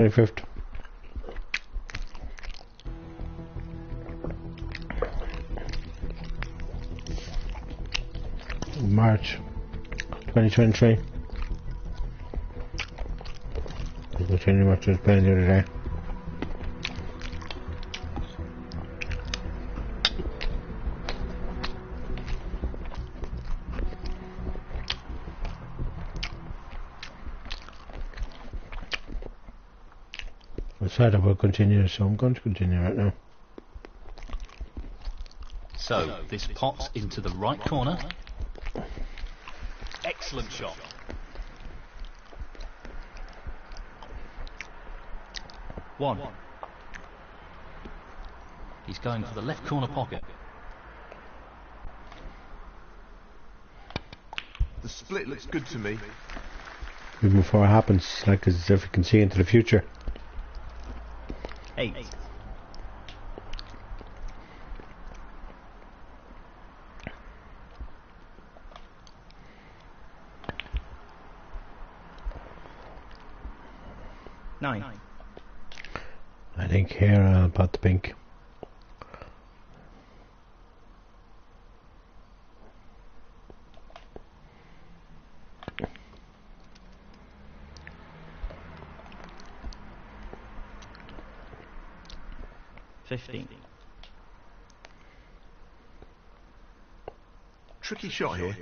25th. March 2023. We'll change much to playing the other day. I said I will continue, so I'm going to continue right now. So, this pot into the right corner. Excellent shot. One. He's going for the left corner pocket. The split looks good to me. Even before it happens, it's like as if you can see into the future. 8. Nine. I think here I'll put the pink. Tricky shot here.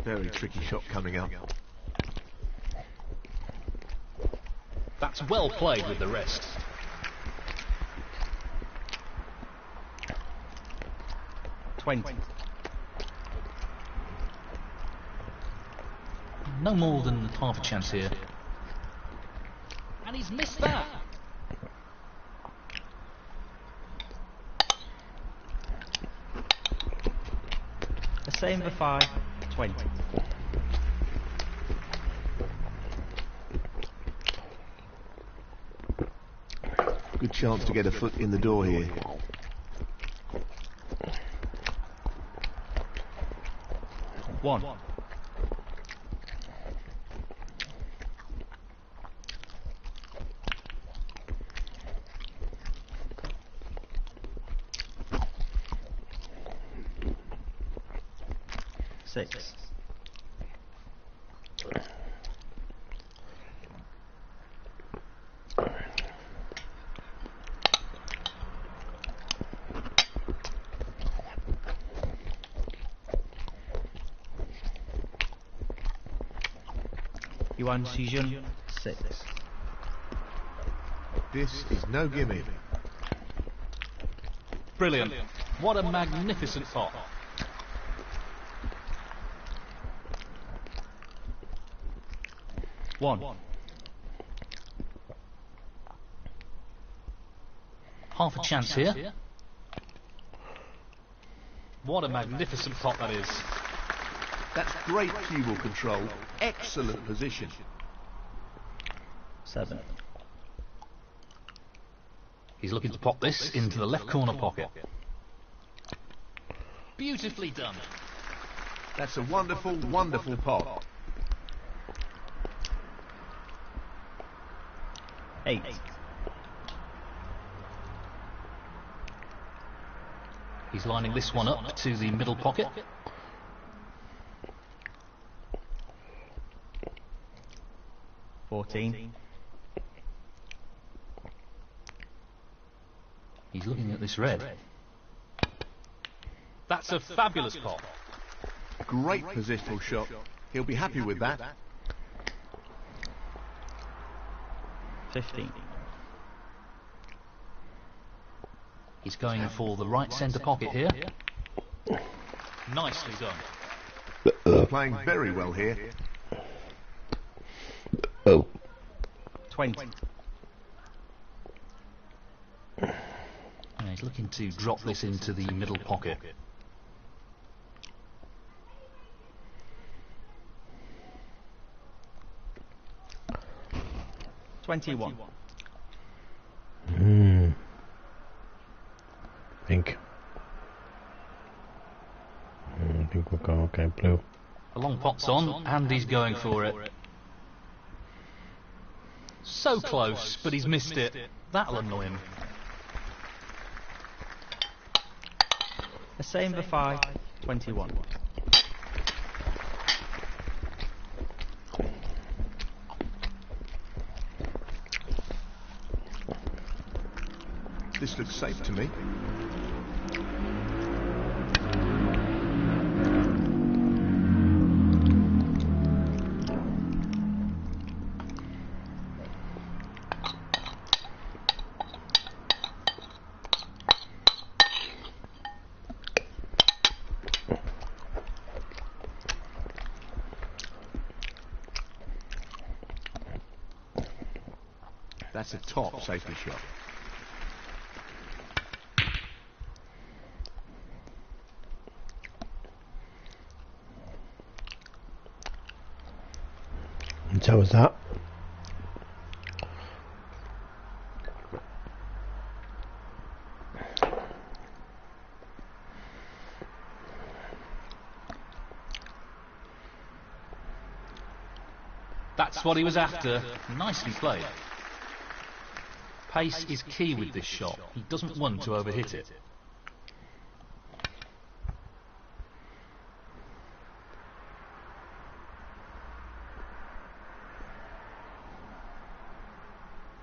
Very tricky shot coming up. That's well played with the wrist. No more than half a chance here. And he's missed that. The same for 5, 20. Good chance to get a foot in the door here. One. Six. Yuan Xijun, 6. This is no gimme. Brilliant. What a magnificent pot. One. Half a chance here. What a magnificent pot that is. That's great cue ball control. Excellent position. 7. He's looking to pop this into the left corner pocket. Beautifully done. That's a wonderful, wonderful pot. 8. He's lining this one up to the middle pocket. 14. He's looking at this red. That's a fabulous pot. Great positional shot. He'll be happy with that. 15. He's going for the right centre pocket here. Nicely done. Playing very well here. 20. And he's looking to drop this into the middle pocket. 21. Pink. I think we'll go, okay, blue. The long pot's on, and he's going for it. So close, but he's missed it. That'll annoy him. The same for 5, 21. This looks safe to me. That's a top safety shot. And so was that. That's what he was after. Nicely played. Pace is key with this shot. He doesn't want to overhit it.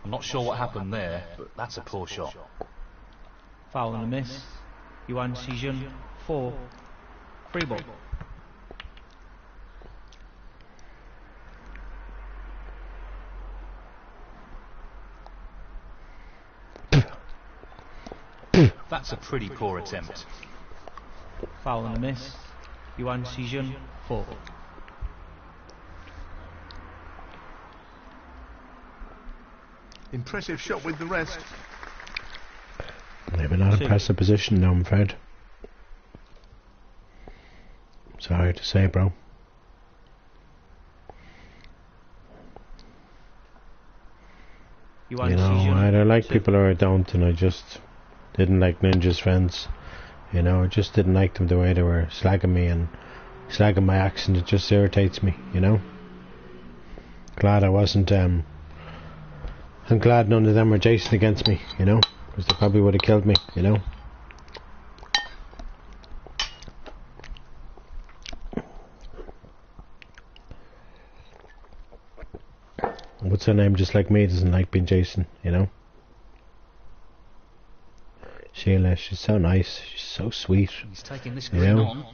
I'm not sure what happened there, but that's a poor shot. Foul and a miss. Yuan Shijun, 4. Free ball. That's a pretty poor attempt. Foul and a miss. Yuan Shijun, 4. Impressive shot with the rest. Maybe not a pressure position now, I'm afraid. Sorry to say, bro. Yuan You know, Shijun, I don't like 2. people who are don't, and I just didn't like Ninja's friends. You know, I just didn't like them the way they were slagging me and slagging my accent. It just irritates me, you know. Glad I wasn't, I'm glad none of them were Jason against me, you know, because they probably would have killed me, you know. What's her name, just like me, doesn't like being Jason, you know. Sheila, she's so nice, she's so sweet. He's taking this You green know? on.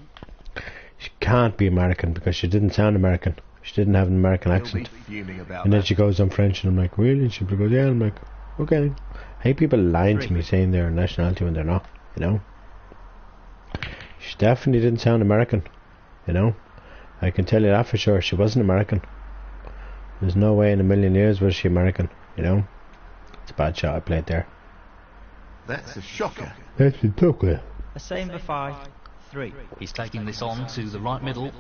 She can't be American because she didn't sound American. She didn't have an American He'll be accent. fuming about And then that. she goes on French, and I'm like, really? And she goes, yeah. And I'm like, okay. I hate people lying to me, saying their nationality when they're not, you know. She definitely didn't sound American, you know. I can tell you that for sure. She wasn't American. There's no way in a million years was she American, you know. It's a bad shot I played there. That's a shocker. That's a took A same for 5, 3. He's taking this on to the right middle.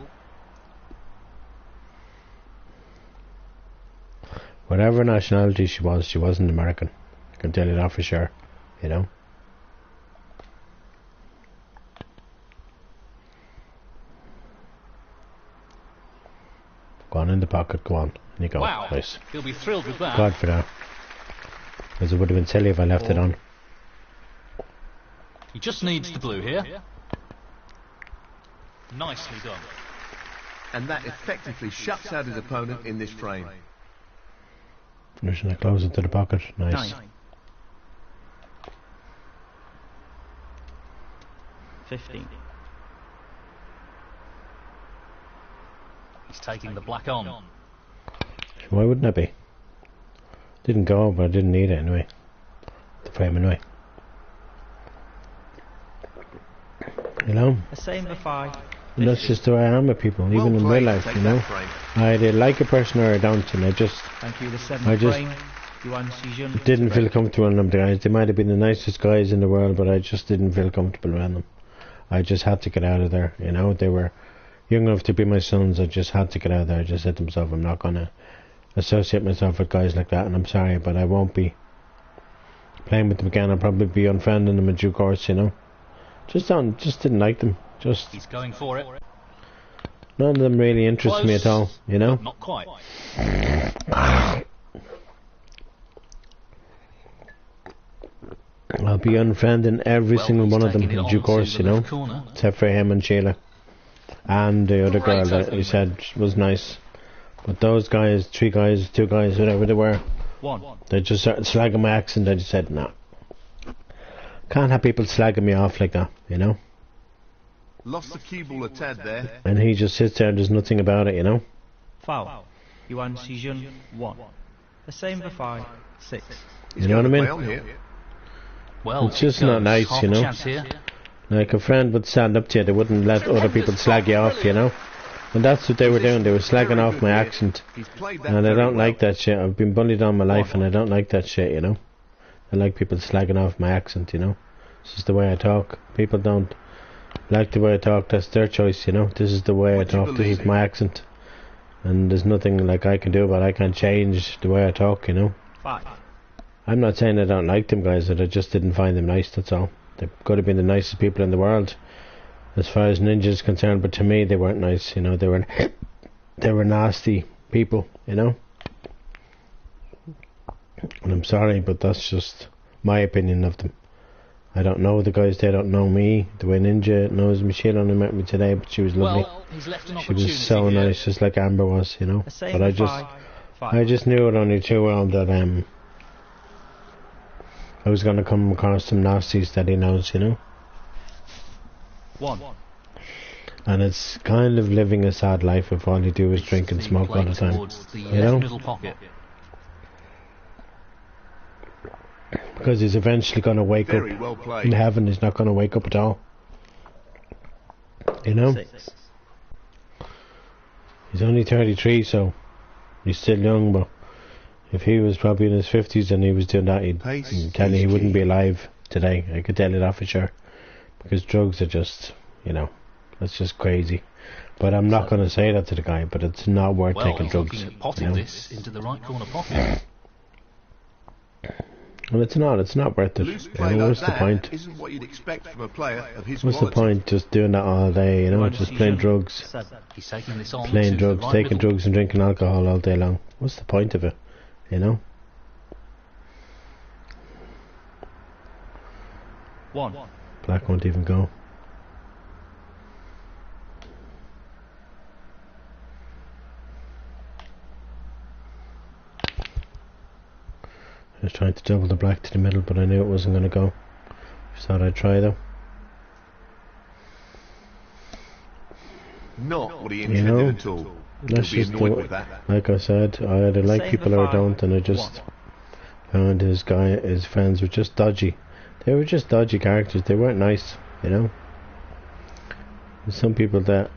Whatever nationality she wasn't American. I can tell you that for sure, you know. Go on in the pocket, go on. And you go. Wow, Nice. he'll be thrilled with that. God for that. Because it would have been silly if I left it on. He just needs the blue here. Nicely done. And that effectively shuts out his opponent in this frame. Finishing it close into the pocket. Nice. 9. 15. He's taking the black on. Why wouldn't I be? Didn't go, but I didn't need it anyway. The frame anyway. You know? A same for 5. And that's just the way I am with people, even in real life, Take you know. that frame. I either like a person or I don't, and I just Thank you. The 7th I just frame. Yuan Shijun, didn't feel comfortable around them guys. They might have been the nicest guys in the world, but I just didn't feel comfortable around them. I just had to get out of there, you know. They were young enough to be my sons. I just had to get out of there. I just said to myself, I'm not going to associate myself with guys like that, and I'm sorry, but I won't be. playing with them again, I'll probably be unfriending them in due course, you know. Just didn't like them. He's going for it. None of them really interest me at all, you know. Not quite. I'll be unfriending every single one of them in due course, you know. Except for him and Sheila. And the other girl that he said was nice. But those guys, 3 guys, 2 guys, whatever they were, they just started slagging my accent. I just said, no. Can't have people slagging me off like that, you know. Lost the cue ball a tad there. And he just sits there and does nothing about it, you know. Foul. Yuan Shijun 1. The same for 5, 6. You know what I mean? Well, it's just not nice, you know. Like a friend would stand up to you, they wouldn't let other people slag you off, you know. And that's what they were doing, they were slagging off my accent. And I don't like that shit. I've been bullied all my life and I don't like that shit, you know. I like people slagging off my accent, you know. This is the way I talk. People don't like the way I talk, that's their choice, you know. This is the way I talk, this is my accent. And there's nothing like I can do about it. I can't change the way I talk, you know. 5. I'm not saying I don't like them guys, that I just didn't find them nice, that's all. They could have been the nicest people in the world as far as Ninja is concerned, but to me they weren't nice, you know. They were nasty people, you know. And I'm sorry, but that's just my opinion of them. I don't know the guys, they don't know me. The way Ninja knows me, she only met me today, but she was lovely. She was so nice, just like Amber was, you know. But I just knew it only too well that I was going to come across some nasties that he knows, you know. 1. And it's kind of living a sad life if all you do is drink and smoke all the time, you know. Because he's eventually going to wake up in heaven. He's not going to wake up at all, you know. 6. He's only 33, so he's still young, but if he was probably in his 50s and he was doing that, he'd tell you he wouldn't be alive today. I could tell you that for sure. Because drugs are just, you know, that's just crazy. But I'm not going to say that to the guy, but it's not worth taking drugs. Potting this into the right corner pocket. Well, it's not worth it. You know, what's the point? Isn't what you'd expect from a player of his What's the point just doing that all day, you know, just playing drugs. Playing drugs, taking drugs and drinking alcohol all day long. What's the point of it? You know? 1. Black won't even go. I was trying to double the black to the middle, but I knew it wasn't going to go. Just thought I'd try though. Not what he intended at all. That's just like I said, I either like people or I don't, and I just found his friends were just dodgy. They were just dodgy characters, they weren't nice, you know. There's some people that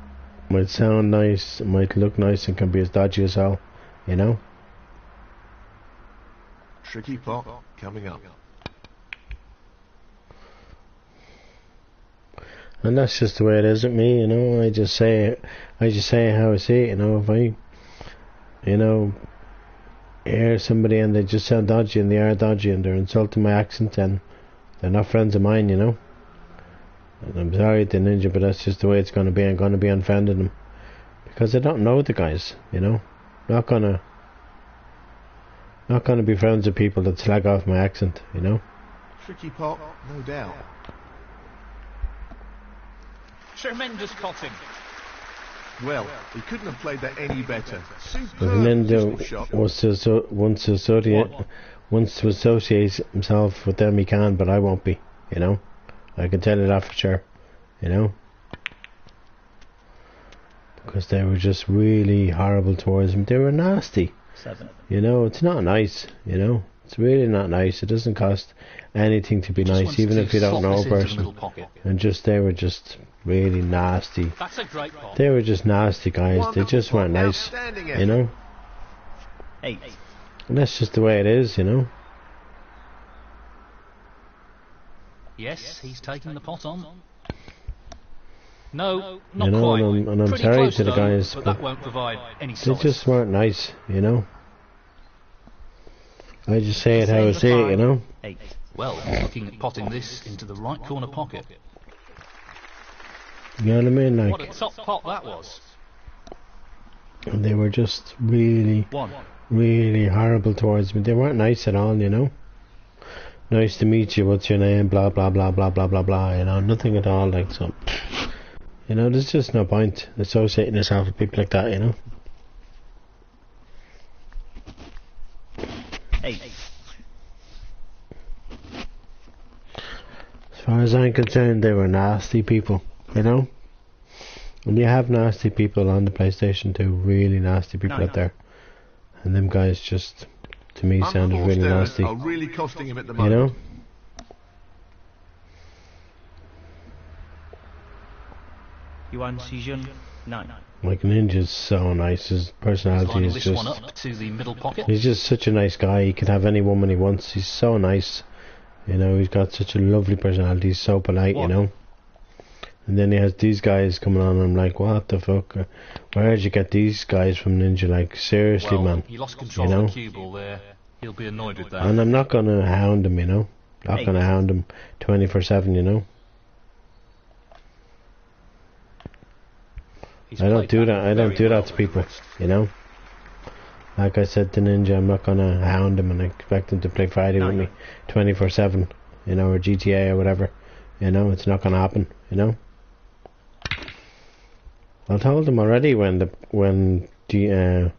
might sound nice, might look nice, and can be as dodgy as hell, you know. Tricky pot coming up. And that's just the way it is with me, you know. I just say how I see it, you know. If I, you know, hear somebody and they just sound dodgy and they are dodgy and they're insulting my accent, and they're not friends of mine, you know. And I'm sorry to Ninja, but that's just the way it's going to be. I'm going to be unfriending them because I don't know the guys, you know. Not gonna be friends with people that slag off my accent, you know. Tricky pot, no doubt. Tremendous potting. Well, he couldn't have played that any better. But Lindo wants to associate himself with them, he can, but I won't be, you know. I can tell you that for sure, you know. Because they were just really horrible towards him. They were nasty. 7. You know, it's not nice, you know. It's really not nice. It doesn't cost anything to be nice, even if you don't know a person. And they were just really nasty. That's a great pot. They were just nasty guys. They just weren't nice, you know. 8. And that's just the way it is, you know. Yes, he's taking the pot on. No, not you know, quite. And I'm sorry to the guys, but that won't provide any they solace. just weren't nice, you know. I just say it how I see it, you know. 8. Well, he's looking at potting this into the right corner pocket. You know what I mean? Like, What a top pot that was. and they were just really, 1. really horrible towards me. They weren't nice at all, you know. Nice to meet you, what's your name, blah blah blah blah blah blah blah, you know, nothing at all. Like, so, you know, there's just no point associating yourself with people like that, you know. 8. As far as I'm concerned, they were nasty people, you know. And you have nasty people on the PlayStation 2, really nasty people 9. out there. And them guys just, to me, sounded Unforced really errors nasty, are really costing him at the you moment. know. Yuan Xijun, 9. Like, Ninja's so nice, his He's personality lining is this just... one up to the middle pocket. He's just such a nice guy. He could have any woman he wants. He's so nice. You know, he's got such a lovely personality. He's so polite, you know. And then he has these guys coming on and I'm like, what the fuck? Where did you get these guys from, Ninja? Like, seriously, Well, man. he lost control You know? of the cue ball there. He'll be annoyed with that. And I'm not going to hound him, you know. Not 8. going to hound him 24/7, you know. He's I don't played do that. I don't very do well that to with the people, wrist. you know. Like I said to Ninja, I'm not going to hound him and expect him to play Friday with me 24/7, you know, or GTA or whatever. You know, it's not going to happen, you know. I told him already when Texas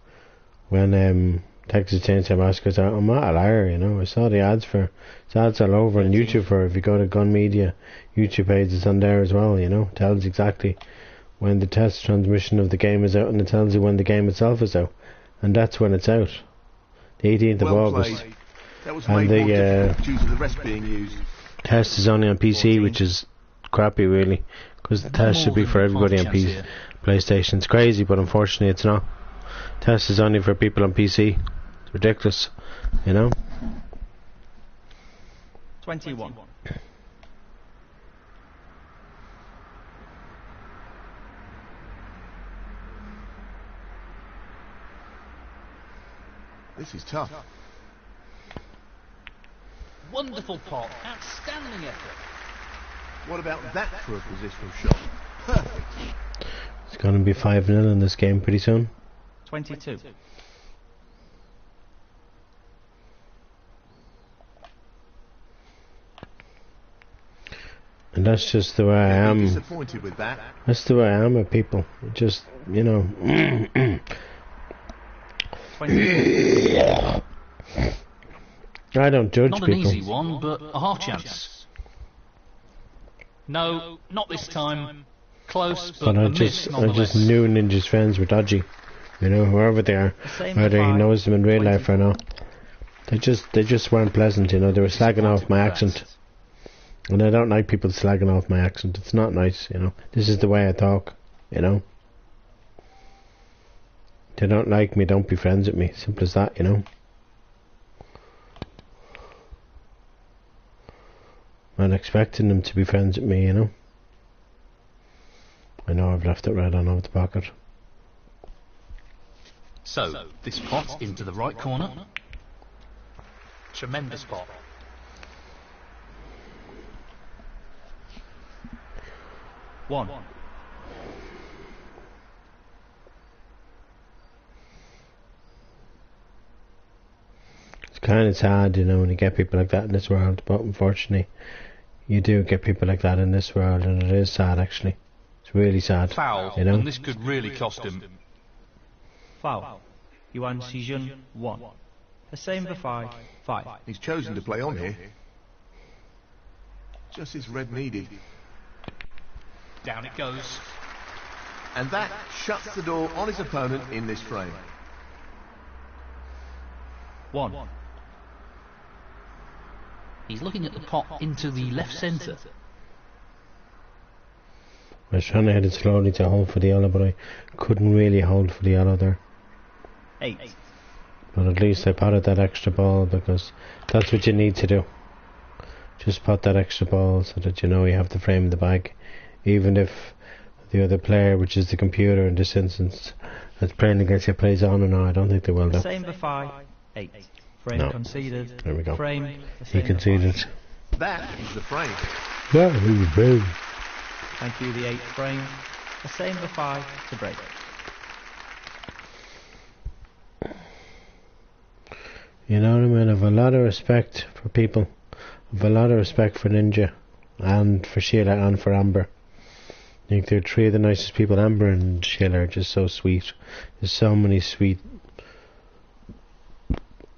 Chainsaw Massacre, I'm not a liar, you know. I saw the ads for, it's ads all over on YouTube for, if you go to Gun Media YouTube page, it's on there as well, you know. Tells exactly when the test transmission of the game is out, and it tells you when the game itself is out, and that's when it's out, the 18th of Well August. played. That was And made more the difficult due to the rest being used. test is only on PC, which is crappy really, because the test should be for everybody on PC. PlayStation. It's crazy, but unfortunately it's not. Test is only for people on PC. It's ridiculous, you know. 21. This is tough. Wonderful pot. Outstanding effort. What about that for a positional shot? Perfect. It's going to be 5-0 in this game pretty soon. 22. And that's just the way I I'm am. disappointed with that. That's the way I am with people. Just, you know. 20. I don't judge Not an people. easy one, but a half chance. No, not this time. Close, but But a I miss just nonetheless. knew Ninja's friends were dodgy. You know, whoever they are, Same whether he five, knows them in real life or 20. not. They just weren't pleasant, you know. They were slagging off my accent. And I don't like people slagging off my accent. It's not nice, you know. This is the way I talk, you know. They don't like me, don't be friends with me. Simple as that, you know. I'm expecting them to be friends with me, you know. I know I've left it right on over the pocket. So, this pot into the right corner. Tremendous pot. One. It's kind of sad, you know, when you get people like that in this world, but unfortunately, you do get people like that in this world, and it is sad, actually. It's really sad, Foul, you know. and this could really cost him. Foul. Yuan Xijun, 1. The same for 5. 5. He's chosen to play on here. Just his red needed. Down it goes. And that shuts the door on his opponent in this frame. 1. He's looking at the pot into the left centre. I was trying to hit it slowly to hold for the yellow, but I couldn't really hold for the yellow there. 8. But at least I potted that extra ball, because that's what you need to do. Just pot that extra ball so that you know you have the frame in the bag. Even if the other player, which is the computer in this instance, that's playing against you, plays on or not. I don't think they will, The though. same for 5. 8. Frame No. conceded. There we go. Frame. The He same for conceded. 5. That is the frame. That is big. Thank you, the 8th frame. The same for 5 to break. You know what I mean? I've a lot of respect for people. I've a lot of respect for Ninja and for Sheila and for Amber. I think they're three of the nicest people. Amber and Sheila are just so sweet. There's so many sweet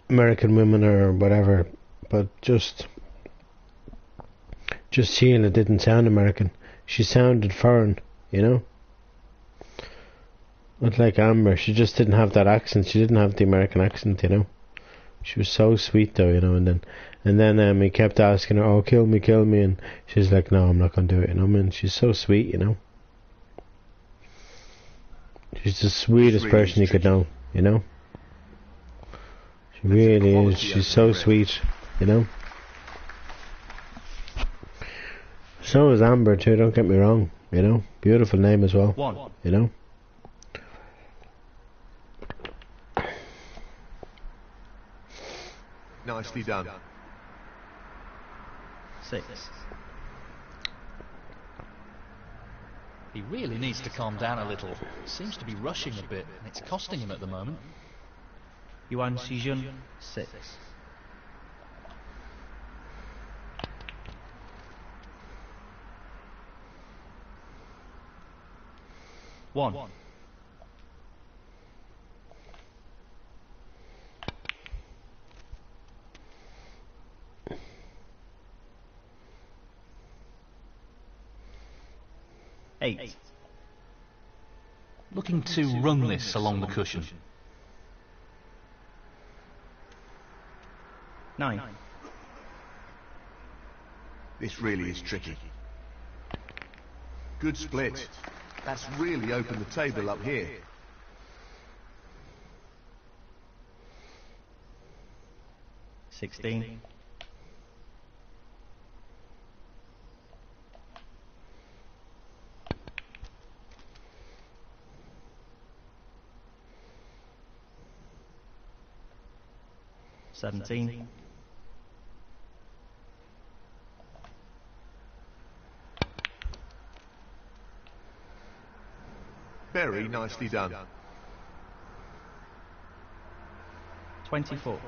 American women or whatever, but just Sheila didn't sound American. She sounded foreign, you know? Not like Amber. She just didn't have that accent. She didn't have the American accent, you know? She was so sweet though, you know, and then he kept asking her, oh, kill me, and she's like, no, I'm not going to do it, you know, man. She's so sweet, you know. She's the sweetest Really person you could know, you know. She really is. She's so sweet, you know. So is Amber too, don't get me wrong, you know. Beautiful name as well, 1. you know. Nicely done. 6. He really needs to calm down a little. Seems to be rushing a bit, and it's costing him at the moment. Yuan Shijun, 6. One. 8. Looking to run this along the cushion. 9. This really is tricky. Good split. That's really opened the table up here. 16. 17. 'Very nicely done. 24.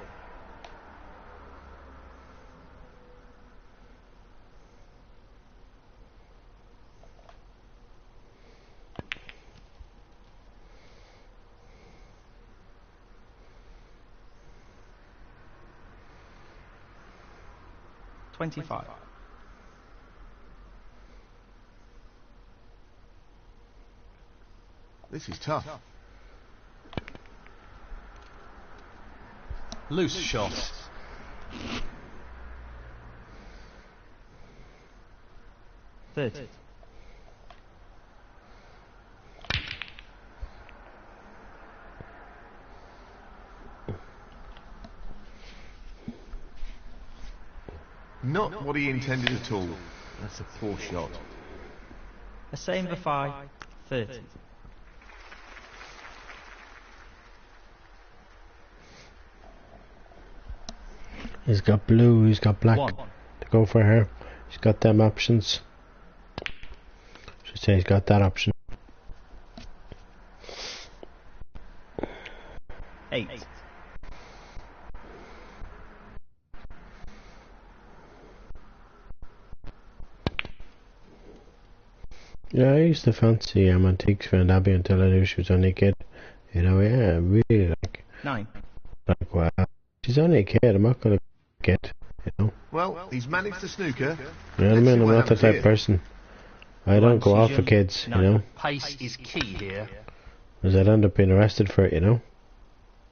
25. This is tough. Loose shot. 30. Not what he intended at all. That's a poor shot. The same for 5. 30. He's got blue, he's got black 1. to go for her. He's got them options. Should say he's got that option. 8. Yeah, I used to fancy antiques for Abby until I knew she was only a kid. You know, yeah, really 9. like wow. She's only a kid, I'm not gonna get, you know. Well, he's managed the snooker. You know what I mean? I'm not the type of person. I don't go off for kids, you know. Pace is key here. Because I'd end up being arrested for it, you know.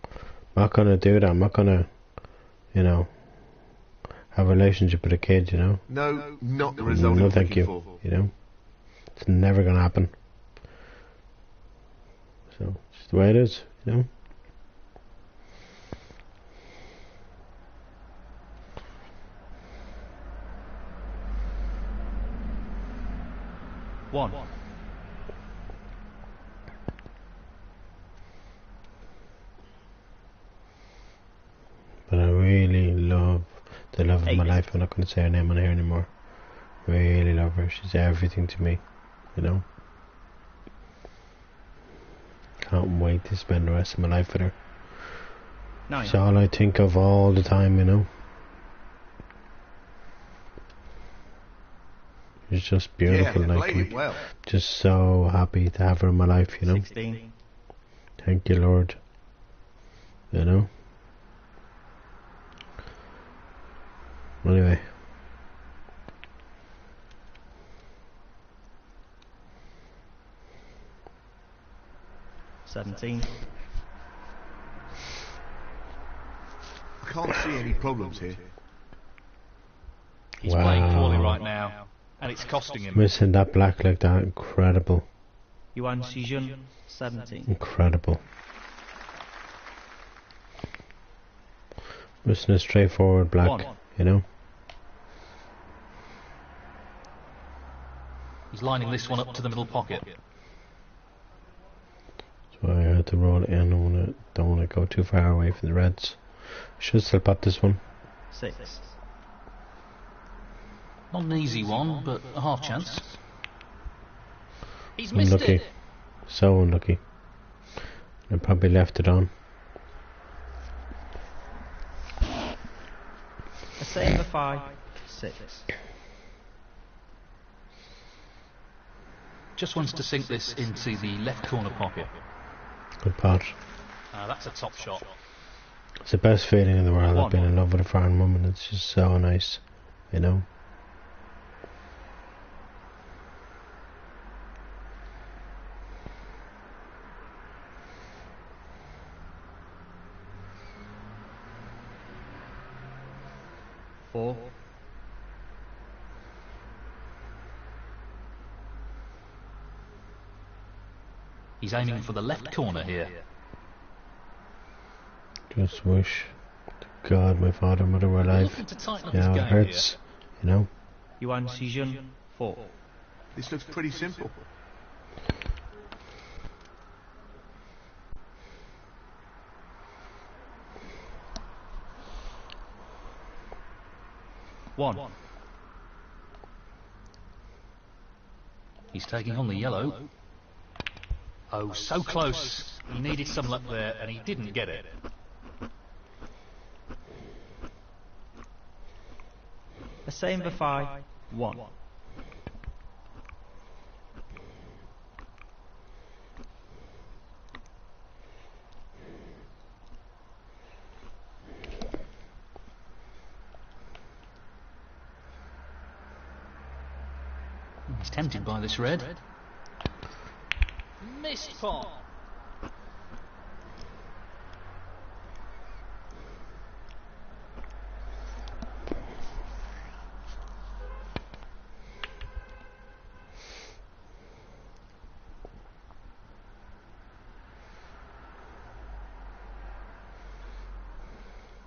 I'm not gonna do that, I'm not gonna, you know, have a relationship with a kid, you know. No, not the result No he was thank looking you, for. you know. It's never gonna happen. So, it's the way it is, you know. One. But I really love the love of of my life. I'm not going to say her name on here anymore. Really love her. She's everything to me, you know. Can't wait to spend the rest of my life with her. It's all I think of all the time, you know. She's just beautiful, like, I'm just so happy to have her in my life, you know. 16. Thank you, Lord. You know. Anyway. $17. I can't see any problems here. He's playing poorly right now, and it's costing him. Missing that black like that, incredible. Yuan Shijun, 17. Incredible. Missing a straightforward black, you know. He's lining this one up to the middle pocket. So I had to roll it in. Don't want to go too far away from the reds. Should still pot this one. 6. Not an easy one, but a half chance. He's missed Unlucky. it. So unlucky. I probably left it on. A save of 5. 6. Just wants to sink this into the left corner pocket. Good pot. That's a top shot. It's the best feeling in the world. I've been in love with a foreign woman. It's just so nice, you know. He's aiming for the left corner here. Just wish to God my father and mother were alive. You know, it hurts, you know. Yuan Shijun, 4. This looks pretty simple. One. He's taking on the yellow. Oh, so close. He needed some luck there, and he didn't get it. A same for 5. 1. He's tempted by this red. Missed pot.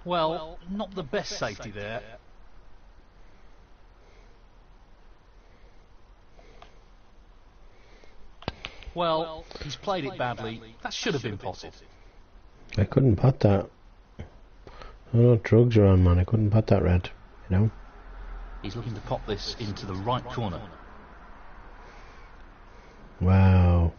Well, not the best safety there. Well, he's played it badly. That should have been potted. I couldn't pot that. I don't know what drugs are on, man. I couldn't pot that red, you know. He's looking to pop this into the right corner. Wow.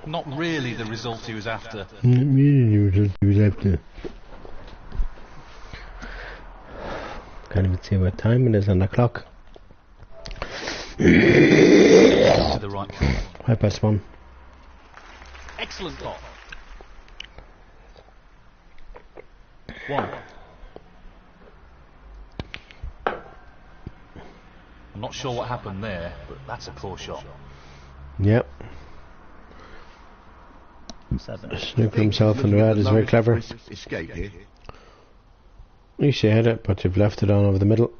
Not really the result he was after. Not really the result he was after. Can't even see what time it is on the clock. To the right corner. 1:05. Excellent pot. 1. I'm not sure what happened there, but that's a poor shot. Yep. 7. Snooker himself in the red is very clever. Escape here. You should hit it, but you've left it on over the middle.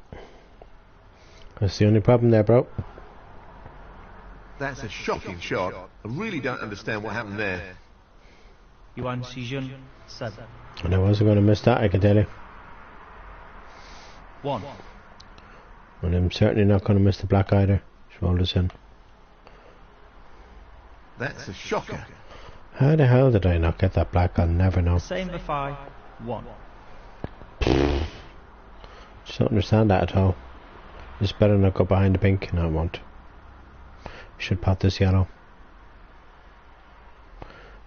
That's the only problem there, bro. That's a shocking shot. I really don't understand what happened there. Yuan Shijun, 7. And I wasn't going to miss that, I can tell you. 1. And I'm certainly not going to miss the black either. Just roll this in. That's a shocker. How the hell did I not get that black? I'll never know. Same for 5. 1. Just don't understand that at all. Just better not go behind the pink. No, I won't. Should pot this yellow.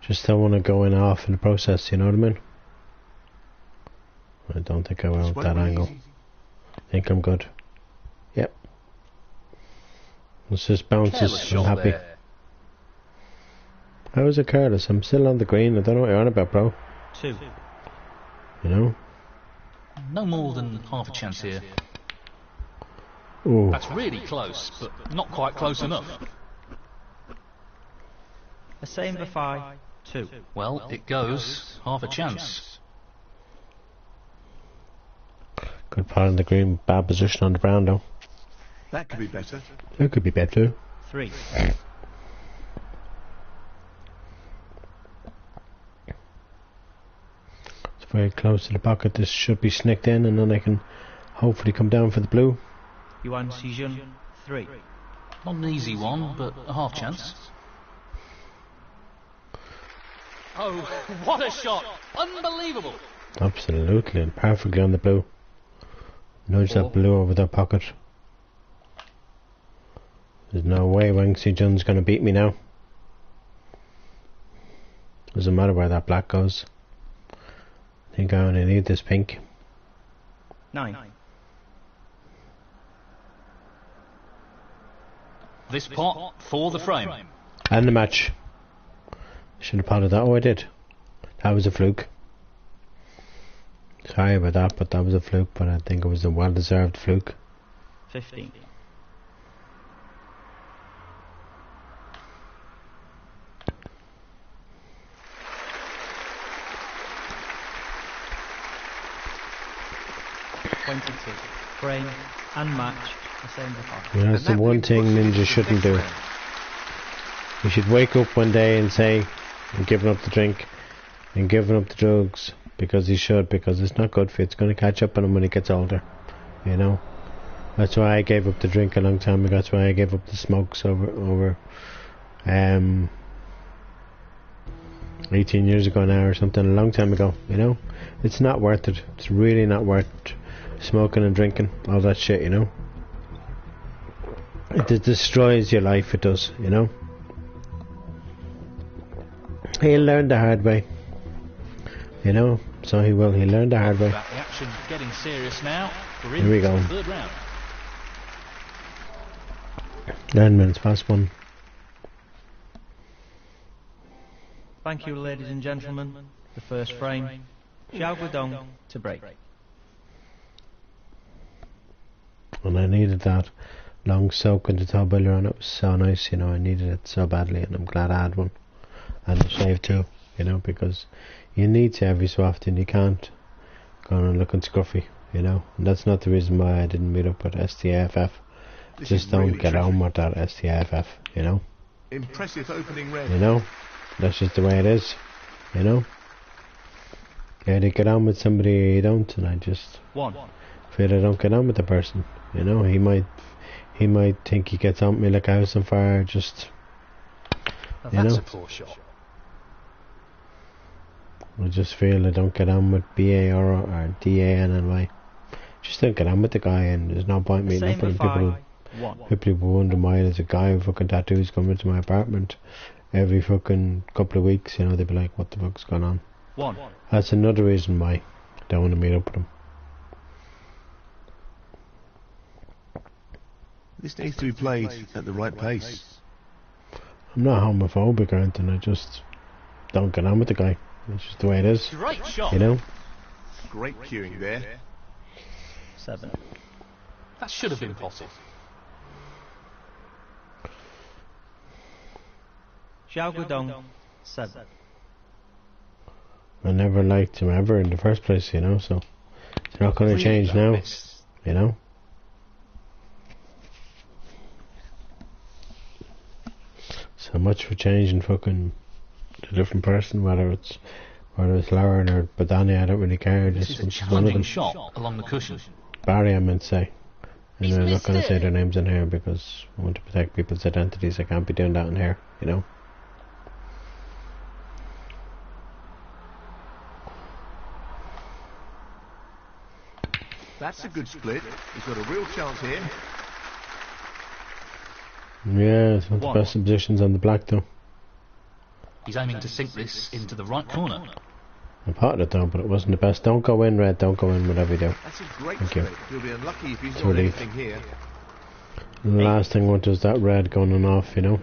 Just don't want to go in off in the process, you know what I mean? I don't think I will with that angle. I think I'm good. Yep. Let's just bounce this. I'm happy. How is it careless? I'm still on the green. I don't know what you're on about, bro. 2. You know? No more than half a chance here. Ooh. That's really close, but not quite close enough. The same for 5. 2. Well, it goes. Half a chance. Good pot on the green, bad position on the brown though. That could be better. That could be better. 3. It's very close to the pocket. This should be snicked in and then I can hopefully come down for the blue. Yuan Xijun, 3. Not an easy one, but a half chance. Oh, what a shot! Unbelievable! Absolutely, and perfectly on the blue. Nudge that blue over that pocket. There's no way Wang Xijun's going to beat me now. Doesn't matter where that black goes. I think I only need this pink. 9. This pot for the frame. And the match. Should have potted that. Oh, I did. That was a fluke. Sorry about that, but that was a fluke. But I think it was a well-deserved fluke. 15. Frame and match the same for 5. Yeah, that's the one thing ninjas shouldn't do. You should wake up one day and say, I'm giving up the drink and giving up the drugs because he should, because it's not good for you. It's going to catch up on him when he gets older, you know. That's why I gave up the drink a long time ago. That's why I gave up the smokes over 18 years ago now or something, a long time ago, you know. It's not worth it. It's really not worth smoking and drinking, all that shit, you know. It destroys your life, it does, you know. He'll learn the hard way, you know. So he will. He'll learn the hard way. The action's getting serious now. Here we go. Third round. 9 minutes past 1. Thank you, ladies and gentlemen. The first frame, Xiao Guodong to break. And I needed that long soak in the tub earlier on. It was so nice, you know. I needed it so badly, and I'm glad I had one. And a shave too, you know, because you need to every so often. You can't go on looking scruffy, you know. And that's not the reason why I didn't meet up with STFF. Just don't get on with that STFF, you know. Impressive opening red. You know, that's just the way it is, you know. You either get on with somebody or you don't, and I just feel I don't get on with the person, you know. He might think he gets on with me like a house on fire, just, you know. A poor shot. I just feel I don't get on with BA or DANNY. Just don't get on with the guy, and there's no point meeting up with him. People will wonder why there's a guy with fucking tattoos coming to my apartment every fucking couple of weeks, you know. They'd be like, what the fuck's going on? That's another reason why I don't want to meet up with him. This needs to be played at the right pace. I'm not homophobic or anything, I just don't get on with the guy. It's just the way it is. Great shot. You know? Great cueing there. 7. That should have been possible. Xiao Guodong, 7. I never liked him ever in the first place, you know, so it's not going to change now, you know. So much for changing fucking a different person, whether it's Lauren or Badani, I don't really care. This is a challenging shot along the cushion. Barry, I meant to say. And He's I'm not missed going to say it. their names in here because I want to protect people's identities. I can't be doing that in here, you know. That's a good split. He's got a real chance here. Yeah, it's one of the One. best positions on the black though. He's aiming to sink this into the right corner. I potted it though, but it wasn't the best. Don't go in, Red. Don't go in, whatever you do. That's a great Thank you. split. He'll be unlucky if he's It's got relief. anything here. And the last thing I want is that red going on off, you know.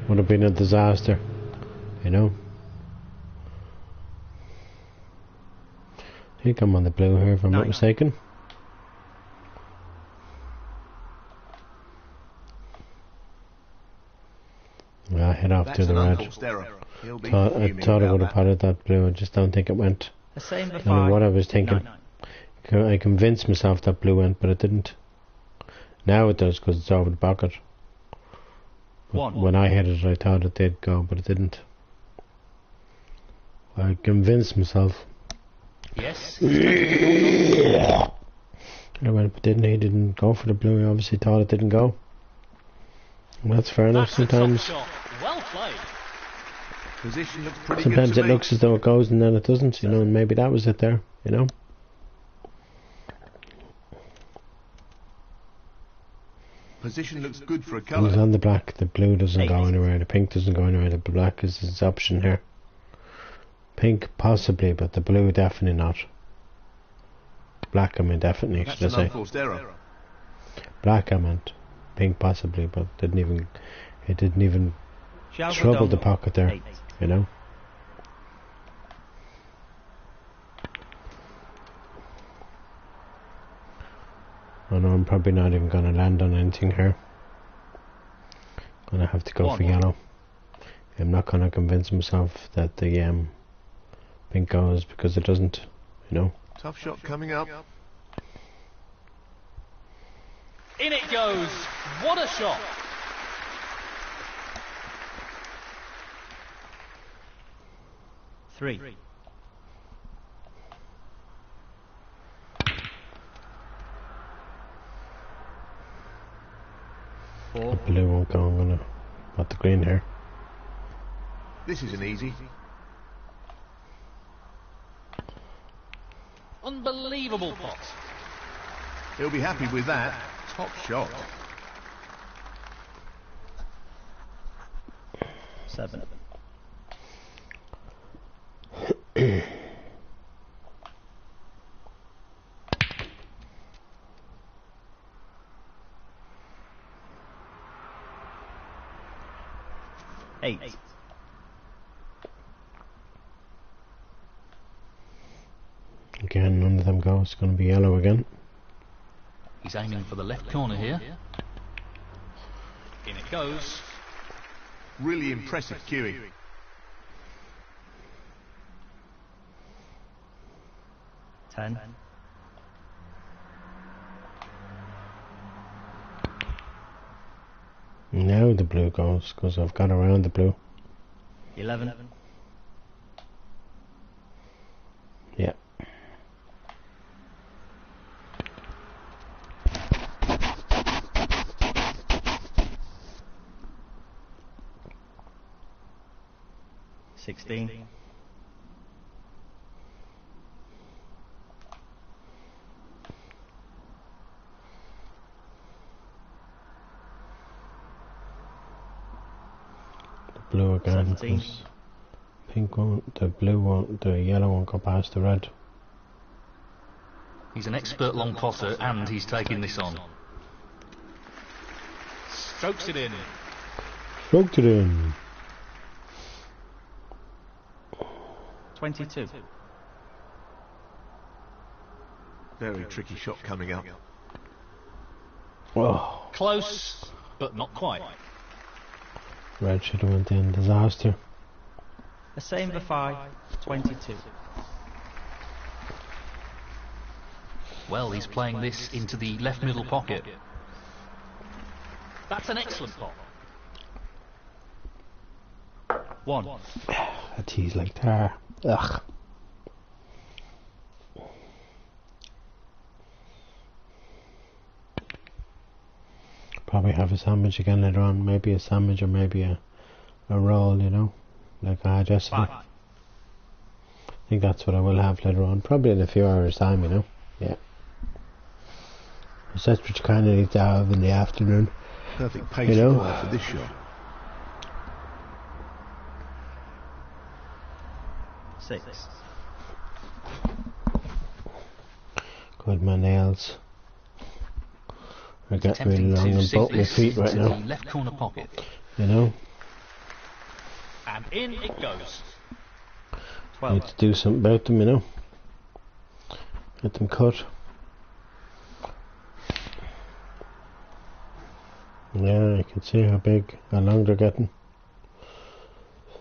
Would have been a disaster, you know. I think I'm on the blue here if I'm not Nine. mistaken. I head off That's to the an red. unforced error. He'll be I fuming thought I about would have that. potted that blue. I just don't think it went. The same for I don't know what I was thinking. 9. I convinced myself that blue went, but it didn't. Now it does because it's over the pocket. But 1. when I hit it, I thought it did go, but it didn't. I convinced myself. Yes. I went, but didn't he? Didn't go for the blue. He obviously thought it didn't go. And that's fair enough. That's a top Sometimes, shot. Well played. Position looks pretty sometimes good it to me. looks as though it goes and then it doesn't. You know, and maybe that was it there. You know. Position looks good for a He's colour. on the black. The blue doesn't go 8. anywhere. The pink doesn't go anywhere. The black is his option here. Pink possibly, but the blue definitely not. Black, I mean definitely. That's Should I an say? unforced error. Black, I meant. Pink possibly, but didn't even. It didn't even Xiao trouble Guodong, the pocket there. 8. You know. I know I'm probably not even going to land on anything here. Gonna have to go for 1. yellow. I'm not going to convince myself that the pink goes because it doesn't. You know. Tough shot coming up. In it goes. What a shot. Three. Four. Blue won't go. I'm gonna put the green here. This isn't easy. Unbelievable pot. He'll be happy with that. Top shot. 7. Eight. Again, none of them go. It's going to be yellow again. He's aiming for the left corner here. In it goes. Really impressive cueing. Ten. Now the blue goes because I've got around the blue. 11. Yeah. Sixteen. Blue again 17. because pink won't, the blue won't, the yellow won't go past the red. He's an expert long potter and he's taking this on. Strokes it in. Stroked it in. 22. Very tricky shot coming up. Oh, Close, but not quite. red should have went in. Disaster. The same for 5. 22. Well, he's playing this into the left middle pocket. That's an excellent pot. 1. A tease like tar. Ugh. probably have a sandwich again later on. Maybe a sandwich or maybe a roll, you know, like I had yesterday. 5. I think that's what I will have later on, probably in a few hours time, you know. Yeah. So that's what you kind of need to have in the afternoon. Perfect pace You know? required for this shot. 6. Good, my nails are getting really Attempting long to on sink both my this feet right into now, the left corner pocket. you know. And in it goes. 12. Need to do something about them, you know. Get them cut. Yeah, I can see how long they're getting.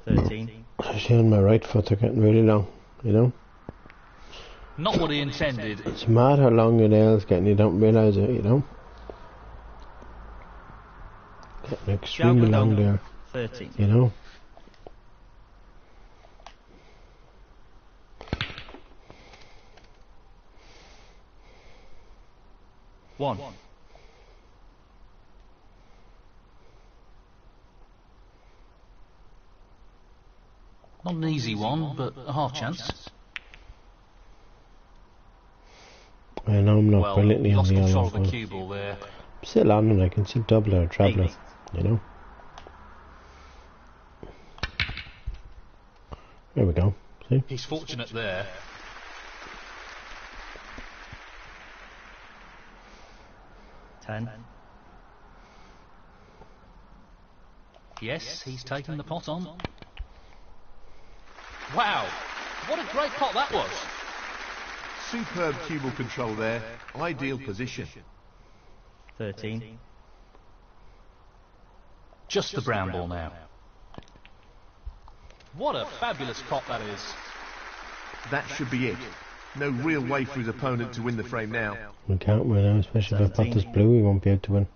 13. Especially on my right foot, they're getting really long, you know. Not what he intended. It's mad how long your nails getting, you don't realise it, you know. Getting extremely long there, 13. you know. One. Not an easy one, but a half chance. I know I'm not Well, brilliantly on lost the control yellow of the one. cue ball there. I'm still on it, I can still double it or treble it, 8. you know. There we go, see? He's fortunate there. Ten. Yes, he's taken the pot on. Wow, what a great pot that was. Superb cue ball control there. Ideal position. 13. Just the brown ball now. What a fabulous pot that is. That should be it. No real way for his opponent to win the frame now. We can't win now, especially if I pot 17. this blue, we won't be able to win.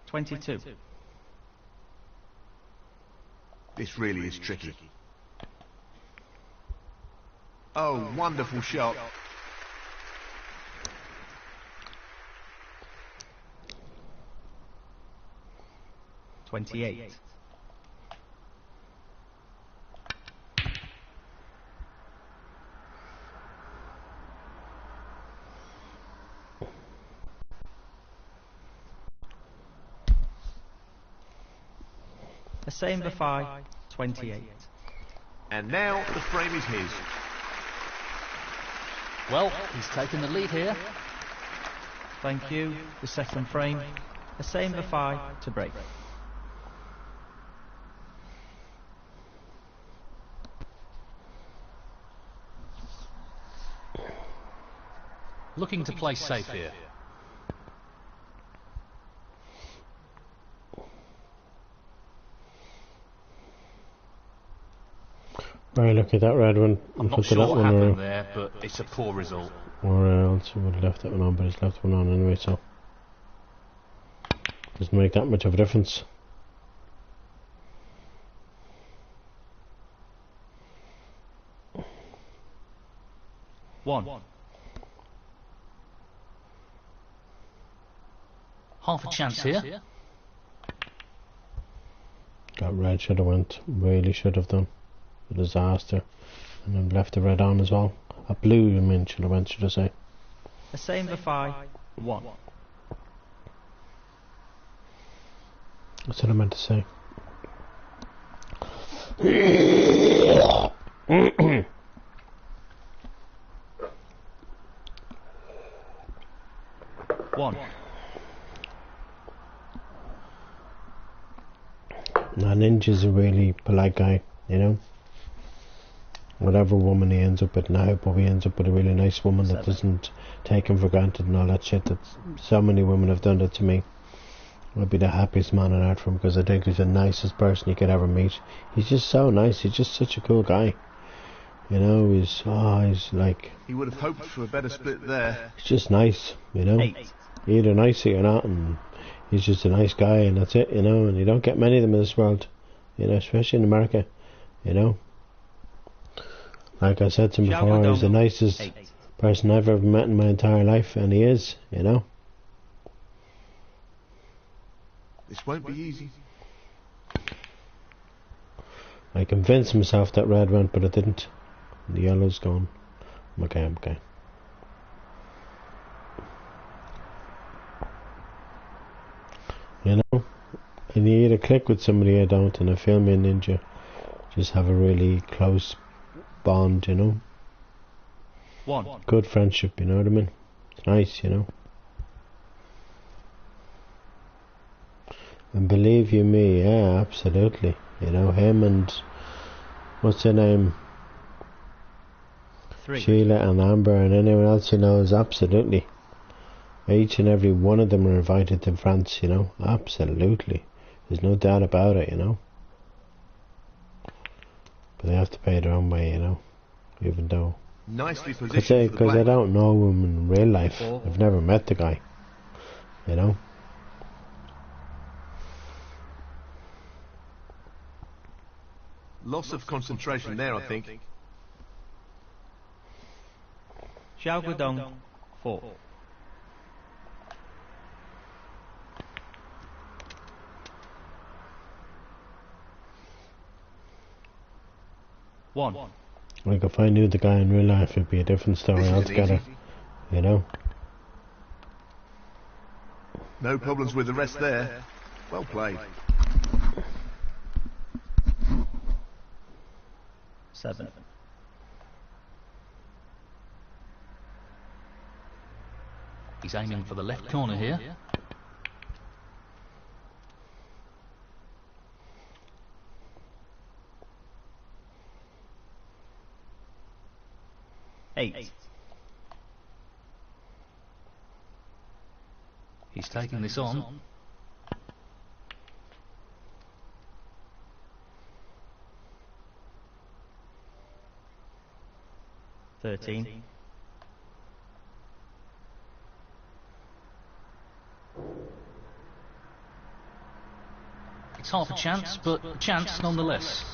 22. This really is tricky. Oh, wonderful shot. $28. The same for 5, 28. And now the frame is his. Well, he's taken the lead here. Thank you. The second frame. The same for 5 to break. Looking to play safe here. Right, look at that red one. I'm not Look at sure that what one, happened there, but it's a poor result. or else he would have left that one on, but he's left one on anyway, so doesn't make that much of a difference. One. Half a chance here. That red should have went, really should have done. A disaster. And then left the red on as well. A blue, I mean, should have went, should I say. The same for 5, 1. That's what I meant to say. One. Now, Ninja's a really polite guy, you know. Whatever woman he ends up with now, but he ends up with a really nice woman that doesn't take him for granted and all that shit. That so many women have done that to me. I'd be the happiest man on earth for him, because I think he's the nicest person you could ever meet. He's just so nice. He's just such a cool guy. You know, he's like... He would have hoped for a better split there. He's just nice, you know. 8. Either nice or not, and he's just a nice guy, and that's it, you know. And you don't get many of them in this world, you know, especially in America, you know. Like I said to him before, he's the nicest person I've ever met in my entire life, and he is, you know. This won't be easy. I convinced myself that red went, but it didn't. The yellow's gone. Okay, okay. You know, I need to click with somebody I don't, and I feel me and Ninja just have a really close bond, you know. Good friendship, you know what I mean? It's nice, you know. And believe you me, yeah, absolutely. You know, him and what's her name? 3. Sheila and Amber and anyone else you know is absolutely. Each and every one of them are invited to France, you know. Absolutely. There's no doubt about it, you know. But they have to pay their own way, you know. Even though. Nicely positioned. Because I don't know him in real life. I've never met the guy. You know. Loss of concentration there, I think. Xiao Guodong, 4. Like if I knew the guy in real life, it'd be a different story altogether. You know. No problems with the rest there. Well played. 7. He's aiming for the left corner here. Eight. He's taking this on. Thirteen. It's half a chance, but a chance nonetheless.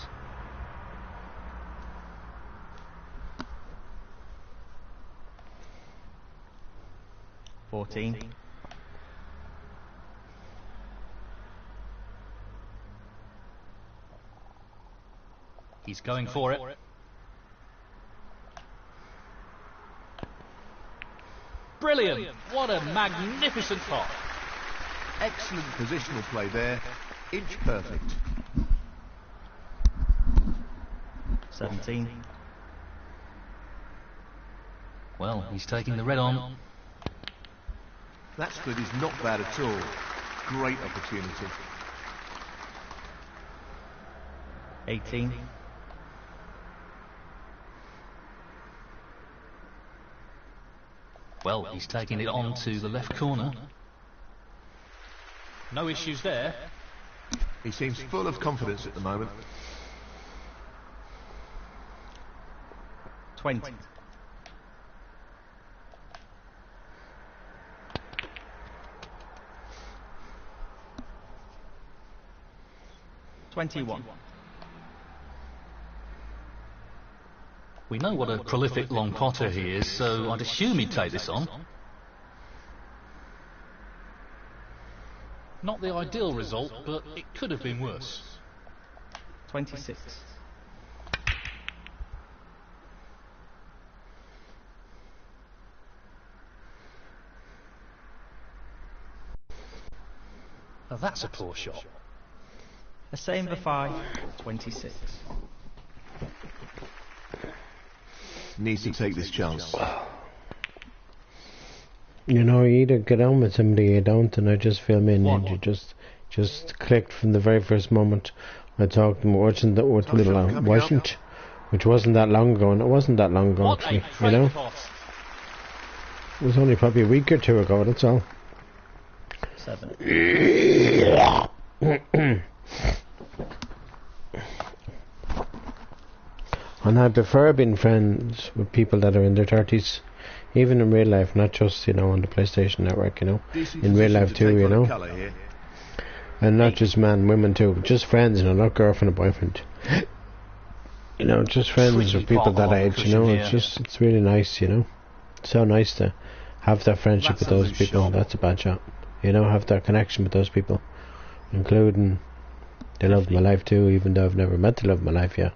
14. He's going for it. Brilliant! What a magnificent pot. Excellent positional play there. Inch perfect. 17. Well, he's taking the red on. That split is not bad at all. Great opportunity. 18. Well, he's taking it on to the left corner. No issues there. He seems full of confidence at the moment. 20. 21. We know what a prolific long potter he is, so I'd assume he'd take this on. Not the ideal result, but it could have been worse. 26. Now that's a poor shot. The same for 5. 26. Needs to take this chance. You know, you either get on with somebody or you don't, and I just feel me and Ninja just clicked from the very first moment I talked to him, which wasn't that long ago, and it wasn't that long ago actually, you know? It was only probably a week or two ago, that's all. 7. And I prefer being friends with people that are in their 30s, even in real life, not just, you know, on the PlayStation Network, you know, in real life too, you know, and not just man, women too, but just friends, you know, not girlfriend or boyfriend. You know, just friends or Tricky people pot that along the age, you know, cushion it's really nice, you know. It's so nice to have that friendship That's with a those loose people. shot. That's a bad shot. You know, have that connection with those people. Including the love of my life too, even though I've never met the love of my life yet.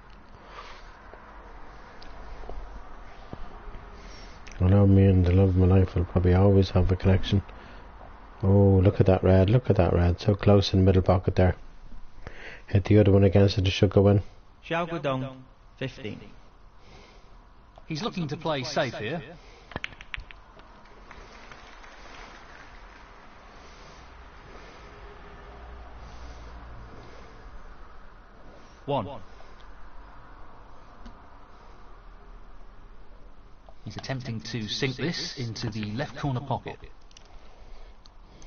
I know me and the love of my life will probably always have a connection. Oh, look at that red, look at that red. So close in the middle pocket there. Hit the other one against it, it should go in. Xiao Guodong, 15. He's looking to play safe here. One. He's attempting to sink this into the left corner pocket.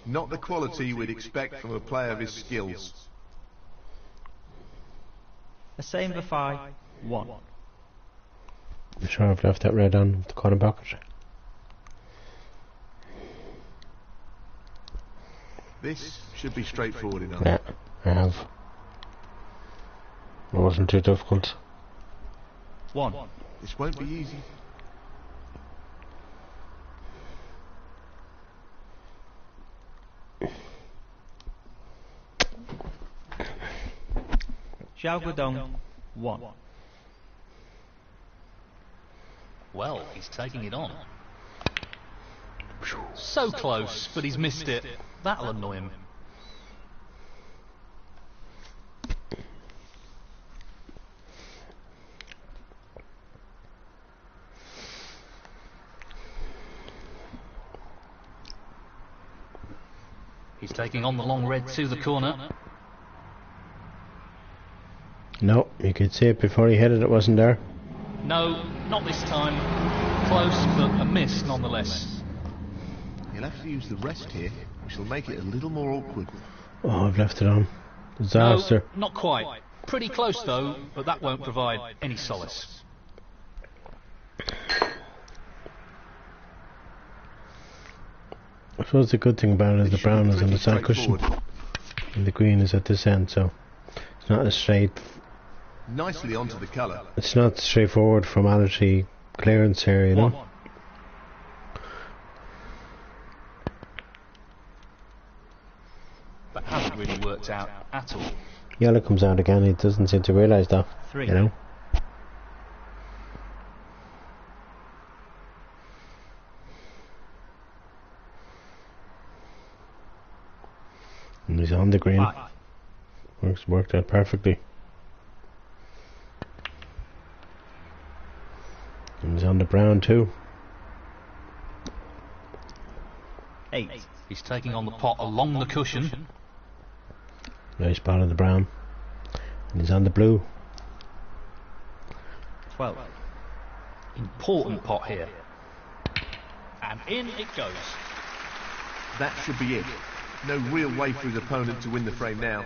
Not the quality we'd expect from a player of his skills. A same for 5. 1. I'm sure I've left that red on the corner pocket. This should be straightforward enough. Yeah, I have. It wasn't too difficult. 1. This won't be easy. Xiao Guodong, 1. Well, he's taking it on. So close, but he's missed it. That'll annoy him. He's taking on the long red to the corner. No, you could see it before he hit it, it wasn't there. No, not this time. Close, but a miss nonetheless. He'll have to use the rest here, which will make it a little more awkward. Oh, I've left it on. Disaster. No, not quite. Pretty close though, but that won't provide any solace. I suppose the good thing about it is the brown is on the side cushion and the green is at this end, so it's not as straight. Nicely onto the colour. It's not straightforward formality clearance here, you know. 1. That hasn't really worked out at all. Yellow comes out again, he doesn't seem to realise that, 3. you know. And he's on the green. 5. Worked out perfectly. And he's on the brown too. 8. He's taking on the pot along the cushion. Nice spot on the brown. And he's on the blue. 12. Important pot here. And in it goes. That should be it. No real way for his opponent to win the frame now.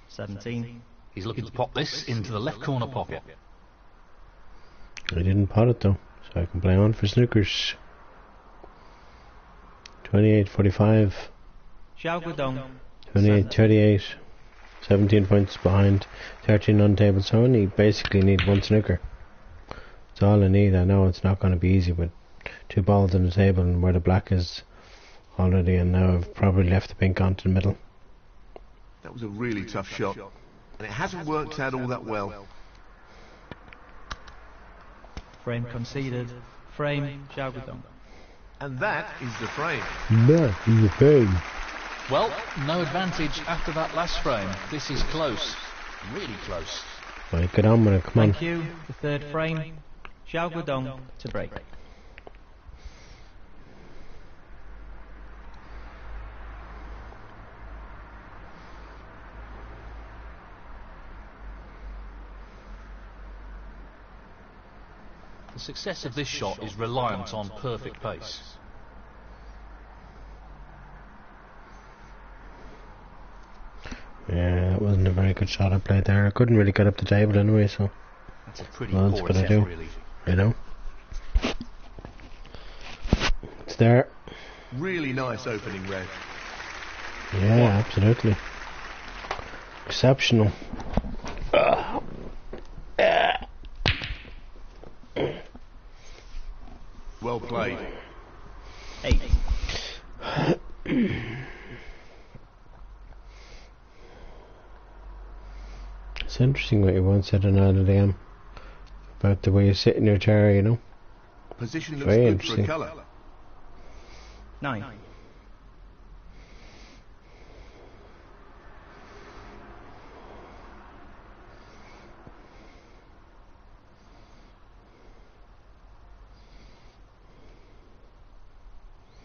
17. He's looking to pop this into the left corner pocket. I didn't pot it though, so I can play on for snookers. 28-45, Xiao Guodong, 28-38, 17 points behind, 13 on the table, so I only basically need one snooker. That's all I need. I know it's not going to be easy with 2 balls on the table and where the black is already, and now I've probably left the pink onto the middle. That was a really tough shot, and it hasn't worked out all that well. frame conceded, frame Xiao Guodong. And that is the frame. That is the thing. Well, no advantage after that last frame. This is close. Really close. Right, get on with it, come on. Thank you, the third frame, Xiao Guodong to break. The success of this shot is reliant on perfect pace. Yeah, that wasn't a very good shot I played there. I couldn't really get up the table anyway, so That's a pretty well, that's poor what I attempt, do. really. you know. It's there. Really nice opening red. Yeah, absolutely. Exceptional. It's interesting what you once said on LDM about the way you sit in your chair, you know. Position looks Very good for a interesting. colour. 9.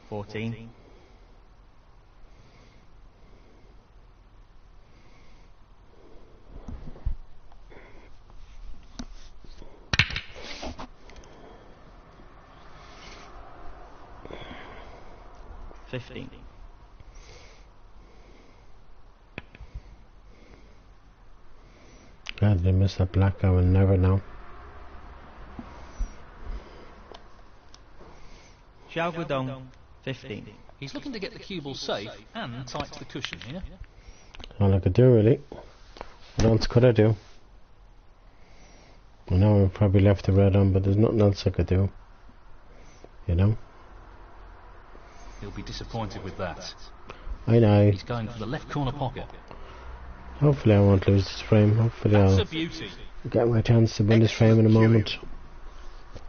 14. 15. God, they missed that black. I will never know. Xiao Guodong, 15. He's looking to get the cue ball safe and tight to the cushion here. All I could do, really. What else could I do? I know I probably left the red on, but there's nothing else I could do. You know? He'll be disappointed with that. I know. He's going for the left corner pocket. Hopefully I won't lose this frame. Hopefully That's I'll a beauty. get my chance to win this frame in a moment.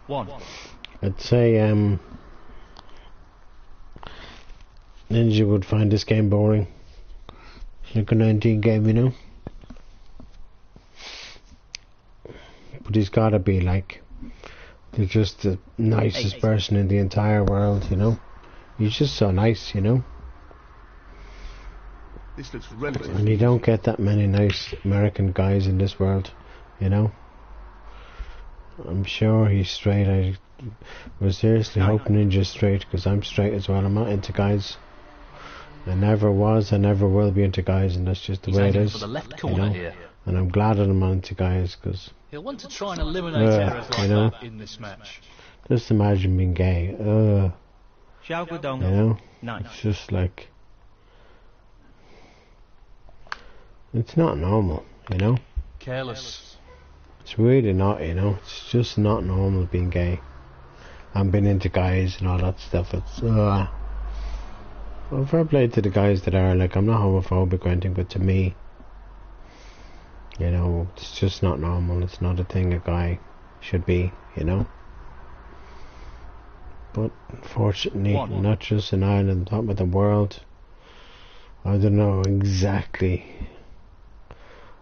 1. I'd say Ninja would find this game boring. Snooker19 game, you know. But he's gotta be like, they're just the nicest person in the entire world, you know. He's just so nice, you know. This looks relatively. And you don't get that many nice American guys in this world, you know. I'm sure he's straight. I was seriously hoping Ninja's straight, because I'm straight as well. I'm not into guys. I never was, I never will be into guys, and that's just the way it aiming is. for the left You corner know? here. And I'm glad that I'm not into guys, because He'll want to try and eliminate errors like you know. that in this match. just imagine being gay. Xiao You Guodong, know? 9. It's just like, it's not normal, you know? Careless. It's really not, you know? It's just not normal being gay. And being into guys and all that stuff. It's, well, fair play to the guys that are, like, I'm not homophobic or anything, but to me, you know, it's just not normal. It's not a thing a guy should be, you know? But unfortunately, not just in Ireland, not with the world. I don't know exactly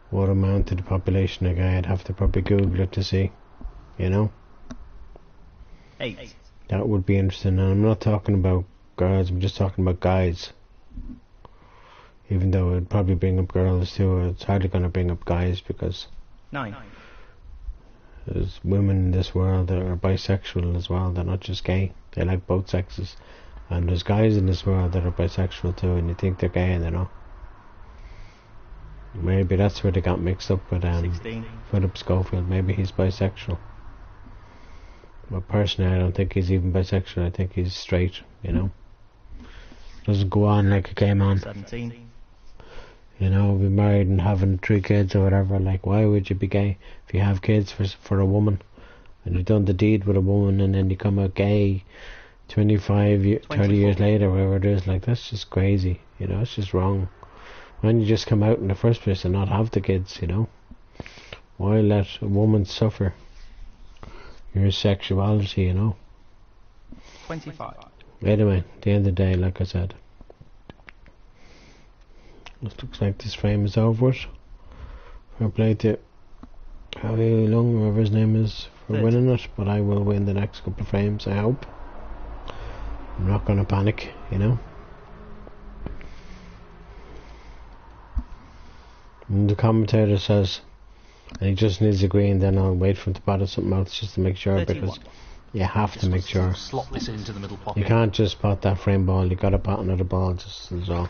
what amount of the population a guy. I'd have to probably Google it to see, you know. 8. That would be interesting. And I'm not talking about girls, I'm just talking about guys. Even though it would probably bring up girls too, it's hardly going to bring up guys, because 9. there's women in this world that are bisexual as well. They're not just gay, they like both sexes. And there's guys in this world that are bisexual too, and you think they're gay and they're not. Maybe that's where they got mixed up with 16. Philip Schofield. Maybe he's bisexual. But personally, I don't think he's even bisexual. I think he's straight, you know. Doesn't go on like a gay man. 17. You know, be married and having 3 kids or whatever. Like, why would you be gay if you have kids for a woman, and you've done the deed with a woman, and then you come out gay 30 years later, whatever it is? Like, that's just crazy, you know. It's just wrong. Why don't you just come out in the first place and not have the kids, you know? Why let a woman suffer your sexuality, you know? 25. Anyway, at the end of the day, like I said, it looks like this frame is over with. Fair play to Howie Long, whoever his name is, for winning it, but I will win the next couple of frames, I hope. I'm not going to panic, you know. And the commentator says, and he just needs a green, then I'll wait for him to bat at something else just to make sure, 31. because you have to make sure. Slot this into the middle pocket. You can't just spot that frame ball, you got to pot another ball just as well.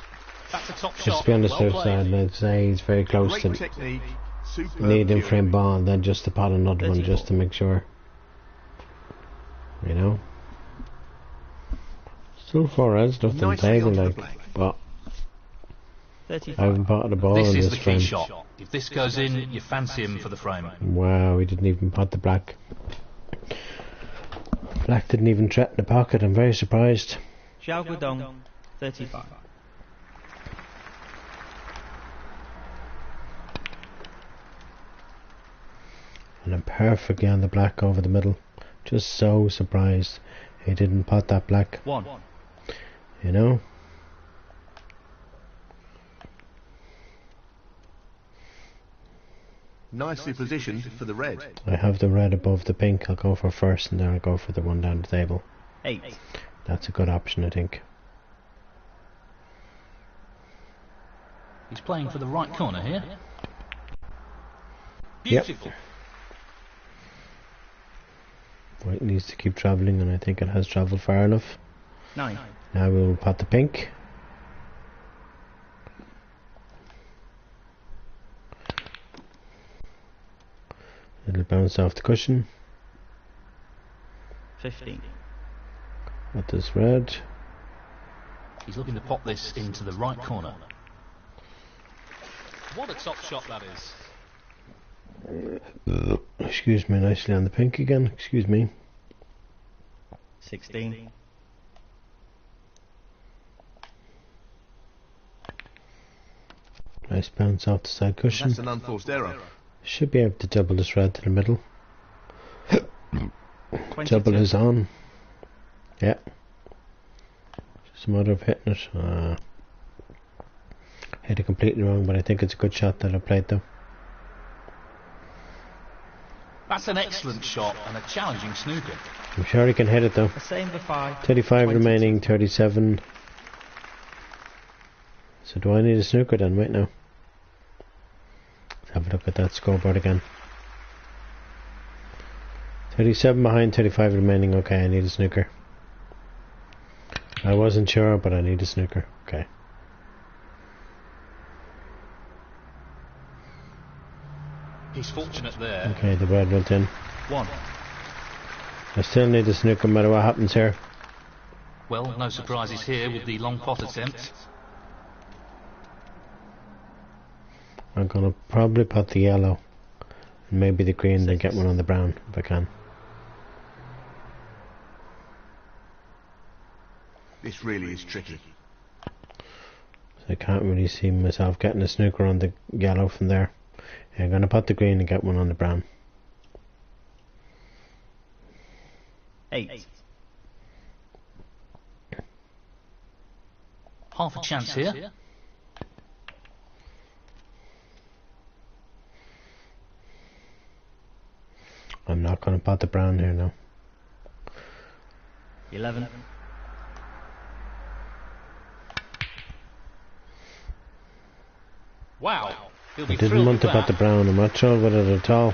That's a top Just shot. to be on the Well safe played. side, let's say he's very close Great to technique. Superb needing cueing. frame ball, and then just to pot another one 34. just to make sure. You know? Still 4 heads left on the Nicely table, onto the like, black. but 35. I haven't potted a ball This in is this the key frame. shot. If this goes in, you fancy him for the frame. Wow, he didn't even pot the black. Black didn't even threaten the pocket, I'm very surprised. Xiao Guodong, 35. And I'm perfectly on the black over the middle. Just so surprised he didn't pot that black. 1. You know? Nicely positioned for the red. I have the red above the pink. I'll go for first and then I'll go for the one down the table. 8. That's a good option, I think. He's playing for the right corner here. Beautiful. White needs to keep travelling, and I think it has travelled far enough. 9. Now we'll pot the pink. It'll bounce off the cushion. 15. With this red. He's looking to pop this into the right corner. What a top shot that is. Excuse me, nicely on the pink again. Excuse me. 16. Nice bounce off the side cushion. That's an unforced error. Should be able to double this red to the middle. 22. Double is on. Yeah. Just a matter of hitting it. Hit it completely wrong, but I think it's a good shot that I played though. That's an excellent shot and a challenging snooker. I'm sure he can hit it though. The same for 5. 35 22. remaining, 37. So do I need a snooker then? Wait now. Let's have a look at that scoreboard again. 37 behind, 35 remaining. Okay, I need a snooker. I wasn't sure, but I need a snooker. Okay. He's fortunate there. Okay, the red went in. 1. I still need a snooker no matter what happens here. Well, no surprises here with the long pot attempt. I'm gonna probably pot the yellow and maybe the green, then get one on the brown if I can. This really is tricky. I can't really see myself getting a snooker on the yellow from there. I'm gonna pot the green and get one on the brown. 8. Half a chance here. I'm not gonna pot the brown here now. 11. Wow. He'll I be didn't thrilled want to with pot the that. brown. I'm not sure with it at all.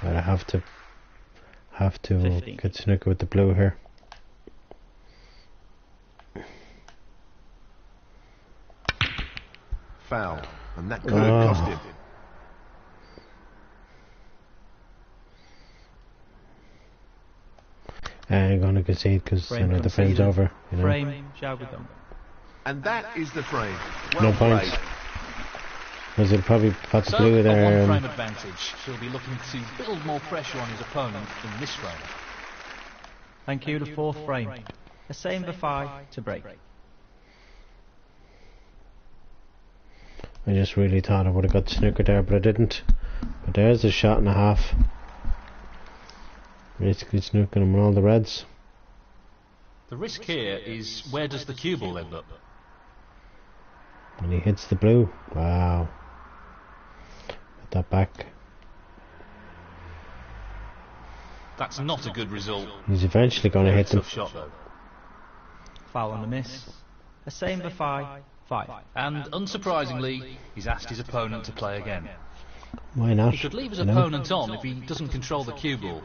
But I have to 15. get snooker with the blue here. Foul. And that could have cost him. I'm gonna concede because I know the frame's over. You know? Frame, Jaugudon. And that is the frame. No Well points. played. Because it probably pot the So, blue a there. one-frame advantage. He'll be looking to build more pressure on his opponent in this frame. Thank you, the 4th frame. The same for 5 to break. I just really thought I would have got snooker there, but I didn't. But there's a shot and a half. Basically snooking him on all the reds. The risk here is where does the cue ball end up? And he hits the blue. Wow. Put that back. That's not a good result. He's eventually going to Very hit them. tough shot though. Foul on the miss. The same for 5. 5. And unsurprisingly, he's asked his opponent to play again. Why not? He could leave his You know? opponent on if he doesn't control the cue ball.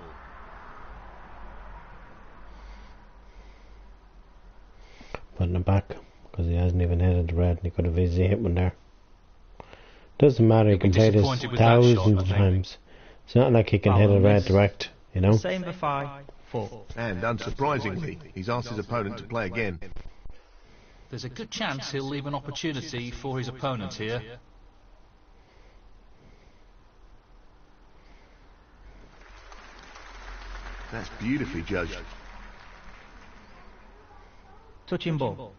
Putting it back because he hasn't even hit the red and he could have easily hit one there. Doesn't matter, he He'll be can play this disappointed with that shot, thousands I of think. times. It's not like he can hit a red direct, you know? The same for 5. 4. And unsurprisingly, he's asked his opponent to play again. There's a good chance he'll leave an opportunity for his opponent here. That's beautifully judged. Touching ball.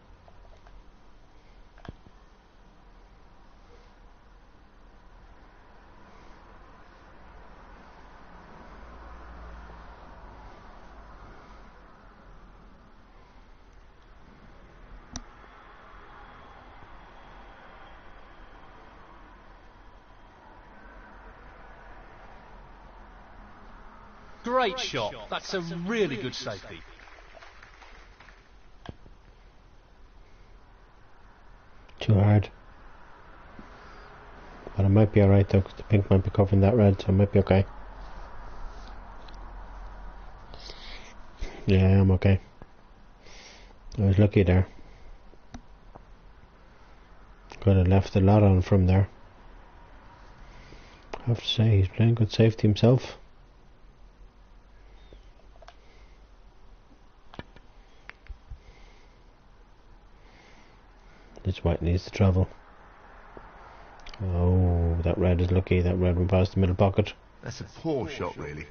Great shot. That's a really good safety. Too hard. But I might be alright though, because the pink might be covering that red, so I might be okay. Yeah, I'm okay. I was lucky there. Could have left a lot on from there. I have to say, he's playing good safety himself. This white needs to travel. Oh, that red is lucky. That red went past the middle pocket. That's a poor shot, really.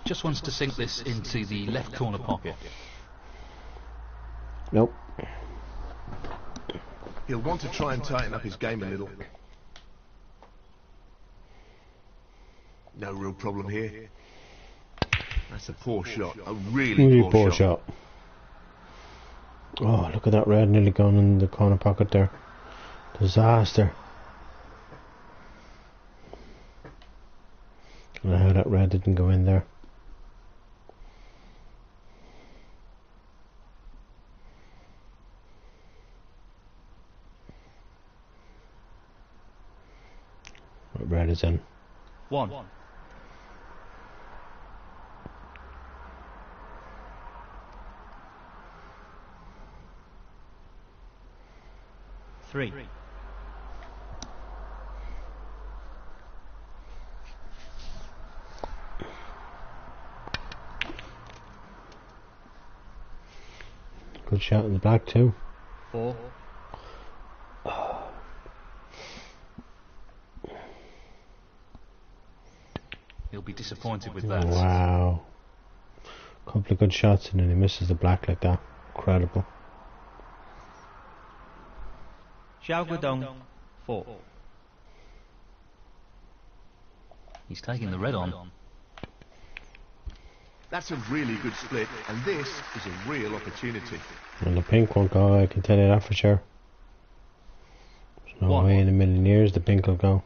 Just wants to sink this into the left corner pocket. Nope. He'll want to try and tighten up his game a little. No real problem here. That's a poor shot. A really poor shot. Oh, look at that red nearly gone in the corner pocket there. Disaster. I don't know how that red didn't go in there. What red is in? 1. 3. Good shot in the black too. 4. He'll be disappointed with that. Wow. Couple of good shots and then he misses the black like that. Incredible. Xiao Guodong, 4. He's taking the red on. That's a really good split, and this is a real opportunity. And the pink won't go, I can tell you that for sure. There's no way in a million years the pink will go.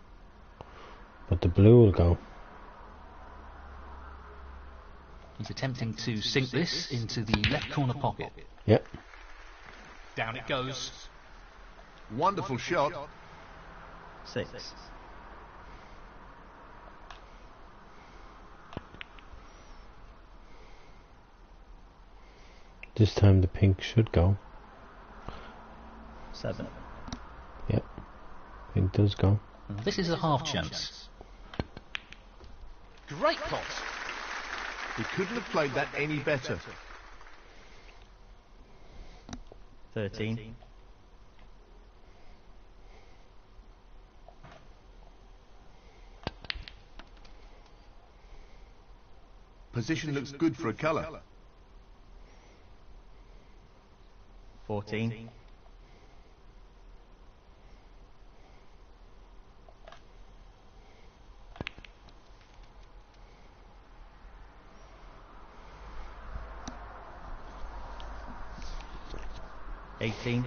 But the blue will go. He's attempting to sink this into the left corner pocket. Yep. Down it goes. Wonderful shot. 6. This time the pink should go. 7. Yep. Pink does go. This is a half chance. Great pot. He couldn't have played that any better. 13. 'Position looks good for a colour. 14. 18.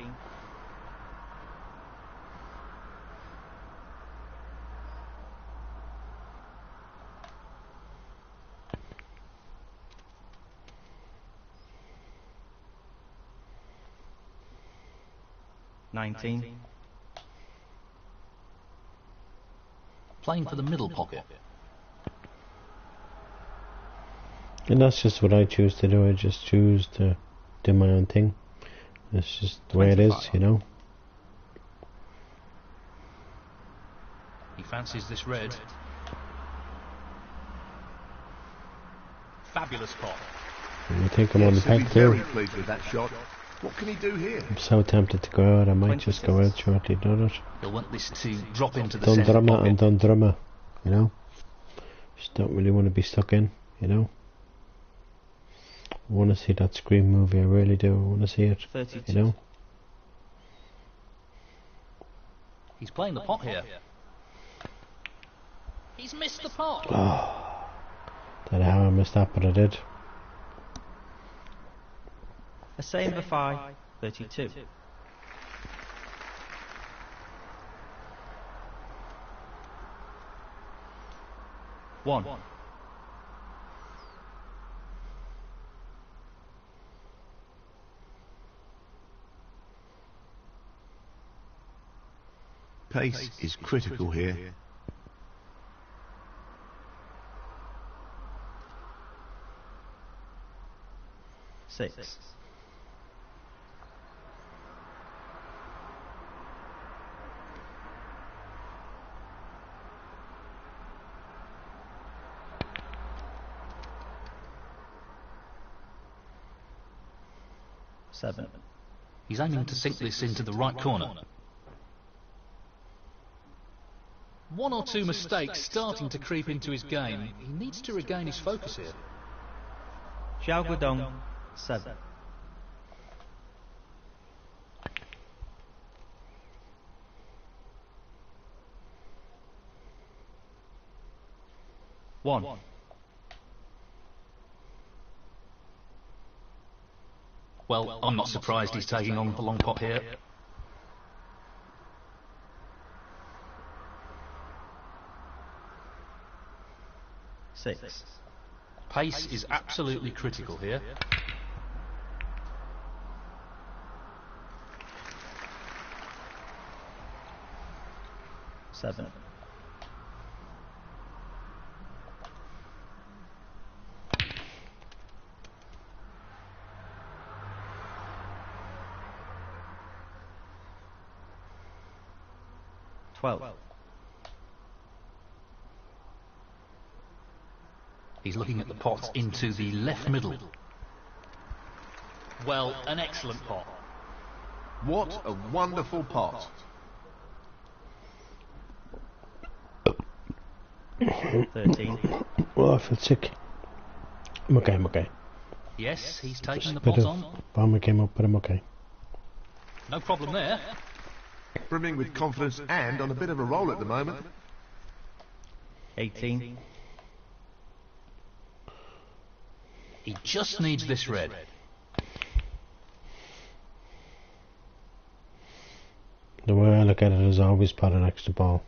19. Playing for the middle pocket. And that's just what I choose to do. I just choose to do my own thing. It's just the way it is, you know. He fancies this red. Fabulous pot. And I think I'm on the Yes, he'll be pack very too. pleased with that shot. What can he do here? I'm so tempted to go out. I might just go out shortly, don't it? He'll want this to drop into the Done centre drama pocket. and done drama, you know. Just don't really want to be stuck in, you know. I want to see that Scream movie. I really do. I want to see it, 32. you know. He's playing the pot here. He's missed the pot. Oh, don't know how I missed that, but I did. A same for 5. 32. 1. Pace is critical here. 6. 7. He's aiming to sink this into the right corner. 1 or 2 mistakes starting to creep into his game. He needs to regain his focus here. Xiao Guodong, 7. 1. Well, I'm not surprised he's taking on the long pot here. 6. Pace is absolutely critical here. 7. 12. He's looking at the pot into the left middle. Well, an excellent pot. What a wonderful pot. 13. Oh, I feel sick. I'm okay, I'm okay. Yes, he's taking the Bit pot of on. bomber came up, but I'm okay. No problem there. Brimming with confidence and on a bit of a roll at the moment. 18. He just needs this red. The way I look at it is always pot an extra ball.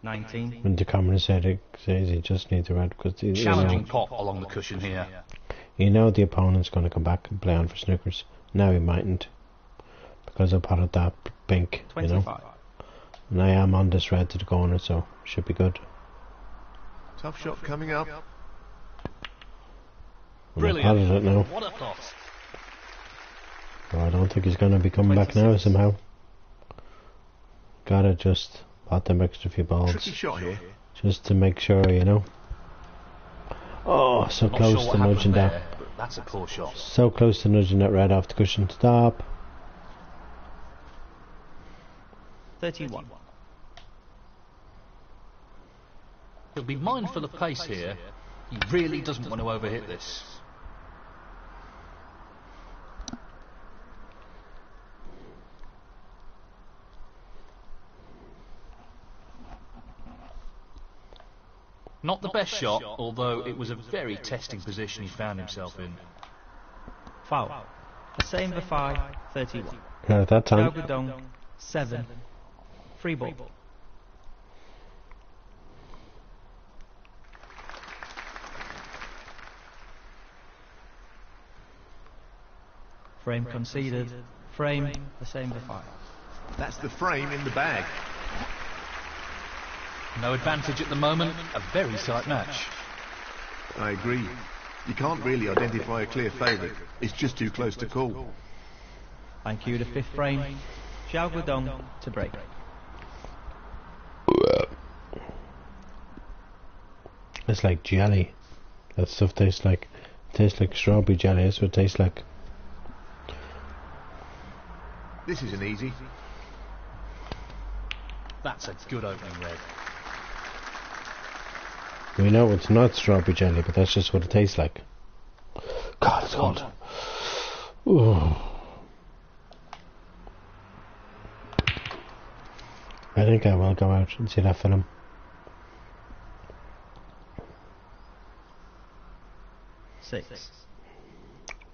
19. When the camera says he just needs a red because Challenging pot along the cushion here. you know the opponent's going to come back and play on for snookers. Now he mightn't because I potted that pink, you 25. know. And I am on this red to the corner, so should be good. Tough shot coming up. Brilliant. I potted it now. What a pot. Well, I don't think he's going to be coming back now 26. somehow. Gotta just pot them extra few balls. Tricky shot here. Just to make sure, you know. Oh, so Not close sure to what happened nudging there, that. but that's a poor shot. So close to nudging that red off the cushion. Stop. 31. He'll be mindful of pace here. He really doesn't want to overhit this. Not the best shot, although it was a very testing position he found himself in. Foul. The same for 5. 31. Not at that Xiao time. Guodong, 7. Free ball. Frame conceded. Frame, the same for 5. That's the frame in the bag. No advantage at the moment, a very tight match. I agree. You can't really identify a clear favourite. It's just too close to call. Thank you to 5th frame. Xiao Guodong to break. It's like jelly. That stuff tastes like strawberry jelly. That's what it tastes like. This isn't easy. That's a good opening red. We know it's not strawberry jelly, but that's just what it tastes like. God, it's cold. Ooh. I think I will go out and see that film. Six.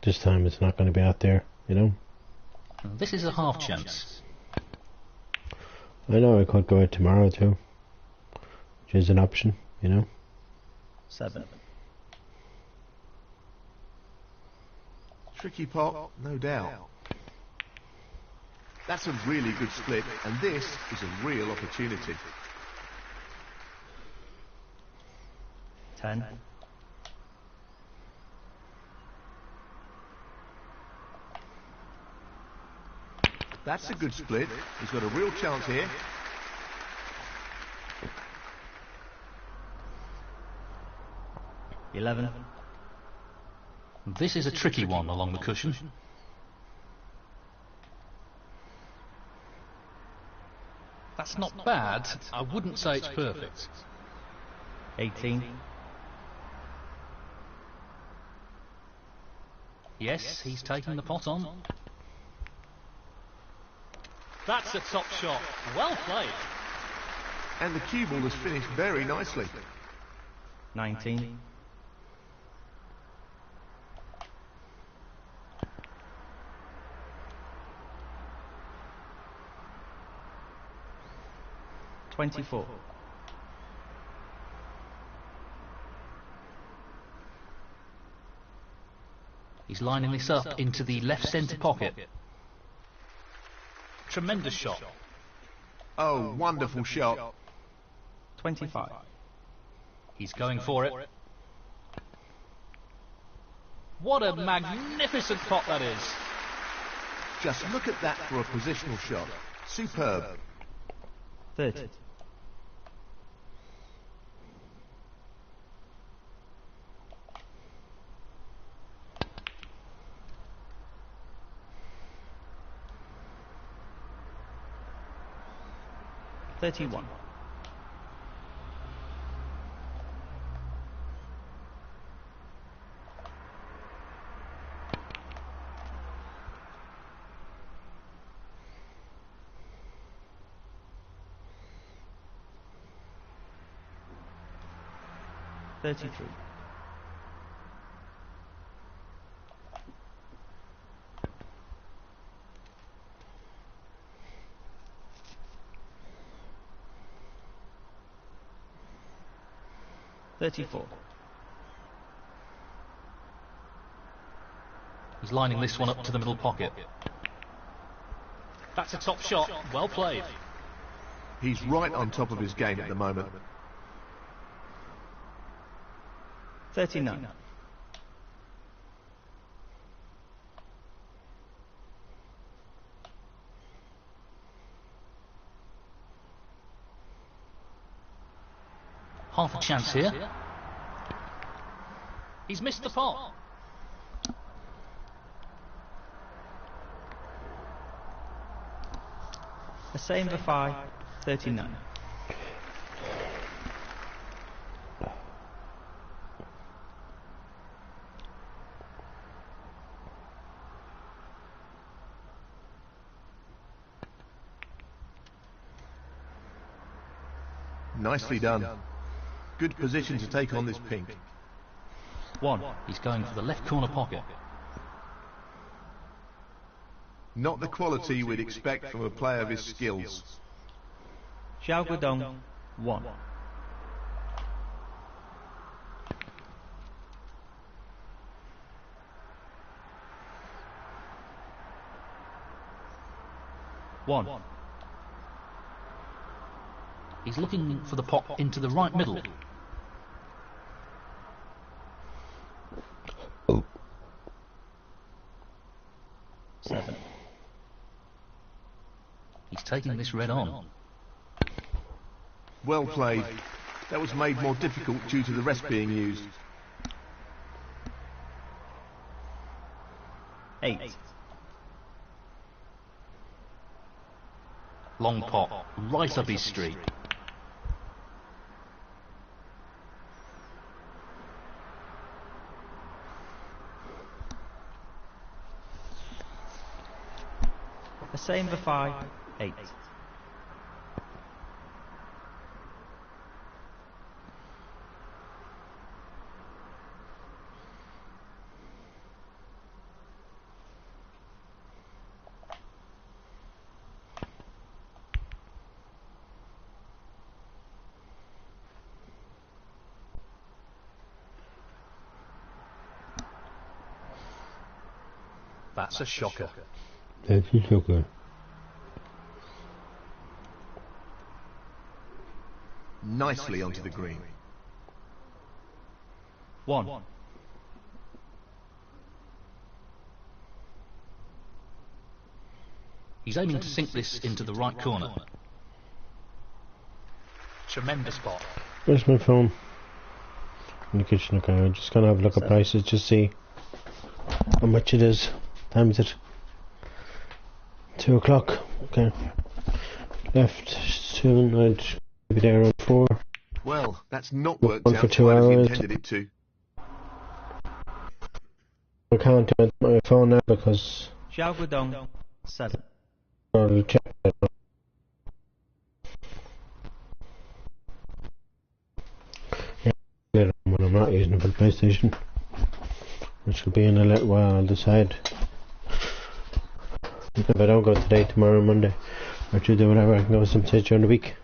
This time it's not going to be out there, you know. This is a half chance. I know I could go out tomorrow too, which is an option, you know. 7. Tricky pot, no doubt. That's a really good split, and this is a real opportunity. 10. That's a good split. He's got a real chance here. $11. This is a tricky one along the cushion. That's not bad. I wouldn't say it's perfect. 18. Yes, he's taking the pot on. That's a top shot. Well played. And the cue ball has finished very nicely. 19. $24. He's lining this up into the left centre pocket. Tremendous shot. Oh, wonderful shot. 25. He's going for it. What a magnificent pot that is. Just look at that for a positional shot. Superb. 30. $31. $33. $34. He's lining this one up to the middle pocket. That's a top shot. Well played. He's right on top of his game at the moment. 39. Half a chance here. He's missed the pot. The same for 5. 39. Nicely done. Good position to take on this pink. 1. He's going for the left corner pocket. Not the quality we'd expect from a player of his skills. Xiao Guodong. 1. One. He's looking for the pot into the right middle. Oh. 7. He's taking this red on. Well played. That was made more difficult due to the rest being used. 8. Long pot, right up his street. The same for 5. 8. That's a shocker. That's a shocker. Nicely onto the green. 1. He's aiming to sink this into the right corner. Tremendous pot. Where's my phone? In the kitchen. Okay, I'm just gonna have a look at prices, just see how much it is. Time is it? 2 o'clock. Okay. Left soon. I'd be there around 4. Well, that's not worked One out for 2 quite as you hours. intended it to. I can't do it on my phone now because Xiao Guodong, 7. I'll check it. Yeah, later on when I'm not using it for the PlayStation, which will be in a little while. I'll decide if I don't go today, tomorrow, Monday, or Tuesday, whatever. I can go sometime during the week,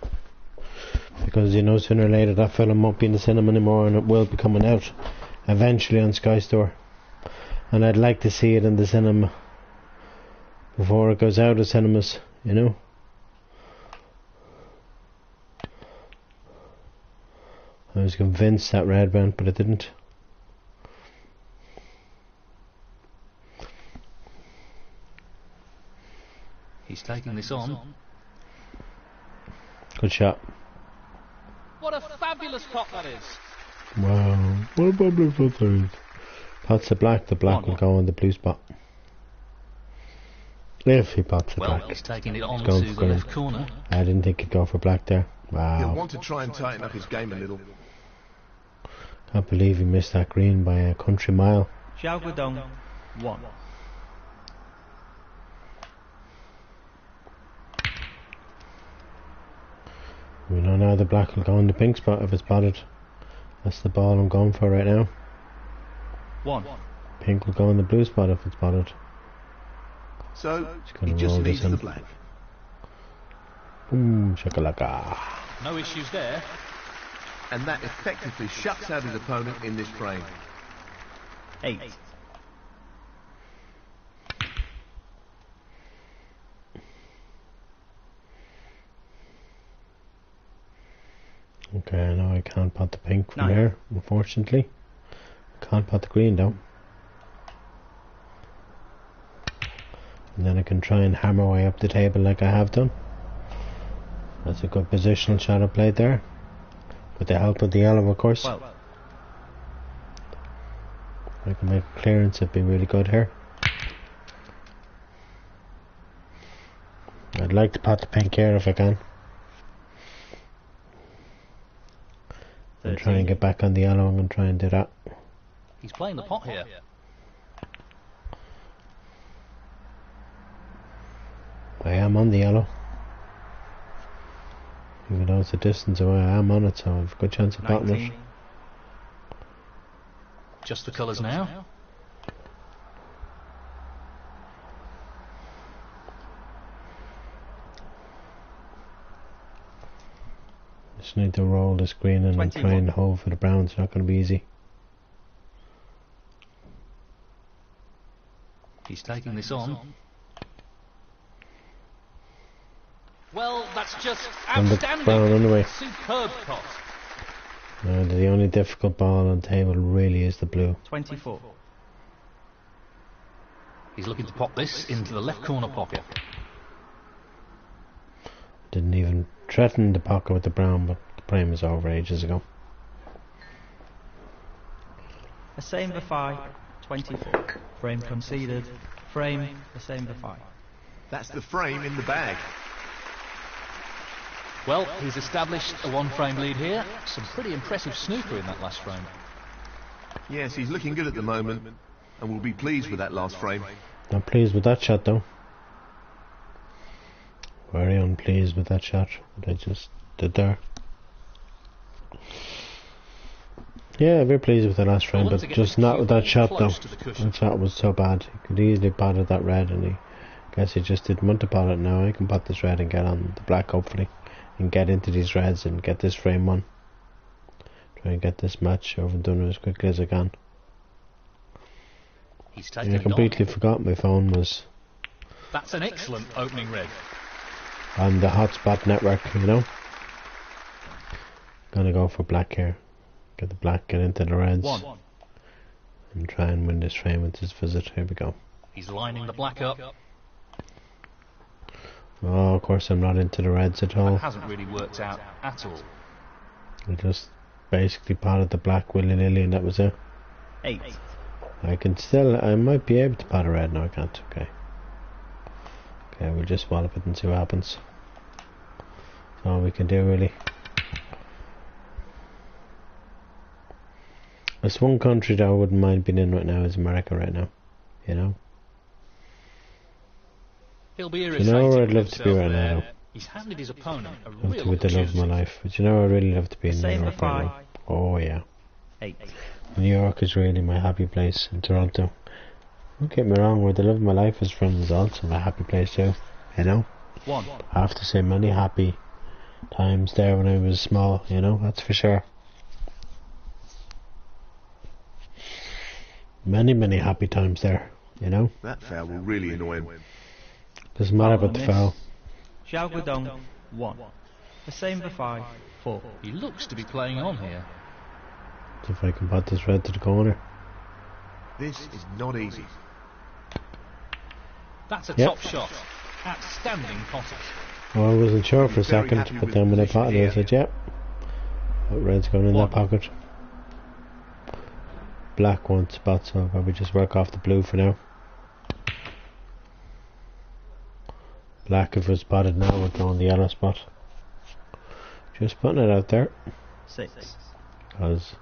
because you know sooner or later that film won't be in the cinema anymore, and it will be coming out eventually on Sky Store, and I'd like to see it in the cinema before it goes out of cinemas, you know. I was convinced that red went, but it didn't. He's taking this on. Good shot. What a fabulous pot that is. Wow, what a public pot that is. Pots the black will go on the blue spot. If he pots the Well, black. he's taking it on Going to for the green. left corner. I didn't think he'd go for black there. He'll Wow. want to try and tighten up his game a little. Can't believe he missed that green by a country mile. Xiao Guodong, 1. We know now the black will go in the pink spot if it's spotted. That's the ball I'm going for right now. 1. Pink will go in the blue spot if it's spotted. So, gonna he just roll this needs in. the black. Boom, shakalaka. No issues there. And that effectively shuts out his opponent in this frame. 8. Okay, I know I can't pot the pink from 9. here, unfortunately. Can't pot the green though. And then I can try and hammer way up the table like I have done. That's a good positional shot I played there. With the help of the yellow, of course. 12. I can make a clearance, it'd be really good here. I'd like to pot the pink here if I can. And try and get back on the yellow. I'm going to try and do that. He's playing the pot here. I am on the yellow. Even though it's a distance away, I am on it, so I've a good chance of potting it. 19. Just the colours now. Just need to roll this green in and try 21. and hold for the brown. It's not going to be easy. He's taking this on. Well, that's just And the outstanding. brown anyway. Superb pot. The only difficult ball on the table really is the blue. 24. He's looking to pop this into the left corner pocket. Didn't even threaten the pocket with the brown, but the frame was over ages ago. A same for 5. 24. Frame conceded. Frame, the same for 5. That's the frame in the bag. Well, he's established a one-frame lead here. Some pretty impressive snooker in that last frame. Yes, he's looking good at the moment, and will be pleased with that last frame. Not pleased with that shot though. Very unpleased with that shot that I just did there. Yeah, very pleased with the last frame, Well, but once just again, not with that shot though. close to the cushion. That shot was so bad. He could easily pot at that red, and guess he just didn't want to pot it. Now I can pot this red and get on the black hopefully, and get into these reds and get this frame won. Try and get this match over and done as quickly as I can. He's I taken it completely on. forgot my phone was That's an excellent opening red. on the hotspot network, you know. Gonna go for black here. Get the black, get into the reds. 1. And try and win this frame with this visit. Here we go. He's lining the black up. Oh, of course I'm not into the reds at That all. hasn't really worked out at all. I just basically potted the black willy-nilly and that was it. 8. I might be able to pot a red. No, I can't. Okay. Okay, we'll just wallop it and see what happens. That's all we can do, really. There's one country that I wouldn't mind being in right now is America right now. You know? He'll be You irritated know where I'd with love to be himself right there. now? He's handed his opponent a Love real to with the love of my opportunity. life. But you know where I'd really love to be in New Same York right now. five. Oh yeah. 8. New York is really my happy place in Toronto. Don't get me wrong, where the love of my life is from is also my happy place too. You know? 1. I have to say many happy times there when I was small, you know, that's for sure. Many happy times there, you know. That foul will really annoy him. Doesn't matter about the Miss. foul. Zhao Guodong 1. The same for 5. 4. He looks to be playing on here. See if I can pot this red to the corner. This is not easy. That's a Yep. top shot. Outstanding potting. Well, I wasn't sure for a Very second, happy but with then the when I position potted it, I here. said, yep. That red's going in One. that pocket. Black won't spot, so I'll probably just work off the blue for now. Black, if it was spotted now, would go on the yellow spot. Just putting it out there, 6. because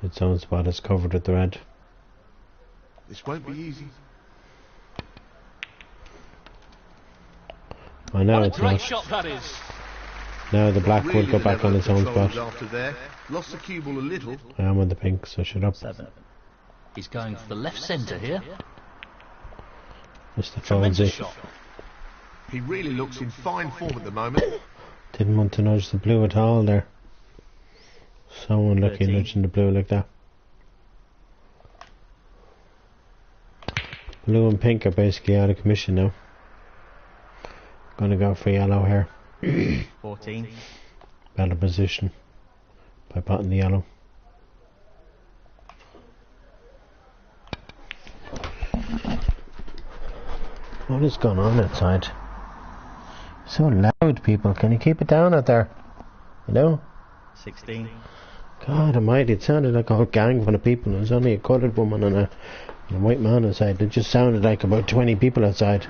its own spot is covered with the red. This won't be easy. I know What a it's great not. shot that is. Now the black Really will go the back level on of its own control spot. was after there. Lost the cue ball a little. I am on the pink, so shut up. 7. He's going for the left centre here. Mr. Tremendous Fonzie. shot. He really looks in fine form at the moment. Didn't want to nudge the blue at all there. So unlucky 13. nudging the blue like that. Blue and pink are basically out of commission now. Gonna go for yellow here. 14. Better position by potting the yellow. What is going on outside? So loud, people. Can you keep it down out there? You know? 16. God almighty, it sounded like a whole gang full of people. There was only a coloured woman and a white man outside. It just sounded like about 20 people outside.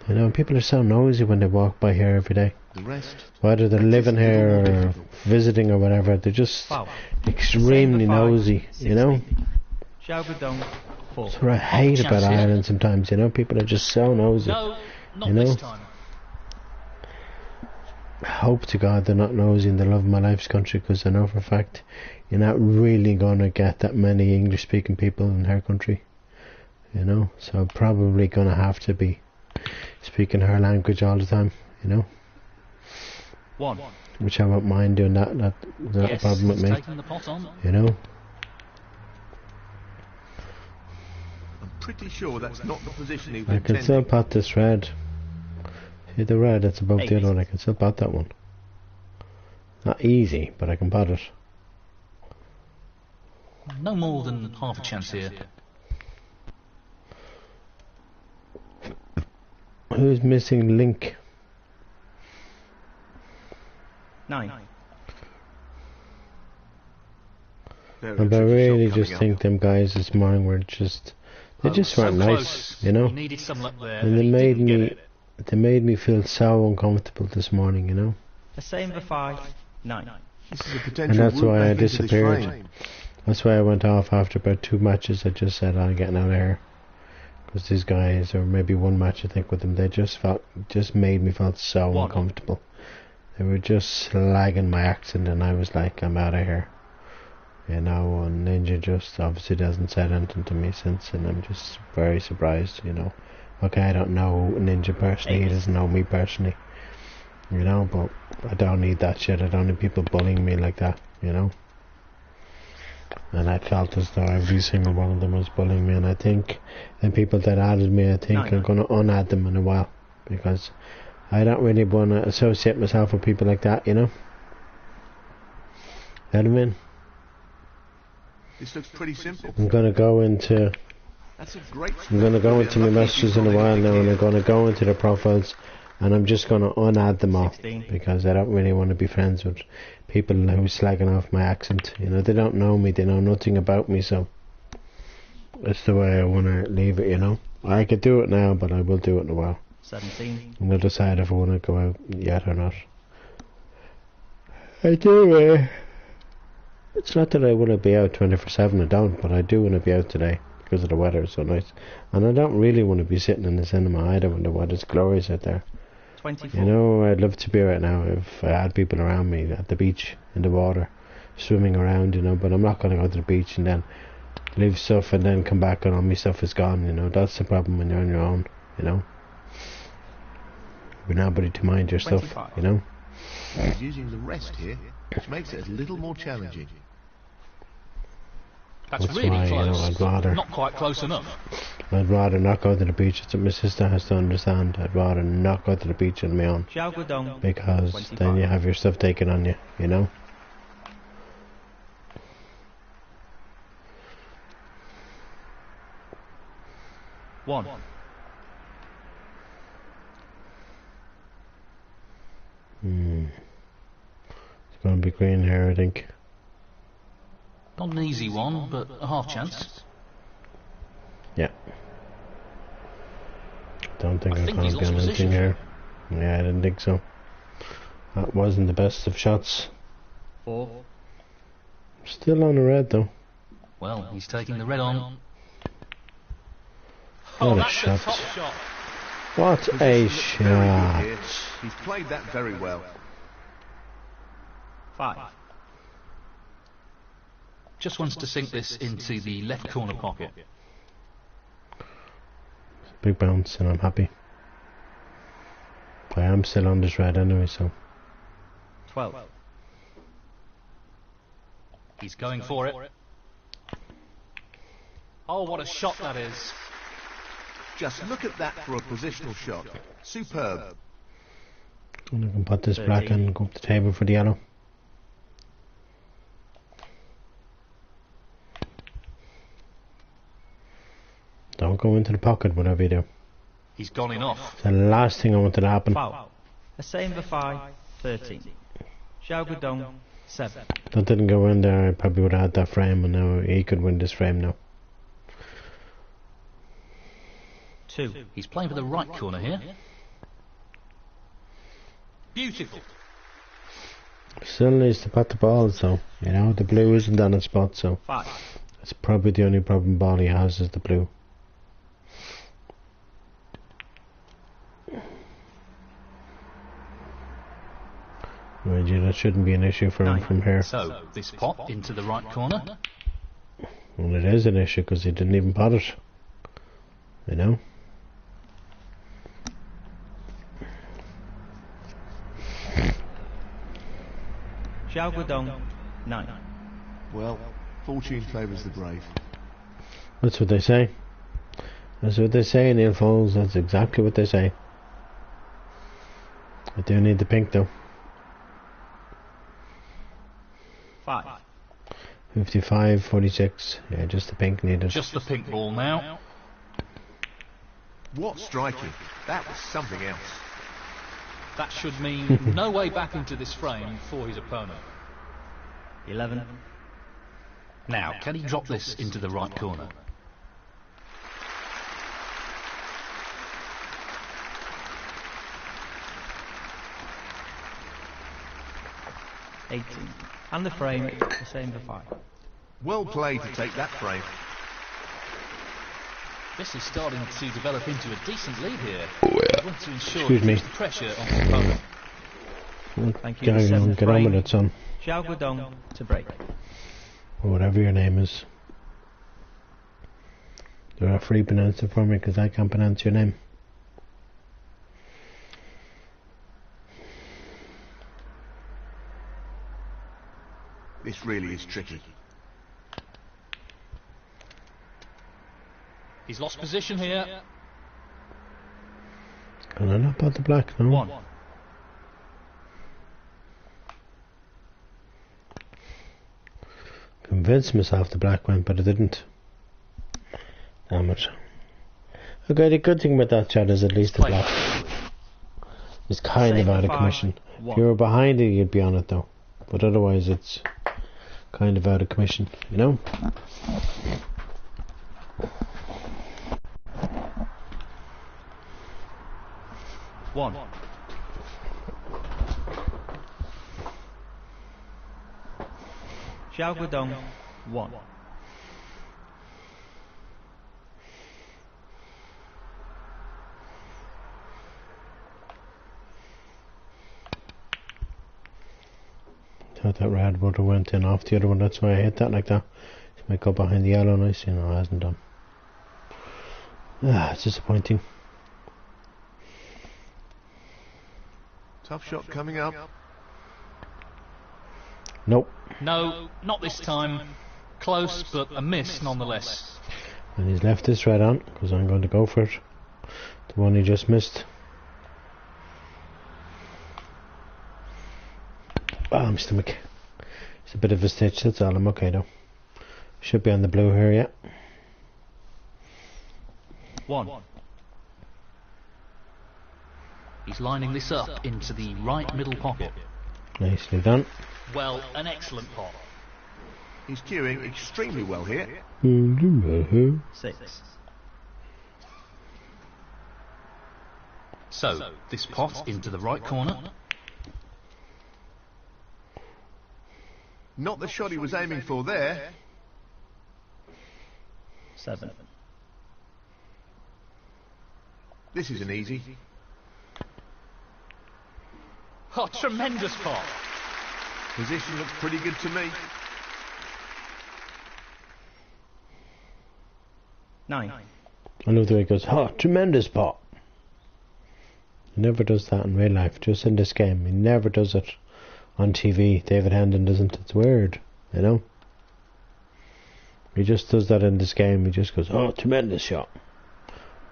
You know, people are so nosy when they walk by here every day. The rest. Whether they're living here or visiting or whatever, they're just Foul. extremely nosy, you know? Zhao Guodong 4. That's what I hate about Chance here. Ireland sometimes, you know? People are just so nosy. No, not You know? this time. I hope to God they're not nosy in the love of my life's country, because I know for a fact you're not really going to get that many English speaking people in her country, you know, so probably going to have to be speaking her language all the time, you know, 1. which I won't mind doing that. That's not a Yes, problem with he's me, taking the pot on. you know. I'm pretty sure that's not the position he was I can still intending. pot this red. See the red that's above 8. the other one, I can still pot that one. Not easy, but I can pot it. No more than half a chance here. Who's missing Link? 9. Very And I tricky really shot just coming think up. them guys this morning were just, they just So weren't nice, close. you know. He needed some luck there. And they he made didn't get me, it. they made me feel so uncomfortable this morning, you know. The same for 5. 9. This is a And potential that's route why I back into this disappeared. frame. That's why I went off after about 2 matches. I just said I'm getting out of here, because these guys, or maybe one match I think with them, they just made me feel so One. uncomfortable. They were just slagging my accent, and I was like, I'm out of here, you know. And Ninja just obviously hasn't said anything to me since, and I'm just very surprised, you know. Okay, I don't know Ninja personally, he doesn't know me personally, you know, but I don't need that shit. I don't need people bullying me like that, you know. And I felt as though every single one of them was bullying me, and I think the people that added me, I think I'm going to unadd them in a while, because I don't really want to associate myself with people like that, you know? You know what I mean? This looks pretty simple. I'm going to go into... That's a great... I'm going to go into my messages in a while now, and I'm going to go into the profiles, and I'm just going to unadd them all, because I don't really want to be friends with people who slagging off my accent. You know, they don't know me, they know nothing about me, so that's the way I want to leave it, you know. I could do it now, but I will do it in a while. 17. I'm going to decide if I want to go out yet or not. I do, it's not that I want to be out 24/7, I don't, but I do want to be out today, because of the weather is so nice. And I don't really want to be sitting in the cinema either when the weather's glorious out there. 24. You know, I'd love to be right now if I had people around me at the beach, in the water, swimming around, you know, but I'm not going to go to the beach and then leave stuff and then come back and all my stuff is gone, you know. That's the problem when you're on your own, you know. With nobody to mind your 25. stuff, you know. He's using the rest here, which makes it a little more challenging. That's That's really why, you know, close. I'd rather... Not quite close enough. I'd rather not go to the beach. It's what my sister has to understand. I'd rather not go to the beach on my own. Xiao Guodong. Because 25. then you have your stuff taken on you, you know? One. It's going to be green here, I think. Not an easy one, but a half chance. Yeah. Don't think I I'm think going he's to get lost anything position. here. Yeah, I didn't think so. That wasn't the best of shots. 4. Still on the red though. Well, he's taking the red on. What a that's shot. a top shot. What a Position looks very good shot. here. He's played that very well. 5. Just wants to sink this into the left corner pocket. Big bounce and I'm happy. I am still on this red anyway, so 12. He's going for it. Oh, what a shot that is. Just look at that for a positional shot. Superb. and I can put this black and go up the table for the yellow. Don't go into the pocket, whatever you do. He's gone enough. It's the last thing I wanted to happen. Foul. A same for 5, 13. Xiao Guodong, 7. That didn't go in there, I probably would have had that frame, and now he could win this frame now. 2. He's playing for the right corner here. Beautiful. Still needs to pat the ball, so, you know, the blue isn't on its spot, so 5. it's probably the only problem ball he has is the blue. Mind you, that shouldn't be an issue for him from here. So, this pot into the right corner. Well, it is an issue because he didn't even pot it. You know? Xiao Guodong, 9. Well, fortune favours the brave. That's what they say. That's what they say, Neil Foles. That's exactly what they say. I do need the pink though. 5. 55, 46. Yeah, just the pink needed. Just the pink ball now. What striking. That was something else. That should mean no way back into this frame for his opponent. 11. Now, can he drop this into the right corner? And the frame, the same for 5. Well played to take that frame. This is starting to develop into a decent lead here. Oh, yeah. I want to ensure Excuse he me. keeps the pressure on his opponent. Thank you. Get The on, seventh get on with frame. it, son. Xiao Guodong to break. Or whatever your name is. The referee pronounced it for me because I can't pronounce your name. This really is tricky. He's lost position here. Can I not pot the black? No. 1. Convinced myself the black went, but I didn't. Damn it. Okay, the good thing about that shot is at least the black is kind of out of commission. If you were behind it, you'd be on it though. But otherwise, it's kind of out of commission, you know? One. Xiao Guodong, 1. Thought that red would have went in off the other one, that's why I hit that like that. It might go behind the yellow nice, you know, it hasn't done. Ah, it's disappointing. Tough shot coming up. Nope. No, not this time. Close, but a miss nonetheless. And he's left this red on, because I'm going to go for it. The one he just missed. Oh, my stomach. It's a bit of a stitch, that's all. I'm okay though. Should be on the blue here, yeah. 1. He's lining this up into the right middle pocket. Nicely done. Well, an excellent pot. He's cueing extremely well here. 6. So, this pot into the right corner. Not the shot he was aiming for there. 7. This isn't easy. Oh, tremendous pot. Position looks pretty good to me. 9. I love the way he goes, oh, tremendous pot. He never does that in real life, just in this game. He never does it on TV. David Hendon doesn't. It's weird, you know. He just does that in this game. He just goes, oh, tremendous shot.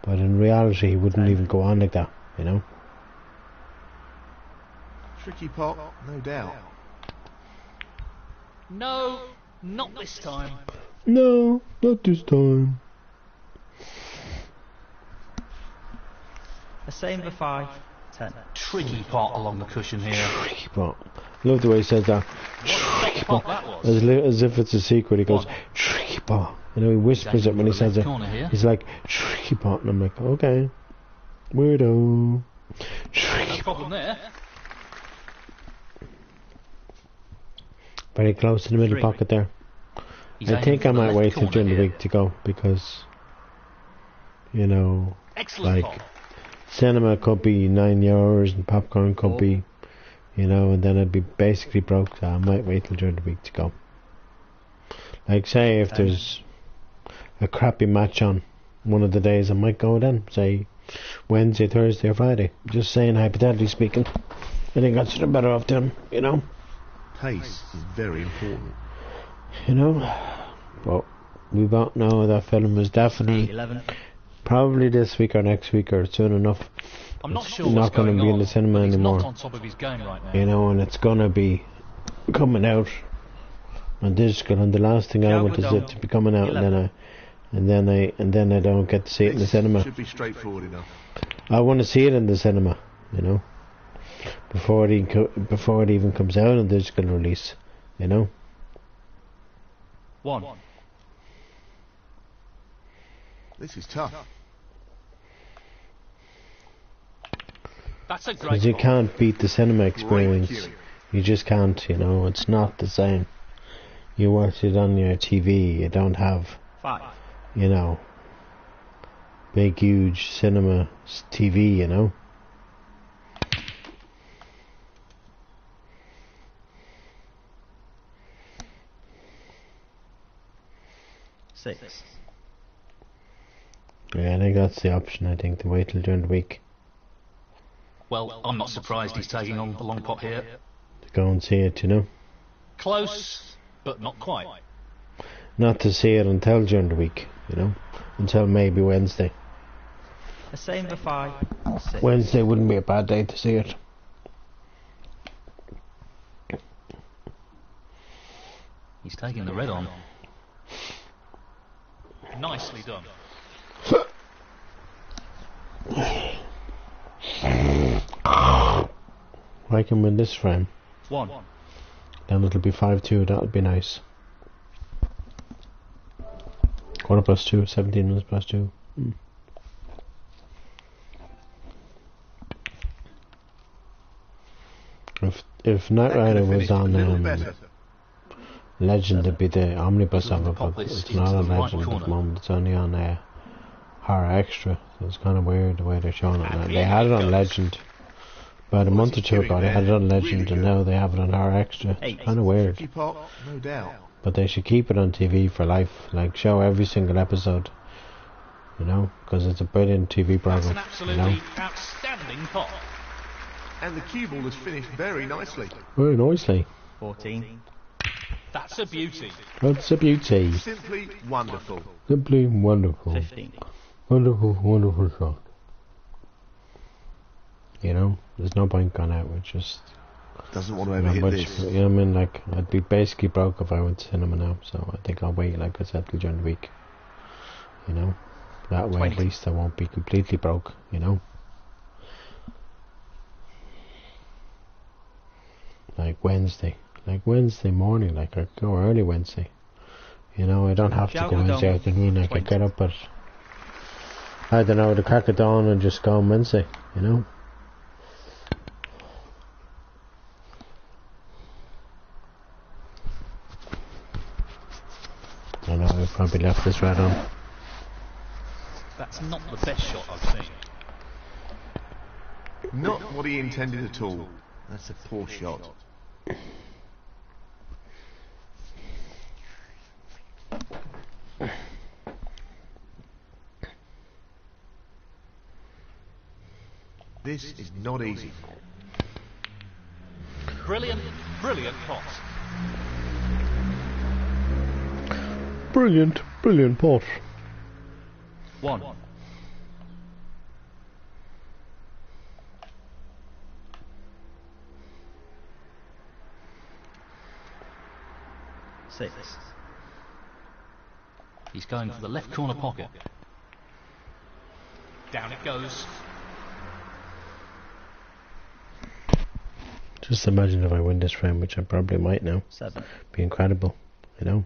But in reality, he wouldn't even go on like that, you know. Tricky pot, no doubt. No, not this time. No, not this time. A same for 5. 10. Tricky pot along the cushion here. Tricky pot. Love the way he says that. Tricky What pot. that was. As if it's a secret. He goes, tricky pot. You know, he whispers it when he says it. Here. He's like, tricky pot. And I'm like, okay. Weirdo. Tricky No problem there. Very close to the middle 3. pocket there. He's I think I aiming for the might left wait till corner during the here. week to go because, you know, Excellent like pot. cinema could be €9 and popcorn could be, you know, and then I'd be basically broke. So I might wait till during the week to go. Like say if there's a crappy match on one of the days, I might go then. Say Wednesday, Thursday, or Friday. Just saying, hypothetically speaking. I think that's the better off doing, you know. Pace is very important. You know, but we both know that film is definitely 11. probably this week or next week or soon enough. I'm not It's sure not what's gonna going be on, in the cinema but he's anymore. not on top of his game right now. You know, and it's gonna be coming out on digital, and the last thing I want is it to be coming out, and then I don't get to see it in the This cinema. should be straightforward enough. I want to see it in the cinema, you know, before it even comes out on digital release, you know. 1. This is tough. That's a great Because you pot. can't beat the cinema Great experience. cueing. You just can't, you know. It's not the same. You watch it on your TV. You don't have, 5. you know, big huge cinema TV, you know. 6. Yeah, I think that's the option. I think to wait till during the week Well, I'm not surprised he's taking on the long pot here. to go and see it, you know. Close, but not quite. Not to see it until during the week, you know, until maybe Wednesday. The same for 5, 6. Wednesday wouldn't be a bad day to see it. He's taking the red on. Nicely done. I can win this frame. 1. Then it'll be 5-2, that would be nice. Quarter plus 2, 17 minutes plus 2. If Knight Rider was on Legend, it'd be the omnibus of it, but it's not on Legend at the moment, it's only on Horror Extra, so it's kind of weird the way they're showing it now. They had it on Legend about a month or two ago, they had it on Legend, and now they have it on Horror Extra. It's kind of weird. No doubt. But they should keep it on TV for life, like show every single episode, you know, because it's a brilliant TV program. That's an absolutely outstanding pot. And the cue ball has finished very nicely. Very nicely. 14. That's a beauty. That's a beauty. Simply wonderful. Simply wonderful. 15. Wonderful, wonderful shot. You know, there's no point going out with just Doesn't want to ever not hit much. this. You know what I mean? Like, I'd be basically broke if I went to cinema now, so I think I'll wait, like I said, till during the week. You know? That way 20. at least I won't be completely broke, you know? Like Wednesday morning, like I go early Wednesday. You know, I don't have to go Wednesday afternoon. Like I get up at, I don't know, the crack of dawn and just go on Wednesday, you know. I know I've probably left this right on. That's not the best shot I've seen. Not what he intended at all. That's a poor shot. This is not easy. Brilliant, brilliant pot. Brilliant, brilliant pot. 1. 6. He's going for the left corner pocket. Down it goes. Just imagine if I win this frame, which I probably might now. 7. Be incredible, you know.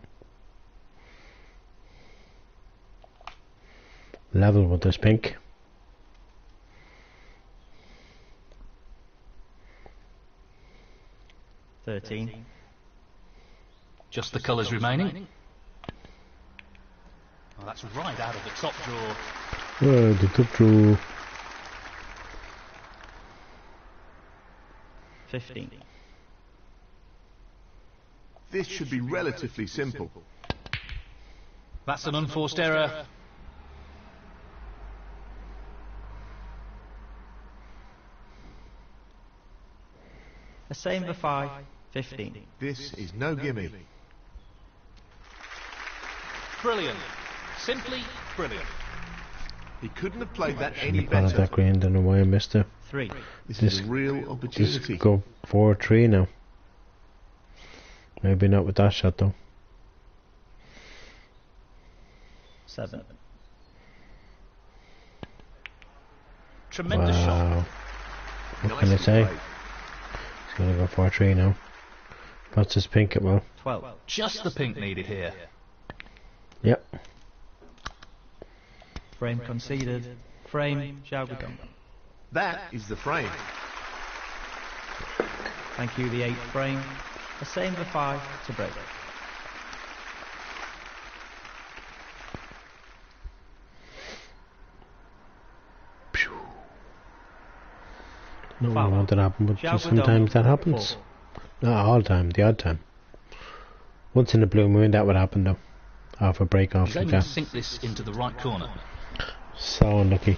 Level with this pink. 13. Just the colours remaining. Oh, that's right out of the top drawer. The top draw. 15. This should be relatively simple. That's an unforced error. The same for 5. 15. This is no gimme. Brilliant. Simply brilliant. He couldn't have played that any Shouldn't have better. that green, don't know why I missed it. 3. This is a real opportunity. Just go 4-3 now. Maybe not with that shot though. 7. Tremendous shot. Wow. What can I Nicely say? played. He's gonna go 4-3 now. What's his pink at well? 12. Just the pink needed here. Yep. Frame conceded. Frame Xiaogudong. That is the frame. Thank you, the 8th frame. The same for 5 to break. Not what I want to happen, but just Xiaogudong, sometimes that happens. 4. Not all the time, the odd time. Once in a blue moon that would happen though. Off a break off He's like aiming to that. sink this into the right corner. So unlucky.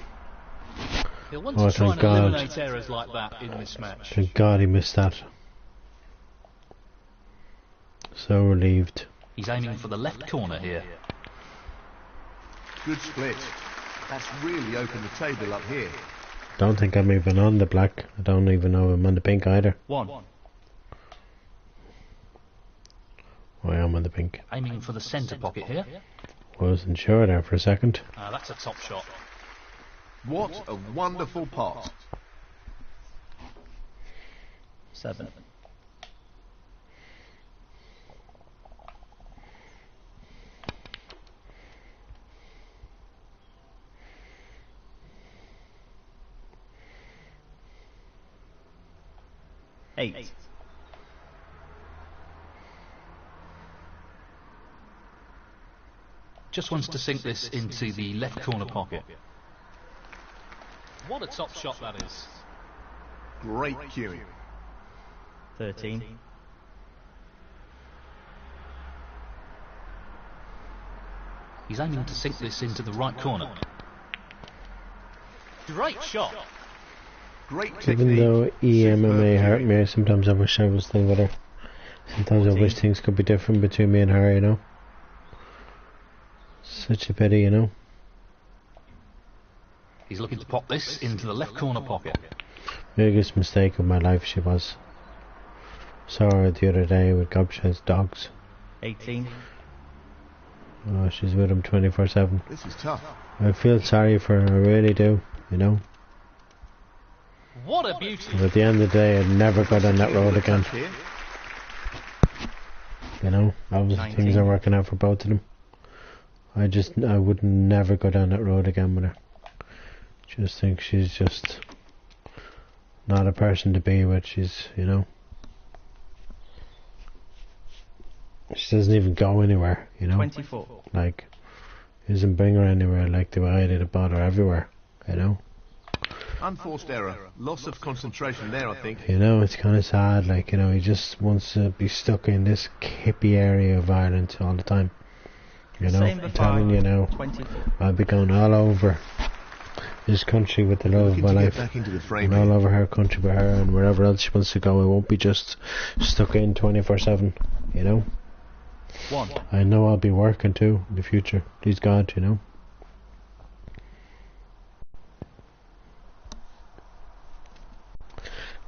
He'll want Oh, to try thank and God. eliminate errors like that in this match. Thank God he missed that. So relieved. He's aiming for the left corner here. Good split. That's really opened the table up here. Don't think I'm even on the black. I don't even know if I'm on the pink either. 1. Oh, I am on the pink. Aiming for the centre pocket here. Wasn't sure there for a second. That's a top shot. What a wonderful pot. 7. Eight. Just wants to sink this into the left corner pocket. What a top shot that is. Great cueing. 13. He's aiming to sink this into the right corner. Great shot. Great technique. Even though EMMA Superb hurt cueing. me, sometimes I wish I was still with her. Sometimes I wish things could be different between me and her, you know. Such a pity, you know. He's looking to pop this into the left corner pocket. Biggest mistake of my life she was. Saw her the other day with Gobshaw's dogs. 18. Oh, she's with him 24/7. This is tough. I feel sorry for her, I really do, you know. What a beauty. But at the end of the day, I'd never go down that road again. Here. You know, obviously things are working out for both of them. I would never go down that road again with her. Just think she's just not a person to be with. She's, you know, she doesn't even go anywhere, you know. 24. Like, he doesn't bring her anywhere like the way I did about her everywhere, you know. Unforced error. Loss of concentration there, I think. You know, it's kind of sad, like, you know, he just wants to be stuck in this hippie area of Ireland all the time. You know, Same I'm with telling you now, 24. I'll be going all over this country with the love of Looking my to get life. back into the frame And all here. over her country with her and wherever else she wants to go. I won't be just stuck in 24/7, you know. 1. I know I'll be working too in the future. Please God, you know.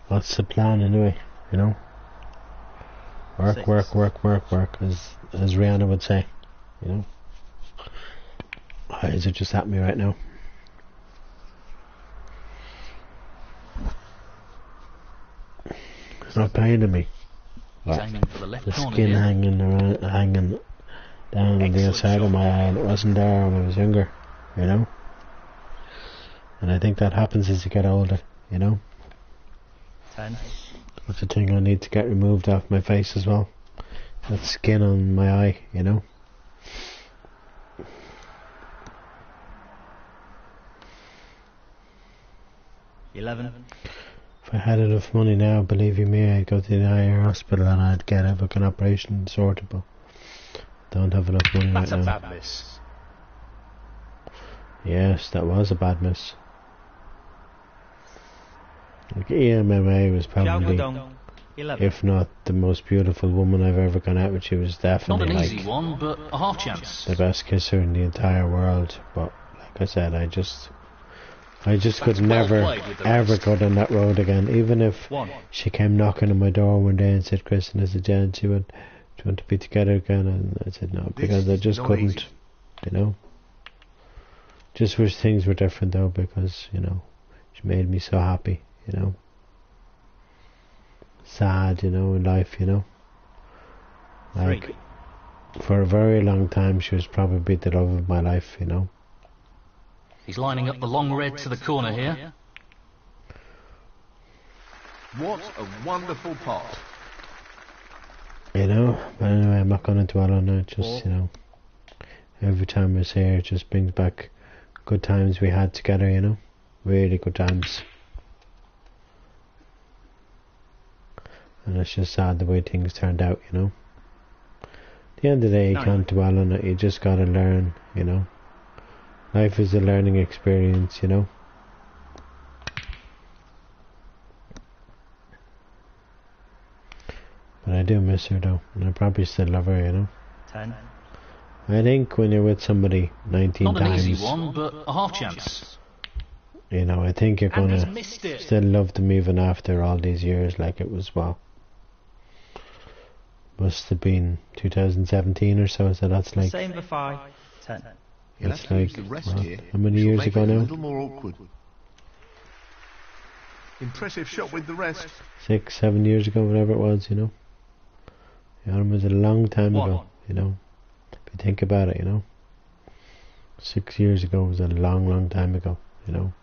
That's the plan anyway, you know. Work, 6. work, as Rihanna would say, you know. Eyes are just at me right now. It's not paining me. He's What? aiming for the left The corner skin here. hanging down on the Excellent inside of shot. my eye, and it wasn't there when I was younger, you know. And I think that happens as you get older, you know. 10. That's the thing I need to get removed off my face as well. That skin on my eye, you know. $11. If I had enough money now, believe you me, I'd go to the eye hospital and I'd get a fucking operation sorted, but don't have enough money That's right a now. bad miss. Yes, that was a bad miss. Like, EMMA was probably, Xiao 11. if not the most beautiful woman I've ever gone out with. She was Not definitely an like easy one, but a half chance. the best kisser in the entire world. But like I said, I just could well never played with the ever rest. go down that road again. Even if 1. she came knocking on my door one day and said, "Kristen, as a gent, she would, do you want to be together again?" And I said no, because I is just not couldn't, easy. you know. Just wish things were different though, because, you know, she made me so happy, you know. Sad, you know, in life, you know. Like, 3. for a very long time she was probably the love of my life, you know. He's lining up the long red to the corner here. What a wonderful pot. You know, but anyway, I'm not going to dwell on it. Just, you know, every time I see her, it just brings back good times we had together, you know. Really good times. And it's just sad the way things turned out, you know. At the end of the day, you 9. can't dwell on it. You just got to learn, you know. Life is a learning experience, you know. But I do miss her though, and I probably still love her, you know. 10. I think when you're with somebody 19 Not an times, easy one, but a half chance. you know, I think you're And he's gonna missed it. still love them even after all these years. Like it was, well, must have been 2017 or so. So that's like, Same for 10. You'll that's have to use like, the rest well, here. how many which will years make ago it a now? little more awkward. Impressive shot with the rest. 6, 7 years ago, whatever it was, you know. Yeah, it was a long time One. ago, you know. If you think about it, you know. 6 years ago was a long, long time ago, you know.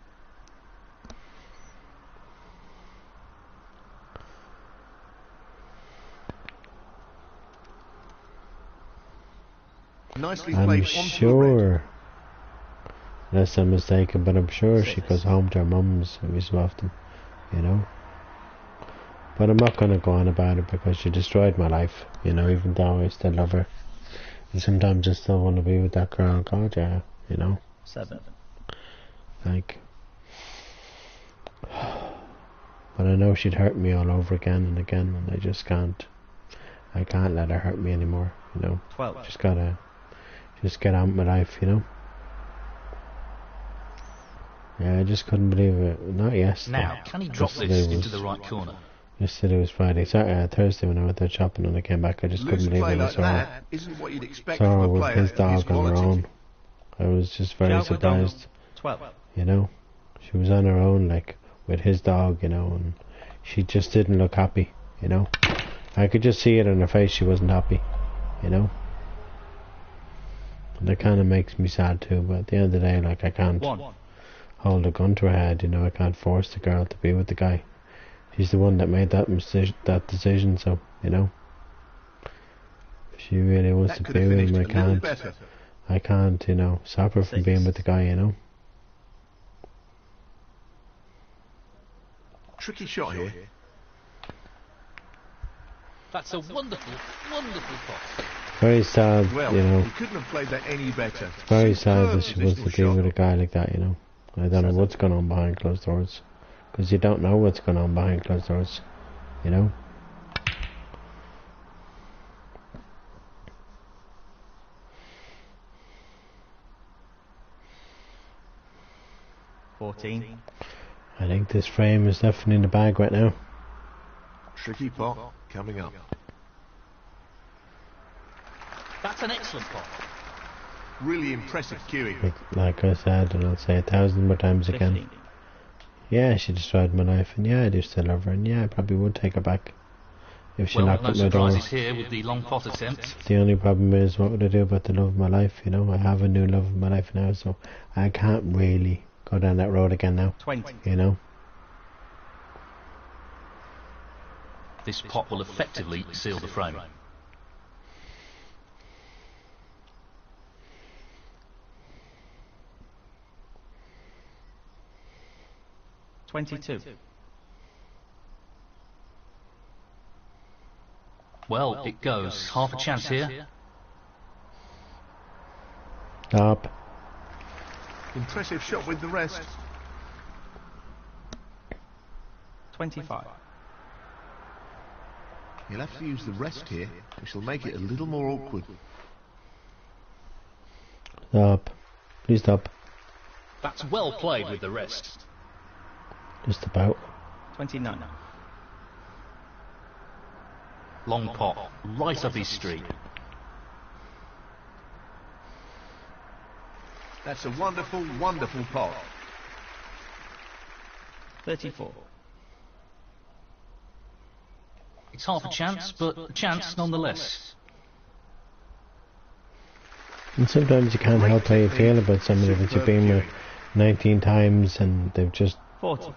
Nicely I'm played onto the red. sure, unless I'm mistaken, but I'm sure she goes home to her mum's every so often, you know. But I'm not going to go on about it because she destroyed my life, you know, even though I still love her. And sometimes I still want to be with that girl. God, yeah, you know. 7. Like, but I know she'd hurt me all over again and again, and I just can't. I can't let her hurt me anymore, you know. 12. Just gotta, just get on with my life, you know. Yeah, I just couldn't believe it. Not yesterday. Now, can he drop Yesterday this into was- the right corner? Yesterday was Friday. Thursday when I went there shopping and I came back, I just Loose couldn't believe play when I like saw her. that isn't what you'd expect Saw from her a with player his of dog on her quality. own. I was just very Thiago Dom, surprised, 12. you know. She was on her own, like, with his dog, you know, and she just didn't look happy, you know. I could just see it on her face, she wasn't happy, you know. And that kind of makes me sad too, but at the end of the day, like, I can't 1. hold a gun to her head, you know. I can't force the girl to be with the guy. She's the one that made that decision, so, you know. If she really wants That to could be have with finished him, a little better. I can't, you know, stop her from 6. being with the guy, you know. Tricky shot here. That's a wonderful, wonderful pot. Very sad, Well, you know. you couldn't have played that any better. Very sad Superb that she wants to positional be shot. with a guy like that, you know. I don't know what's going on behind closed doors. Because you don't know what's going on behind closed doors, you know. 14. I think this frame is definitely in the bag right now. Tricky pot coming up. That's an excellent pot. Really impressive cueing. Like I said, and I'll say 1,000 more times again. 15. Yeah, she destroyed my life, and yeah, I do still love her, and yeah, I probably would take her back if she Well, knocked no at my door. surprises here with the long pot attempt. The only problem is, what would I do about the love of my life? You know, I have a new love of my life now, so I can't really go down that road again now. 20. You know, This pot will effectively seal the frame. $22. Well, it goes. Half a chance here. stop. Impressive shot with the rest. 25. You'll have to use the rest here, which will make it a little more awkward. Stop. Please stop. That's well played with the rest. Just about. 29. Long pot, right up his street. That's a wonderful, wonderful pot. 34. It's half a chance, but a chance nonetheless. And sometimes you can't help how you feel about somebody that you've been with 19 times and they've just 40.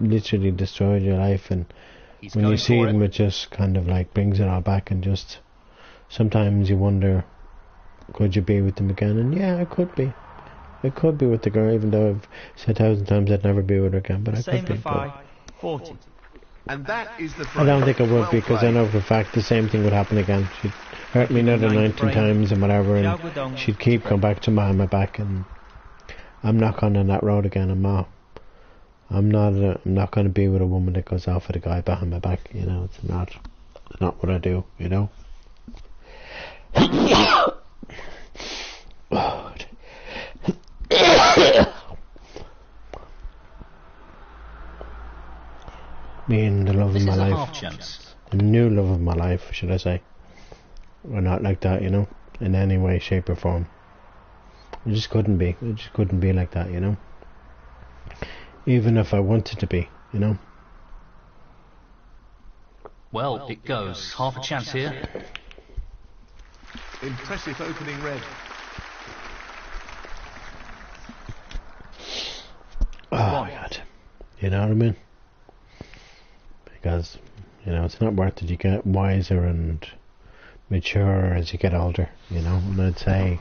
literally destroyed your life, and He's when you going see for them it. it just kind of like brings it all back, and just sometimes you wonder, could you be with them again? And yeah, I could be. I could be with the girl, even though I've said 1,000 times I'd never be with her again, but I Same could be. for 5. 40. And that is the I frame. don't think I would, Well because I played. know for a fact the same thing would happen again. She'd hurt me another 19 times and whatever, and she'd keep coming back to my back, and I'm not going on that road again. I'm not going to be with a woman that goes off with a guy behind my back. You know, it's not what I do. You know. Oh, me and the love This of my is a life, half chance. the new love of my life, should I say. We're not like that, you know, in any way, shape or form. It just couldn't be. It just couldn't be like that, you know. Even if I wanted to be, you know. Well, it goes. Half a chance here. Impressive opening red. Oh my God. You know what I mean? Because, you know, it's not worth it. You get wiser and mature as you get older, you know. And I'd say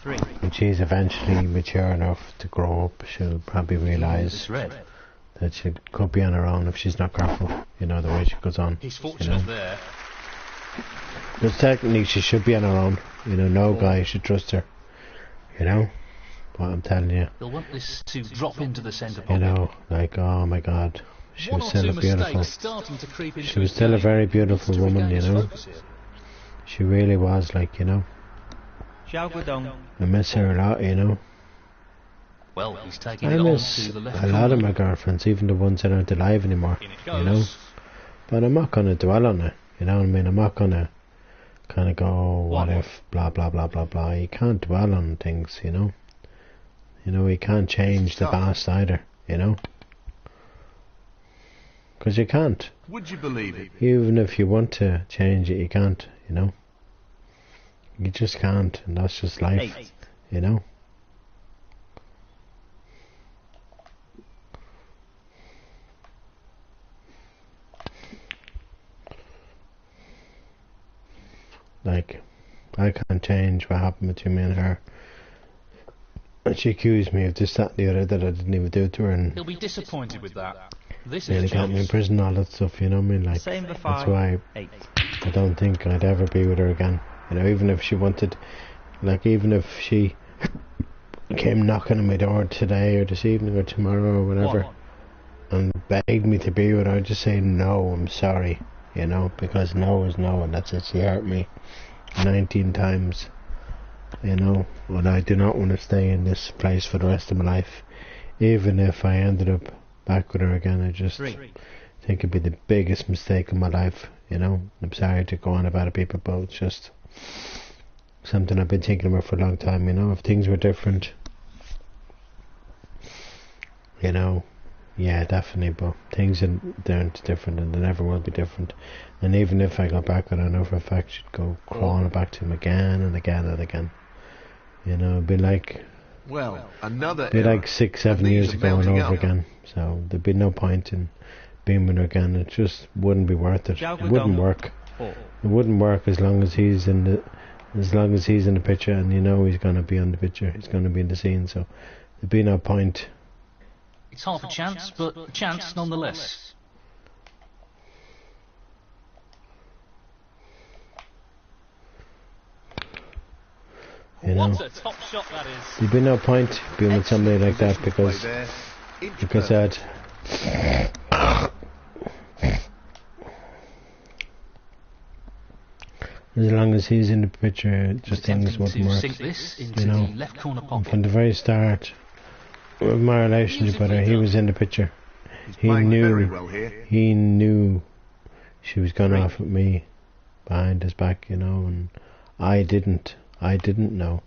when she's eventually mature enough to grow up, she'll probably realise that she could be on her own if she's not careful, you know, the way she goes on. He's fortunate there. But technically she should be on her own, you know, no guy should trust her, you know, what I'm telling you. He'll want this to drop into the centre pocket. You know, like, oh my God, she was still a beautiful, she was his still a game. very He wants beautiful to woman, regain you his know. focus here. She really was, like, you know. I miss her a lot, you know. Well, he's taking I it on miss to the left a lot of corner. my girlfriends, even the ones that aren't alive anymore, In it you know. goes. But I'm not going to dwell on it, you know what I mean? I'm not going to kind of go, what if, blah, blah, blah, blah, blah. You can't dwell on things, you know. You know, you can't change the past either, you know. Because you can't. Would you believe it? Even if you want to change it, you can't, you know. You just can't, and that's just life, you know. Like, I can't change what happened between me and her. And she accused me of this, that, and the other that I didn't even do to her, and He'll be disappointed with that. This is nearly a got me in chance. prison, all that stuff, you know what I mean? Like, that's why I don't think I'd ever be with her again. You know, even if she wanted, like, even if she came knocking on my door today or this evening or tomorrow or whatever and begged me to be with her, I'd just say no, I'm sorry, you know, because no is no, and that's it. She hurt me 19 times, you know, and I do not want to stay in this place for the rest of my life. Even if I ended up back with her again, I just think it'd be the biggest mistake of my life, you know. I'm sorry to go on about it, people, but it's just something I've been thinking about for a long time, you know. If things were different, you know, yeah, definitely, but things aren't different, and they never will be different. And even if I got back with her, I know for a fact she'd go crawling back to him again and again and again. You know, it'd be like, well, another be like 6-7 years ago and over again. So there'd be no point in being with her again. It just wouldn't be worth it. It wouldn't work. It wouldn't work as long as he's in the picture, and you know he's gonna be on the picture. He's gonna be in the scene. So there'd be no point. It's half a chance, but a chance nonetheless. You know, What a top shot that is. there'd be no point being with somebody like that because that. As long as he's in the picture, just things wouldn't work. Sink this into You know, the left corner from pocket. the very start of my relationship with her, he was in the picture. He knew she was going off with me behind his back, you know, and I didn't know.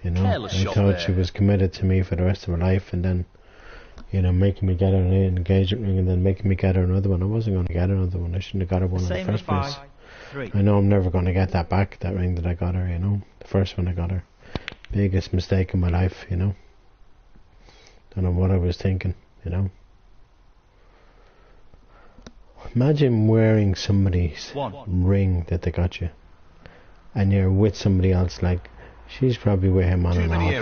You know, Careless I shot thought there. she was committed to me for the rest of her life, and then, you know, making me get her an engagement ring and then making me get her another one. I wasn't going to get her another one. I shouldn't have got her one in the first place. I know I'm never going to get that back, that ring that I got her, you know. The first one I got her. Biggest mistake in my life, you know. Don't know what I was thinking, you know. Imagine wearing somebody's ring that they got you, and you're with somebody else. Like, she's probably with him on and off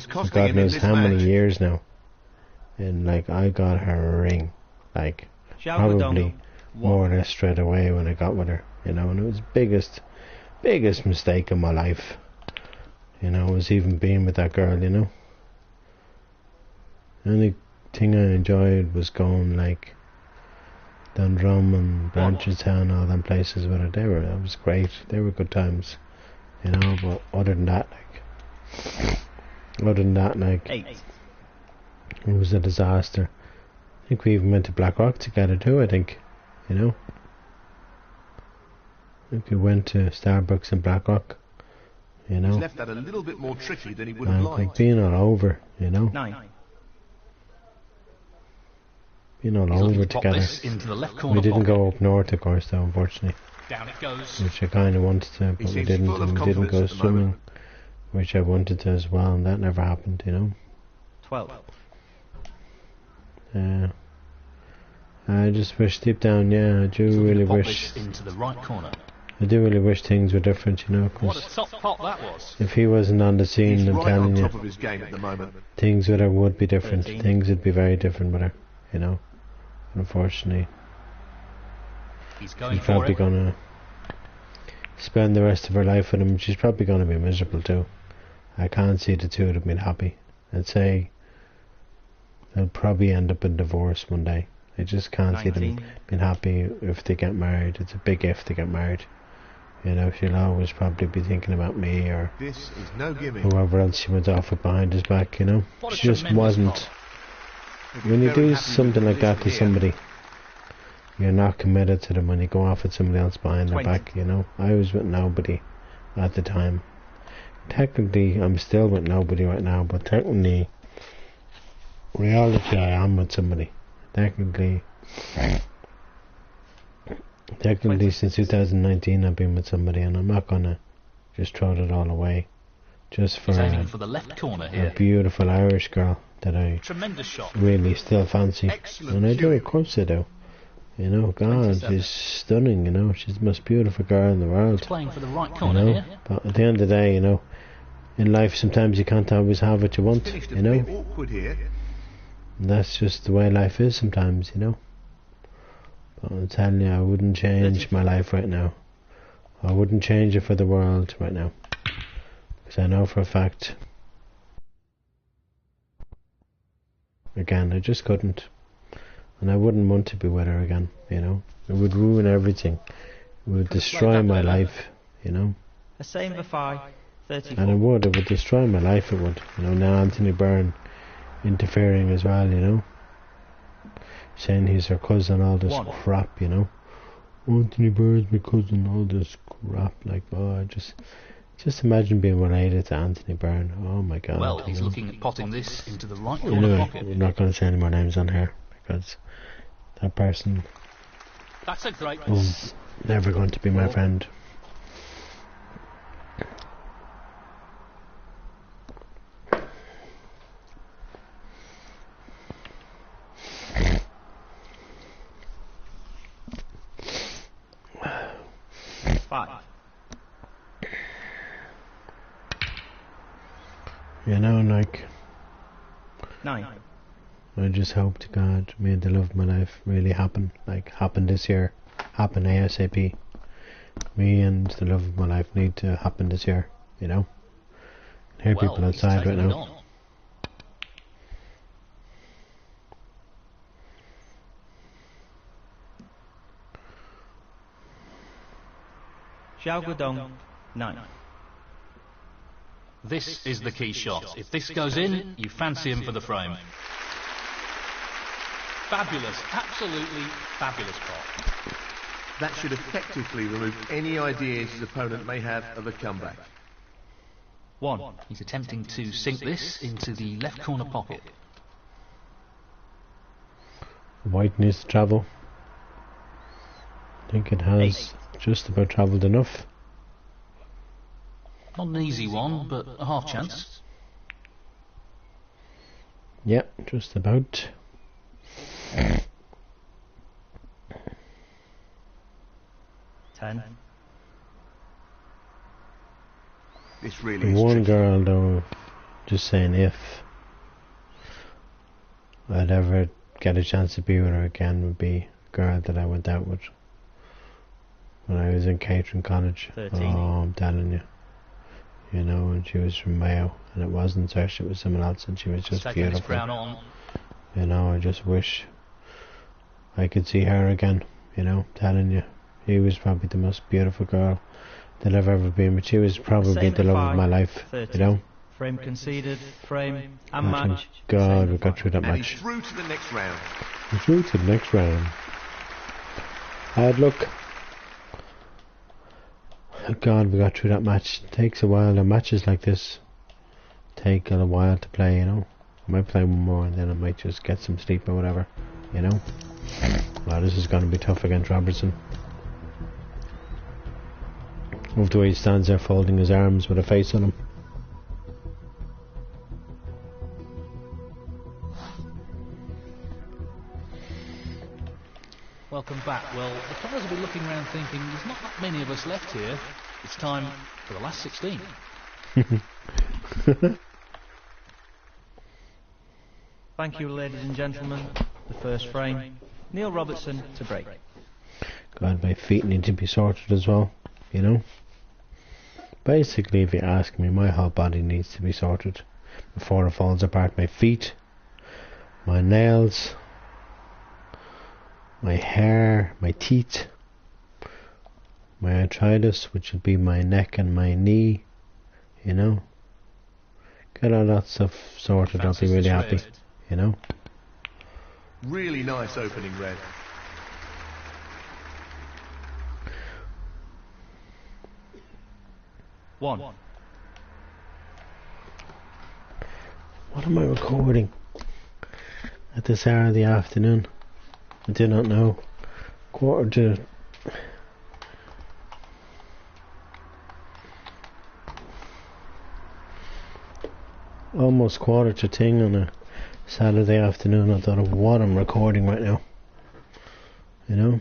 for God knows how many years now, and like, I got her ring, like, probably more or less straight away when I got with her, you know. And it was the biggest mistake in my life, you know, was even being with that girl, you know. The only thing I enjoyed was going, like, Dundrum and Branchestown, all them places with her. That was great. They were good times. you know. But other than that, like, 8. it was a disaster. I think we even went to Blackrock together too, I think, you know. I think we went to Starbucks in Blackrock, you know. He's left that a little bit more tricky than he would have Like, we've liked. been all over, you know. 9. Been all He's looking over to pop together. this into the left corner We didn't pocket. go up north, of course, though, unfortunately. Down it goes. Which I kind of wanted to, but we seems didn't. full of And we didn't go confidence at the swimming, moment. which I wanted to as well, and that never happened, you know. 12. I just wish deep down, yeah, I He's do looking really to pop wish, this into the right corner. I do really wish things were different, you know, What a because top pot that was. if he wasn't on the scene, He's I'm right telling on you, top of his game at the moment. things would be different. 13. Things would be very different with her, you know. Unfortunately, He's going she's for probably it. gonna spend the rest of her life with him. She's probably gonna be miserable too. I can't see the two of them being happy. I'd say they'll probably end up in divorce one day. I just can't see them 19. being happy if they get married. It's a big if they get married. You know, she'll always probably be thinking about me or This is no gimme. whoever else she went off with behind his back, you know. What a She just tremendous wasn't. pot. He'll be When you very do happy with something the like that to position here. somebody, you're not committed to them when you go off with somebody else behind their 20. back, you know. I was with nobody at the time. Technically, I'm still with nobody right now, but technically, reality, I am with somebody. Technically, since 2019, I've been with somebody, and I'm not gonna just throw it all away just for He's aiming a for the left corner a here. beautiful Irish girl that I Tremendous shot. really still fancy. Excellent And I do, shooting. of course I do. You know, God, 27. she's stunning, you know, she's the most beautiful girl in the world. He's playing for the right You corner know, here. but at the end of the day, you know, in life sometimes you can't always have what you want, Finished a you know. bit awkward here. And that's just the way life is sometimes, you know. But I'm telling you, I wouldn't change my life right now. I wouldn't change it for the world right now. Because I know for a fact, again, I just couldn't. And I wouldn't want to be with her again, you know. It would ruin everything. It would destroy my life, you know. A same for 5. 34. And it would destroy my life, it would. You know, now Anthony Byrne interfering as well, you know. Saying he's her cousin, all this 1. crap, you know. Anthony Byrne's my cousin, all this crap. Like, oh, just imagine being related to Anthony Byrne. Oh my God. Well, you he's know. looking at potting this into the right corner Anyway, pocket. we're not going to say any more names on here because that person That's a great ball. is never going to be my friend. Five. You know, like, 9. I just hope to God may the love of my life really happen. Like, happen this year. Happen ASAP. Me and the love of my life need to happen this year, you know. I hear people Well, he's outside right taking it now. on. Xiao Guodong. 9. This is the key shot. If this goes in, you fancy him for the frame. Fabulous, absolutely fabulous pot. That should effectively remove any ideas his opponent may have of a comeback. 1. He's attempting to sink this into the left corner pocket. White needs to travel. I think it has just about travelled enough. Not an easy one, but a half chance. Yeah, just about. Ten. This really The is one tricky. girl though, just saying if I'd ever get a chance to be with her again would be a girl that I went out with when I was in catering college. 13. Oh, I'm telling you. You know, and she was from Mayo and it wasn't her, it was someone else and she was He's just taking this beautiful. crown on. You know, I just wish I could see her again, you know, telling you. He was probably the most beautiful girl that I've ever been with you. Is probably Same the at love of 5, my life, 30. you know. Frame conceded, frame and Oh, match. thank God Same we at got 5. through that And he's match. through to the next round. We're through to the next round. Look. Oh God, we got through that match. It takes a while. The matches like this take a while to play, you know. I might play one more and then I might just get some sleep or whatever, you know. Well, this is going to be tough against Robertson. Love the way he stands there folding his arms with a face on him. Welcome back. Well, the players will be looking around thinking, there's not that many of us left here. It's time for the last 16. Thank you, ladies and gentlemen. The first frame. Neil Robertson to break. God, my feet need to be sorted as well, you know. Basically, if you ask me, my whole body needs to be sorted before it falls apart. My feet, my nails, my hair, my teeth, my arthritis, which would be my neck and my knee, you know. Get all that stuff sorted, I'll be really happy, you know. Really nice opening red. One. What am I recording at this hour of the afternoon? I do not know. Quarter to... almost quarter to ting on a Saturday afternoon. I thought of what I'm recording right now. You know?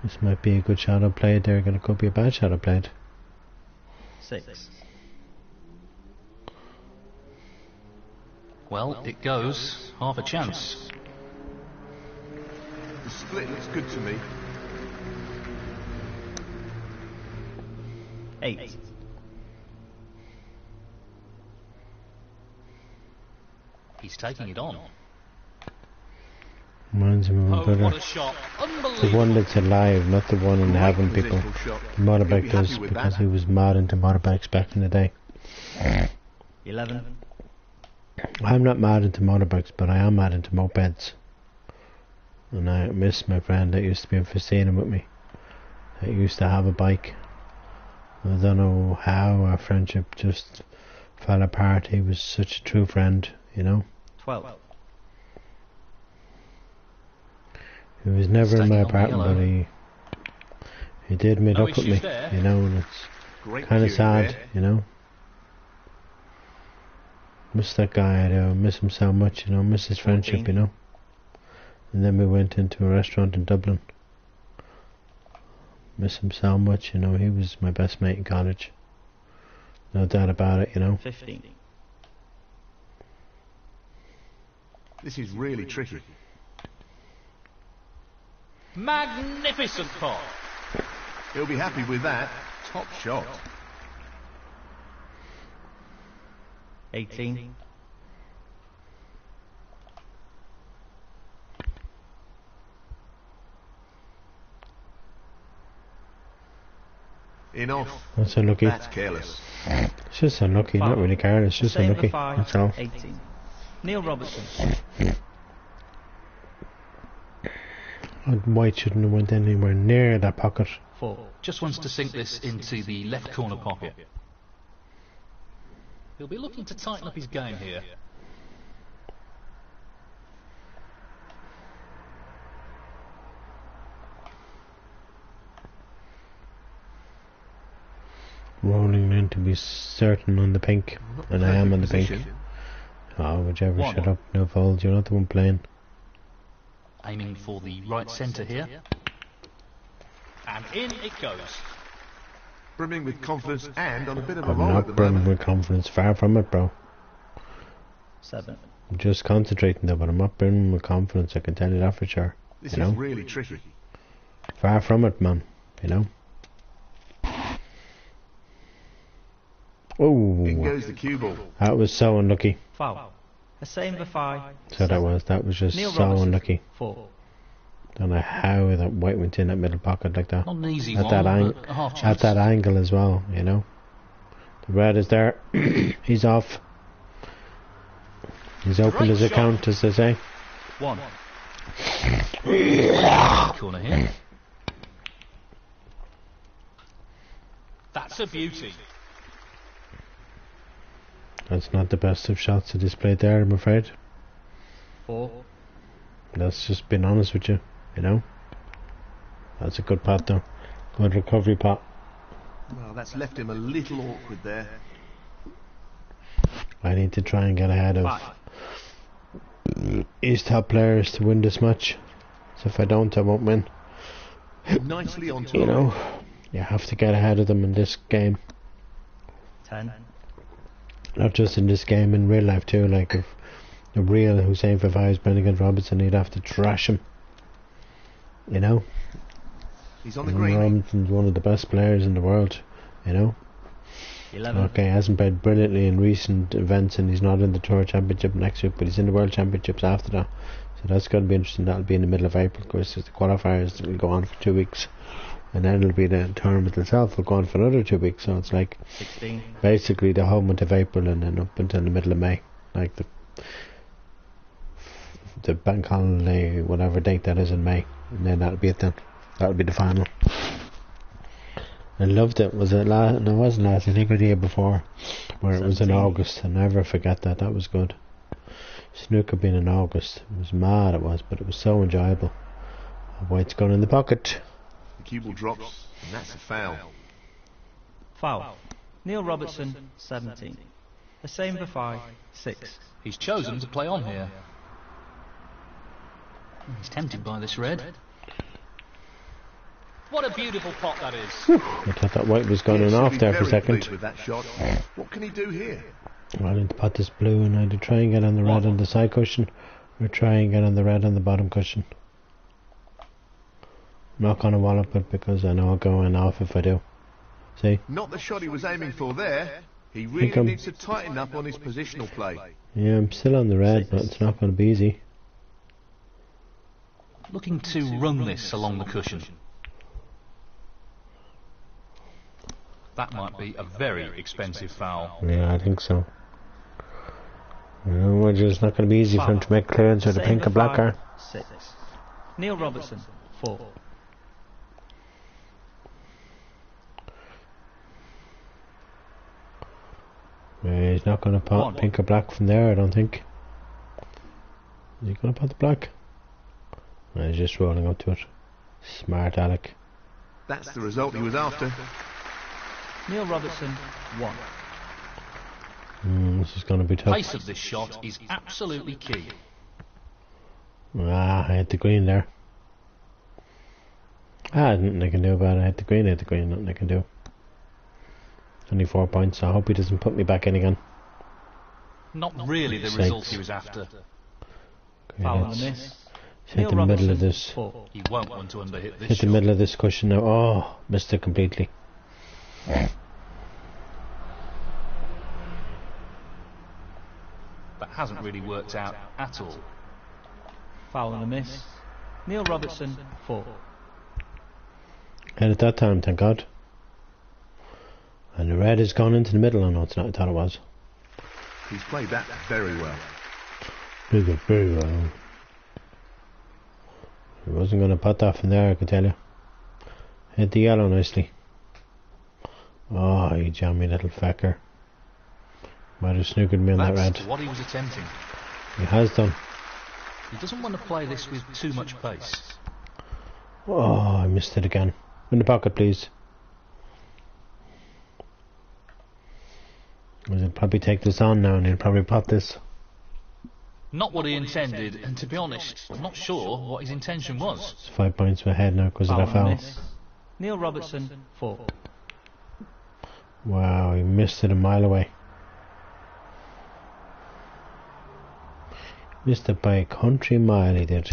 This might be a good shot I played there, it could be a bad shot I played. 6. Well, it goes. Half a chance. The split looks good to me. 8. He's taking it on. Reminds me of my Oh, brother. what a shot. The Unbelievable. one that's alive, not the one in heaven, people. Positional shot. The motorbike He'll be does, happy with because that. he was mad into motorbikes back in the day. 11. I'm not mad into motorbikes, but I am mad into mopeds. And I miss my friend that used to be in Festina with me. That used to have a bike. I don't know how our friendship just fell apart. He was such a true friend, you know. 12. He was never in my Stacking on the apartment, but yellow. he did meet No up with me, issues there. you know, and it's Great kind of cueing sad, there. you know. Miss that guy, I miss him so much, you know, miss his friendship, 14. you know. And then we went into a restaurant in Dublin. Miss him so much, you know, he was my best mate in college. No doubt about it, you know. 15. This is really tricky. Magnificent pot. He'll be happy with that. Top shot. 18. Enough. That's unlucky. That's careless. It's just unlucky, not 5. really careless, just Same unlucky. for 5. That's all. 18. Neil Robertson. And White shouldn't have went anywhere near that pocket. 4. Just wants to sink this into the left corner pocket. He'll be looking to tighten up his game here. Rolling in to be certain on the pink. Not And I am on the perfect pink. position. Oh, whichever, One. shut up, no fold, you're not the one playing. Aiming for the right centre here. And in it goes. Brimming with confidence and on a bit of a I'm roll at not the brimming moment. with confidence, far from it, bro. 7. I'm just concentrating though, but I'm not brimming with confidence, I can tell you that for sure. This You know? is really tricky. Far from it, man, you know. In Oh, goes the cue ball. that was so unlucky. Foul. A same for 5. So that was just Neil so Robertson, unlucky. 4. Don't know how that white went in that middle pocket like that. Not an easy At one, that but a half at chance. that angle as well, you know. The red is there. He's off. He's opened his account, as they say. 1. Corner here. That's a beauty. That's not the best of shots to display there, I'm afraid. 4. That's just being honest with you, you know. That's a good pot though. Good recovery pot. Well, that's left him a little awkward there. I need to try and get ahead of 5. his top players to win this match. So if I don't, I won't win. Nicely on top. You know, you have to get ahead of them in this game. 10. Not just in this game, in real life too. Like if the real Hussein Fafai is playing against Robinson, he'd have to trash him. You know? He's on the And green. Robinson's one of the best players in the world, you know? 11. Okay, he hasn't played brilliantly in recent events and he's not in the Tour Championship next week, but he's in the World Championships after that. So that's going to be interesting. That'll be in the middle of April, of course. The qualifiers will go on for 2 weeks. And then it'll be the tournament itself will go on for another 2 weeks. So it's like 16. basically the whole month of April and then up until the middle of May. Like the bank holiday, whatever date that is in May. And then that'll be it then. That'll be the final. I loved it. Was it last? No, it wasn't last. I think it was the year before, where it was in 17. August. I'll never forget that. That was good. Snooker being in August. It was mad, it was, but it was so enjoyable. White's gone in the pocket. The cue ball drops, and that's a foul. Foul. Neil Robertson, 17. A same for 5. 6. He's chosen to play on here. He's tempted by this red. What a beautiful pot that is. I thought that white was going Yes, off he'll be there for a very second. pleased with that shot. What can he do here? I need to pot this blue and either try and get on the red on the side cushion or try and get on the red on the bottom cushion. I'm not going to wallop it because I know I'll go in off if I do. See? Not the shot he was aiming for there. He really I'm- needs to tighten up on his positional play. Yeah, I'm still on the red, but it's not going to be easy. Looking to run this along the cushion. That might be a very expensive foul. Yeah, I think so. It's not going to be easy for him to make clearance with a Same pink for or black 5. card. 6. Neil Robertson, 4. He's not going to pot 1. pink or black from there, I don't think. Is he going to pot the black? No, he's just rolling up to it. Smart Alec. That's the result he was after. Neil Robertson, 1. This is going to be tough. Pace of this shot is absolutely key. I hit the green there. Nothing I can do about it. I hit the green, nothing I can do. Only 4 points, so I hope he doesn't put me back in again. Not really the result he was after. Okay, Foul on let's the miss. hit Neil the middle Robertson, of this. 4. He won't want to underhit this Hit the shot. middle of this cushion now. Oh, missed it completely. That hasn't really worked out at all. Foul on the miss. Neil Robertson, 4. Hit it that time, thank God. And the red has gone into the middle. Oh no, it's not. I thought it was. He's played that very well. Did it very well. He wasn't going to put that from there, I can tell you. Hit the yellow nicely. Oh, you jammy little fecker. Might have snookered me on that That's red. what he was attempting. He has done. He doesn't want to play this with too much pace. Oh, I missed it again. In the pocket, please. He'll probably take this on now and he'll probably pot this. Not what he intended, and to be honest, I'm not sure what his intention was. It's 5 points ahead now because of Foul that on the foul. miss. Neil Robertson, 4. Wow, he missed it a mile away. Missed it by a country mile, he did.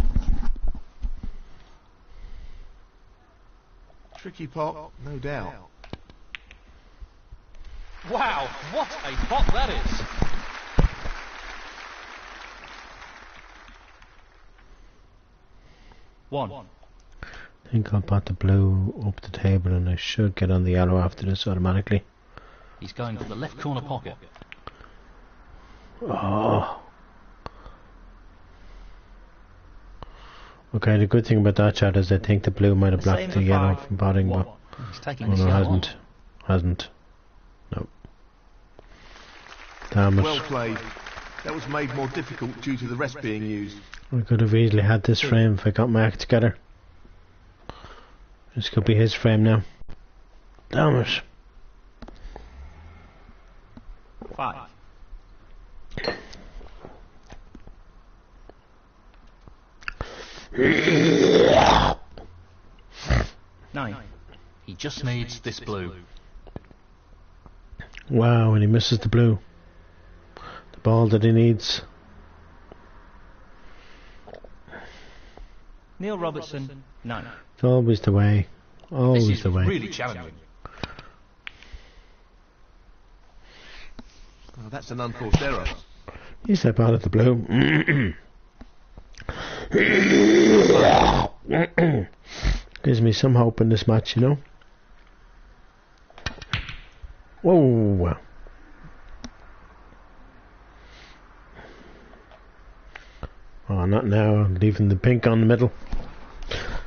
Tricky pot, no doubt. Wow, what a pot that is! 1. I think I'll put the blue up the table and I should get on the yellow after this automatically. He's going for the left corner pocket. Oh. Okay, the good thing about that shot is I think the blue might have blocked the yellow from potting, but He's taking oh this no, yellow hasn't. No. Damn it. Well played. That was made more difficult due to the rest being used. I could have easily had this frame if I got my act together. This could be his frame now. Damn it. 5. Nine. He just needs this blue. Wow, and he misses the blue. The ball that he needs. Neil Robertson, 9. It's always the way. Always This is the way. really challenging. Oh, that's an unforced error. You step out of the blue. Gives me some hope in this match, you know. Whoa. Oh, not now. Leaving the pink on the middle.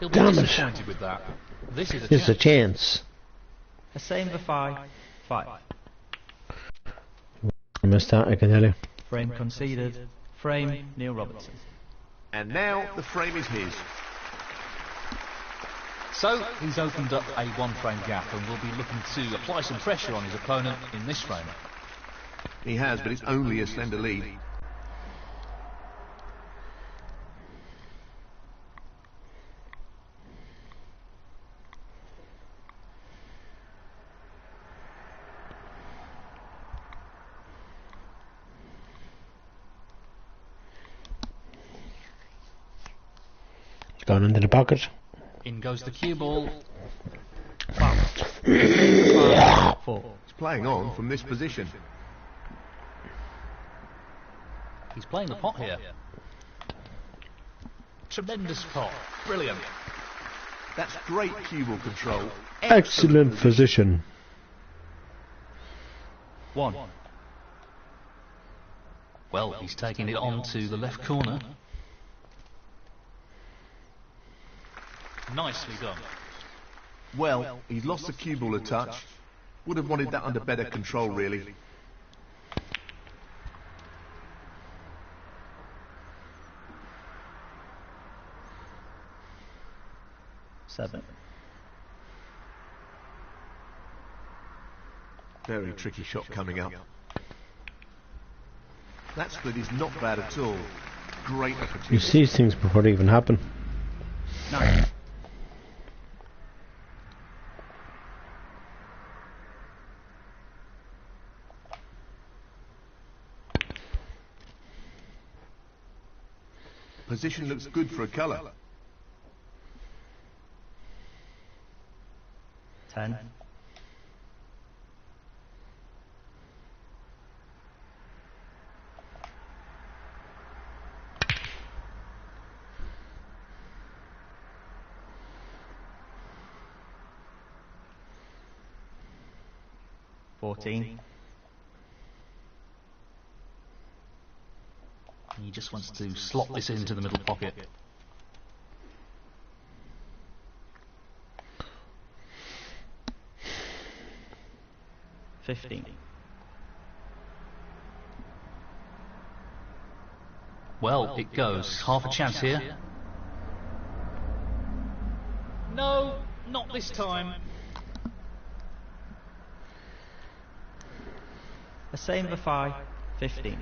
He'll be Damn it. disappointed with that. This is a It's a chance. chance. A same for 5. 5. I missed that, I can tell you. Frame conceded. Frame, Neil Robertson. And now the frame is his. So he's opened up a one-frame gap and will be looking to apply some pressure on his opponent in this frame. He has, but it's only a slender lead. It's gone into the pocket. In goes the cue ball. 5. 4. He's playing on from this position. He's playing the pot here. Tremendous pot. Brilliant. That's great cue ball control. Excellent position. 1. Well, he's taking it on to the left corner. Nicely done. Well, he's lost the cue ball a touch. Would have wanted that under better control, really. Seven. Very tricky shot coming up. That split is not bad at all. Great You opportunity. see these things before they even happen. 9. Position looks good for a colour. 10. $14. He just wants to slot this into the middle pocket. $15. Well, it goes. Half a chance here. No, not this time. A same for 5. 15.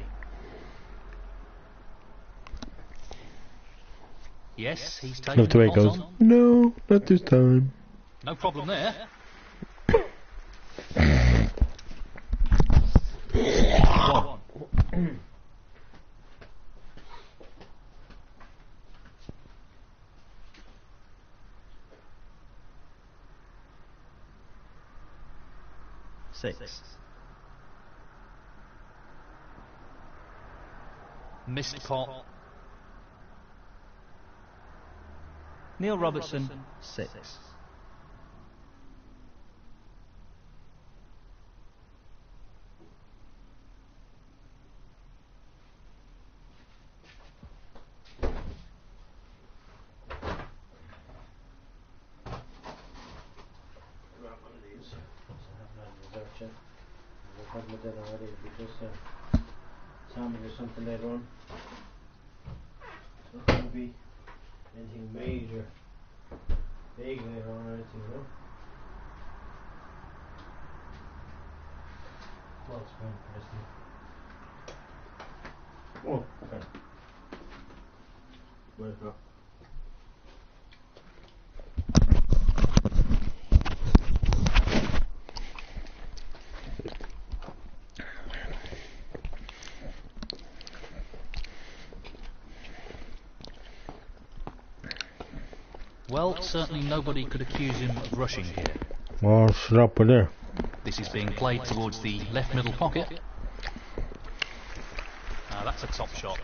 Yes, he's taking Love the way it the pot goes. on. No, not this time. No problem there. Six. Missed pot. Neil Robertson, 6. Salmon or something later on. It's not going to be anything major, big later on or anything, you know. Well, it's fine, personally. Oh, okay. Where's that? Well, certainly nobody could accuse him of rushing here. Oh, shut up with there. This is being played towards the left middle pocket. That's a top shot.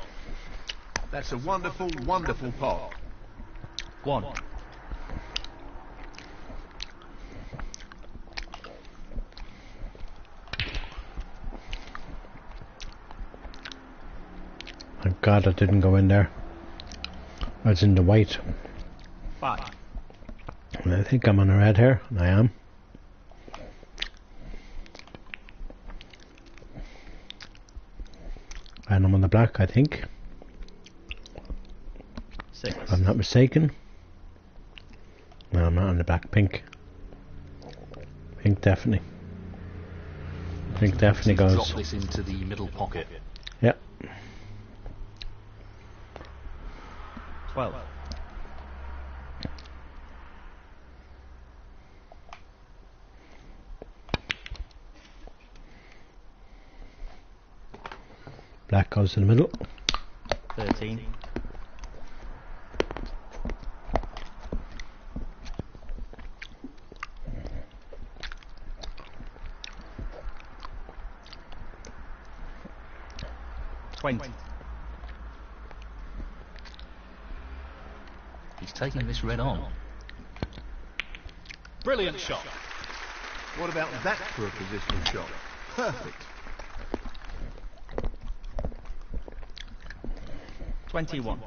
That's a wonderful, wonderful pot. 1. Thank God it didn't go in there. It's in the white. 5. And I think I'm on a red here. I am. And I'm on the black, I think. 6. If I'm not mistaken. No, I'm not on the black. Pink. Pink definitely. Pink definitely goes. Drop this into the middle pocket. Yep. 12. Black goes in the middle. 13. 20. He's taking this red on. Brilliant shot. What about that for a positional shot? Perfect. 21.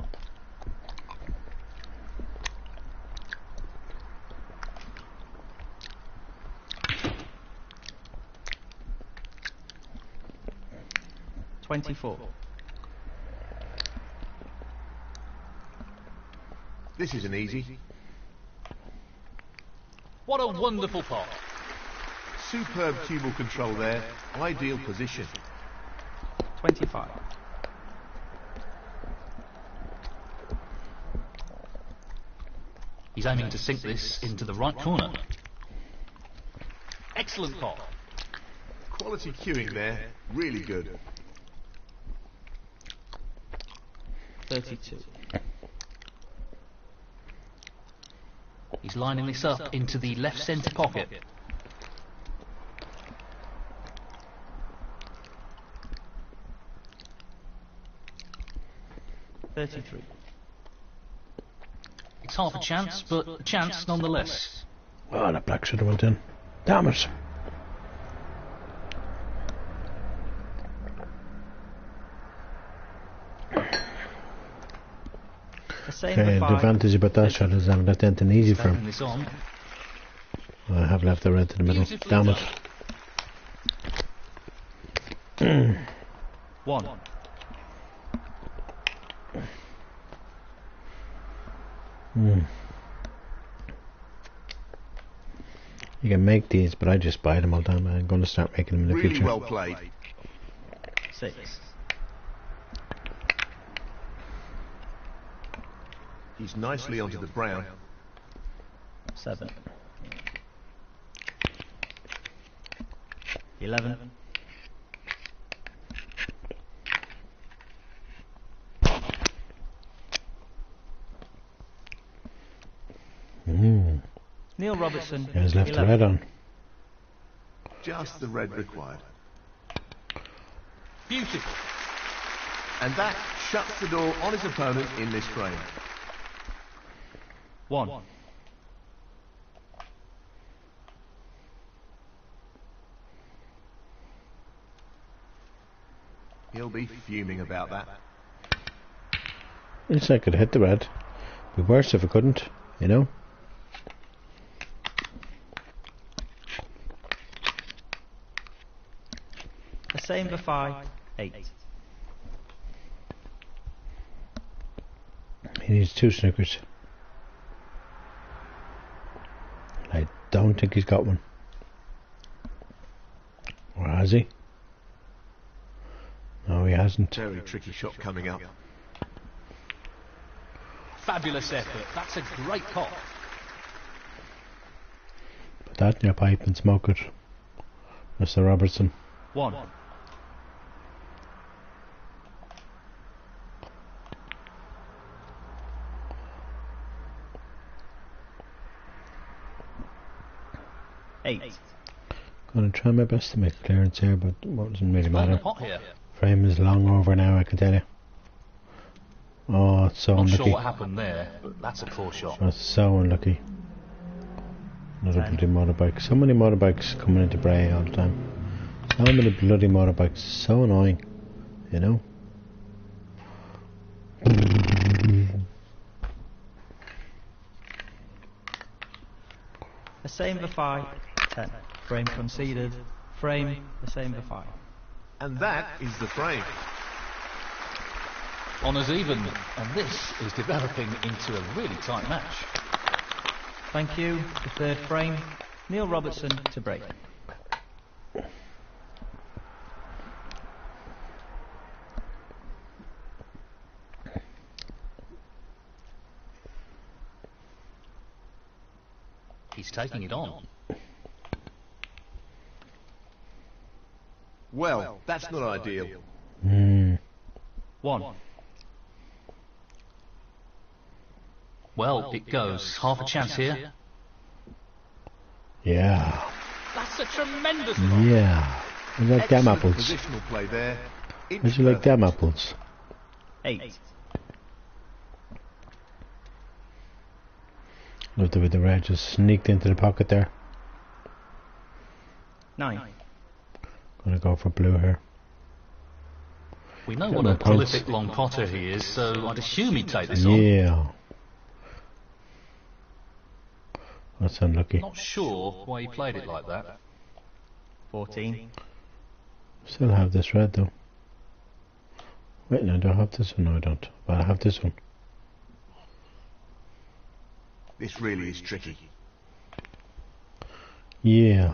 24. This isn't easy. What a wonderful pot. Superb tubal control there. Ideal position. 25. He's aiming to sink this into the right corner. Excellent pot. Quality cueing there. Really good. 32. He's lining this up into the left centre pocket. 33. It's half a chance, but a chance nonetheless. Oh, that black should have went in. Damn it. Okay, the advantage about that shot is I've left anything easy for him. This on. I have left the red to the middle. Damn it. 1. You can make these, but I just buy them all the time. I'm going to start making them in the Really future. well played. 6. He's nicely onto the brown. 7. 11. 'Cause Neil Robertson. left 11. the red on. Just the red required. Beautiful. And that shuts the door on his opponent in this frame. 1. He'll be fuming about that. At least I could hit the red. Be worse if I couldn't, you know. The same for 5, 8. He needs 2 snookers. I don't think he's got one. Or has he? No, he hasn't. Very tricky shot coming up. Fabulous effort. That's a great pot. Put that in your pipe and smoke it, Mr. Robertson. 1. Eight. Gonna try my best to make a clearance here, but it doesn't really On the matter. pot here. Frame is long over now, I can tell you. Oh, it's so Not unlucky. sure what happened there, but that's a poor shot. That's so unlucky. Another bloody motorbike. So many motorbikes coming into Bray all the time. So many bloody motorbikes. So annoying. You know? The same for 5, 10. Frame conceded. Frame, the same for 5. And that is the frame. Honours even, and this is developing into a really tight match. Thank you. The third frame. Neil Robertson to break. He's taking it on. Well, that's not ideal. 1. Well, it goes. Half a chance here. Yeah. That's a tremendous pot. Yeah. I like damn Excellent apples. positional play there. How'd you like damn apples? 8. Loved the way the red just sneaked into the pocket there. 9. Gonna go for blue here. We know Get what more a points. prolific long potter he is, so I'd assume he'd take this on. Yeah. That's unlucky. Not sure why he played it like that. 14. Still have this red though. Wait, no, do I have this one? No, I don't. But I have this one. This really is tricky. Yeah.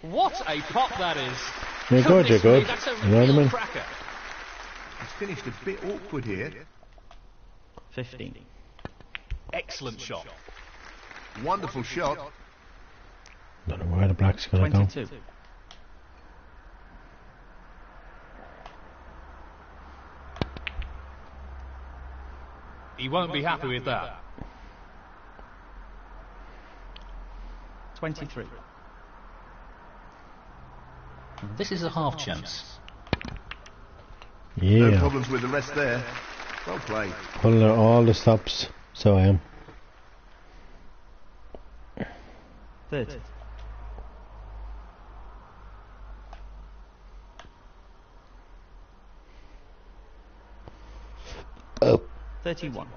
What a pop that is! You're good, you're Goodness good. me, that's a You know what I real mean? cracker. He's finished a bit awkward here. 15. Excellent shot. Wonderful shot. Don't know where the black's gonna go. 22. He won't be happy with that. 23. This is a half chance. No Yeah. problems with the rest there. Well played. Pulling out all the stops. So I am. 30. Oh. 31.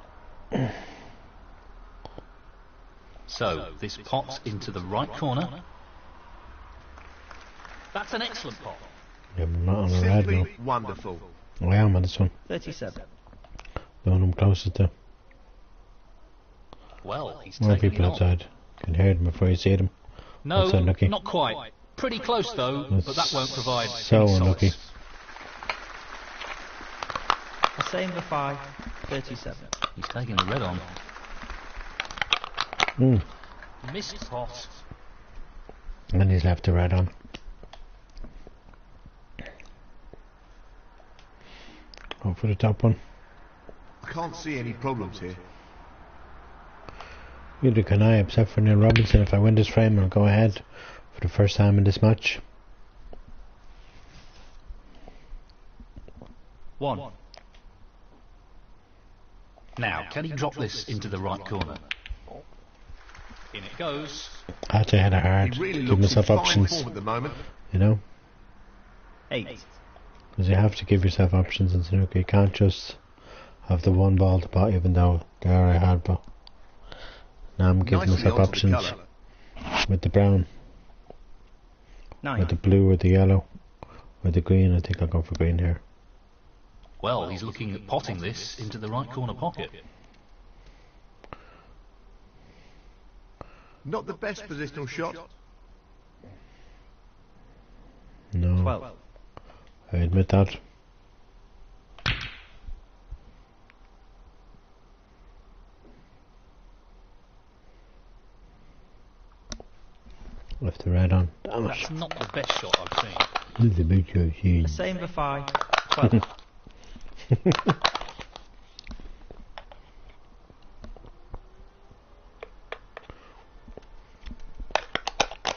So, this pot into the right corner. That's an excellent pot. I'm not on the red now. Simply wonderful. I am on this one. 37. The one I'm closest to. Well, he's More taking people it on. outside. Can hear them before you see them. No, That's unlucky. not quite. Pretty close though, but that won't provide so any solace. unlucky. The same for 5. 37. He's taking the red on. Missed pot. And he's left the red on. Hope for the top one. I can't see any problems here. Neither can I, except for Neil Robinson. If I win this frame, I'll go ahead for the first time in this match. 1. Now, can he drop this into the right corner? In it goes. I had to hit it hard. He really Give looks in myself fine options. form at the moment. You know? 8. Because you have to give yourself options in snooker. You can't just have the one ball to pot, even though they are a hard ball. Now I'm giving Nicely myself onto the options colour. with the brown, 9. with the blue, or the yellow, or the green. I think I'll go for green here. Well, he's looking at potting this into the right corner pocket. Not the best positional shot. No, 12. I admit that. Left the red on. Damn it. That's not the best shot I've seen. This is a big show, The same for 5. 12.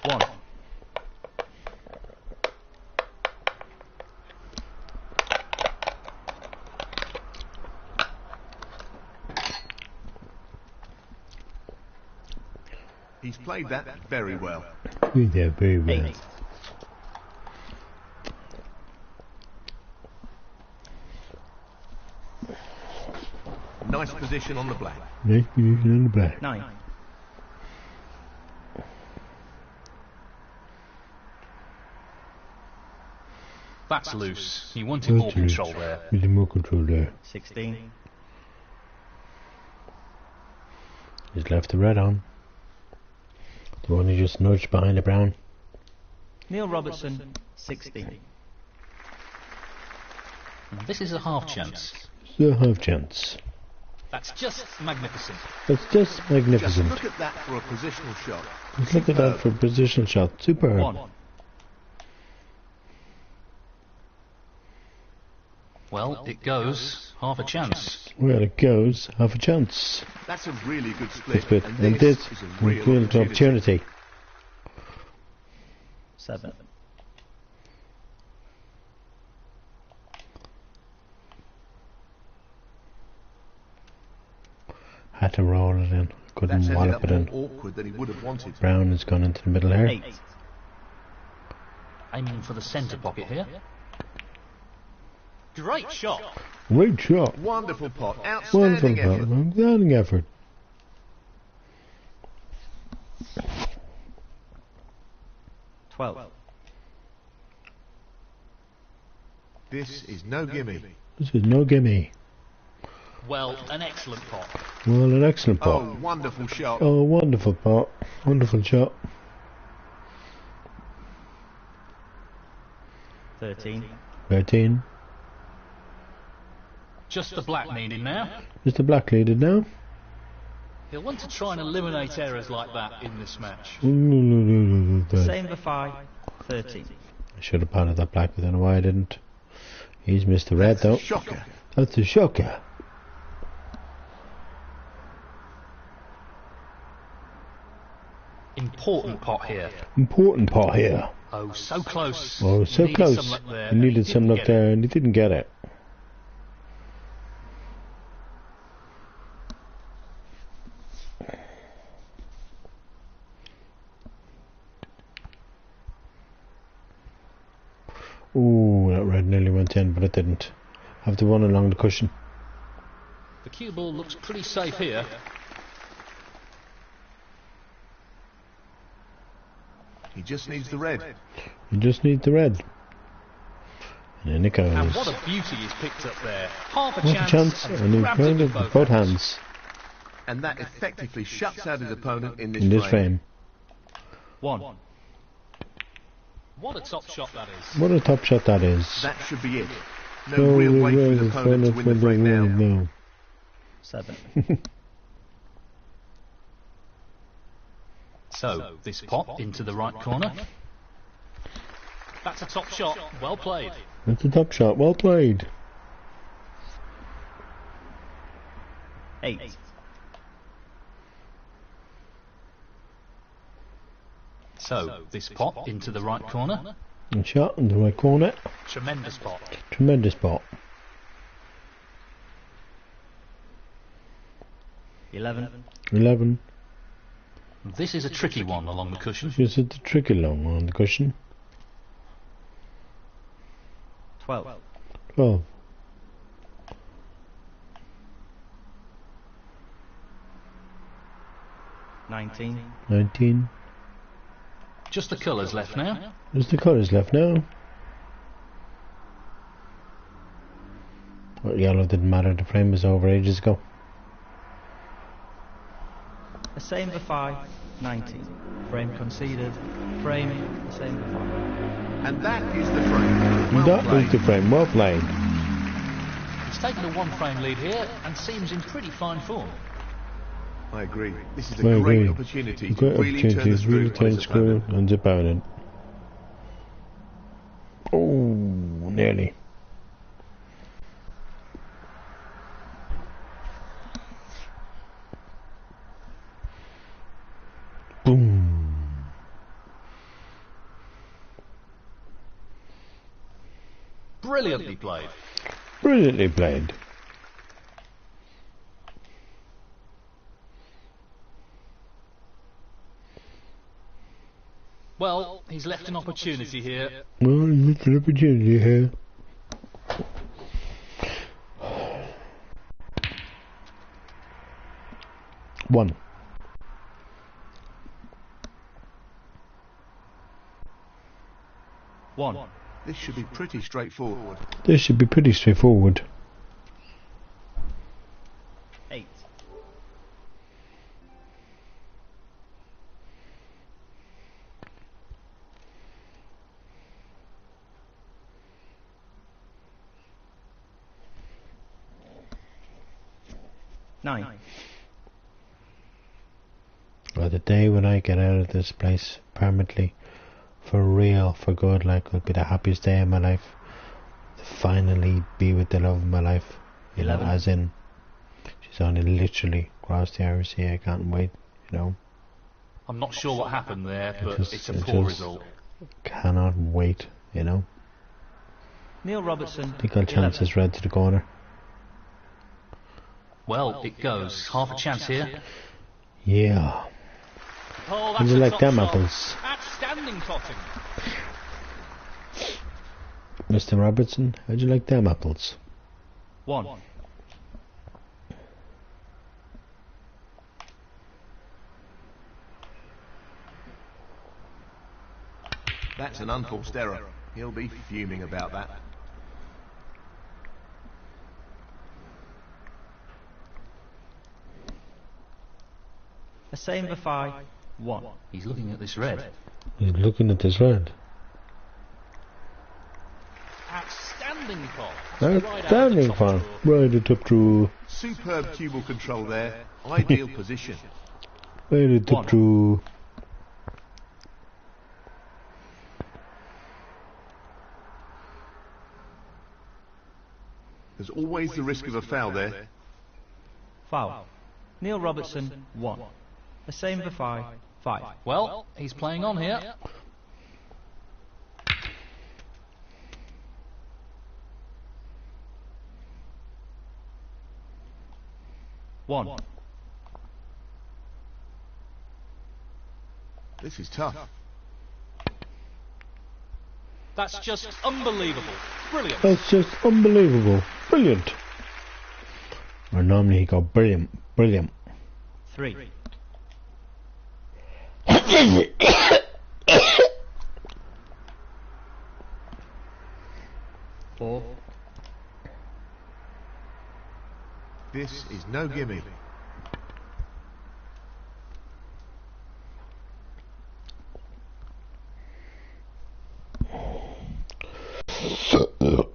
1. He's played that very well. Yeah, very well. 8. Nice position on the black. Nice position on the black. 9. That's loose. He wanted more control there. With more control there. 16. He's left the red on. The one he just nudged behind the brown. Neil Robertson, 16. This is a half chance. Still have chance. That's just magnificent. It's just Just magnificent. look at that for a positional shot. Just look at that for a positional shot. Superb. 1. Well, it goes. Half a chance. Well, it goes. Half a chance. That's a really good split. It's good. And And this is a is real real opportunity. opportunity. 7. Had to roll it in. That's Couldn't ended wallop up it in. more awkward than he would have wanted. Brown has gone into the middle here. 8. Aiming for the centre pocket here. Great shot. Great shot. Wonderful pot. Wonderful Outstanding effort. Outstanding effort. 12. This is no gimme. This is no gimme. Well, an excellent pot. Well, an excellent pot. Oh, wonderful shot. Oh, wonderful pot. Wonderful shot. 13. 13. Just the black needed now. Is the black leaded now? He'll want to try and eliminate errors like that in this match. Same for 5. 13. I should have potted that black, but I don't know why I didn't. He's missed the red though. Shocker. That's a shocker. Important pot here. Important pot here. Oh, so close. Oh, so Needed close. some luck there, He and needed some didn't luck get there it. and he didn't get it. Ooh, that red nearly went in, but it didn't. Have to run along the cushion. The cue ball looks pretty safe here. He just needs the red. You just need the red. And in it goes. And what a beauty he's picked up there. Half a What a chance, chance, and and he grabbed it grabbed it with with both hands And that effectively shuts out his opponent in this, in this frame. frame. 1. What a top shot that is. What a top shot that is. That should be it. No real way for his opponent to win the frame now. now. 7. So, this pot into the right corner. That's a top shot. Well played. That's a top shot. Well played. 8. So, this pot into the right corner. And shot in the right corner. Tremendous pot. Tremendous pot. 11. 11. This is a tricky one along the cushion. Is it the tricky long on the cushion? 12. 12. 19. 19. Just the colours left now. There's the colours left now. Well, yellow didn't matter, the frame was over ages ago. The same for 5. 19. Frame conceded. Frame, the same for 5. And that is the frame. Well That played. was the frame, well played. He's taken a one-frame lead here and seems in pretty fine form. I agree. This is I a great agree. opportunity Great to really turn the screw really on turn his the screw opponent. and zip out it. Oh, nearly. Boom. Brilliantly played. Brilliantly played. Well, he's left an opportunity here. Well, it's an opportunity here. One. One. This should be pretty straightforward. This should be pretty straightforward. 8. 9. Well, the day when I get out of this place permanently, for real, for good, like, will be the happiest day of my life. To finally be with the love of my life. You know, 11. as in, she's only literally across the Irish Sea. I can't wait, you know. I'm not sure what happened there, but it's a it poor just result. cannot wait, you know. Neil Robertson. I think I'll chance 11. this red to the corner. Well, it goes. Half a chance here. Yeah. Oh, How that's do you a like top them shot. apples? Outstanding potting. Mr. Robertson, how'd you like them apples? 1. That's an unforced error. He'll be fuming about that. The same for 5. 1. He's looking at this red. He's looking at this red. Outstanding pot. Outstanding fun. Right it up through. Superb cubal control there. Ideal position. Right it up through. There's always the risk of a foul there. Foul. Neil Robertson. 1. The same for 5. 5. Well, he's playing on here. 1. This is tough. That's just unbelievable. Brilliant. That's just unbelievable. Brilliant. Or normally he go brilliant. Brilliant. 3. 4. This is no gimme.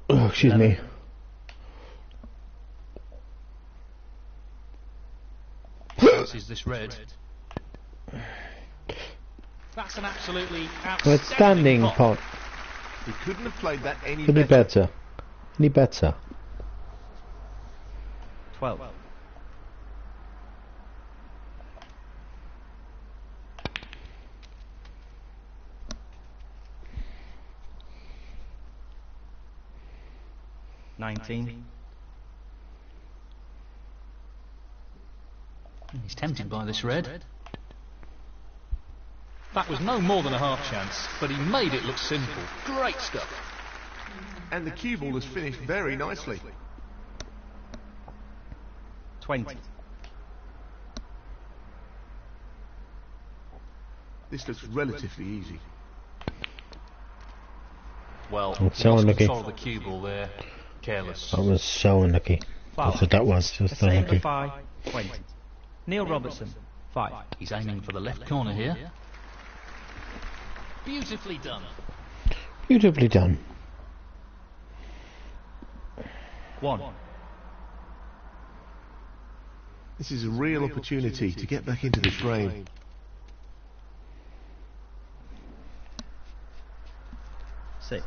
Excuse me. Fancies this red. That's an absolutely Outstanding pot. He couldn't have played that any Any better. better? Any better? 12. 19. He's tempted by this red. That was no more than a half chance, but he made it look simple. Great stuff. And the cue ball has finished very nicely. 20. This looks relatively easy. Well, It's he so lost unlucky. control of the cue ball there. Careless. That was so unlucky. Foul. That's what that was, A just same unlucky. defy, 20. Neil Robertson, 5. He's aiming for the left corner here. Beautifully done. Beautifully done. 1. This is a real opportunity to get back into this frame. 6.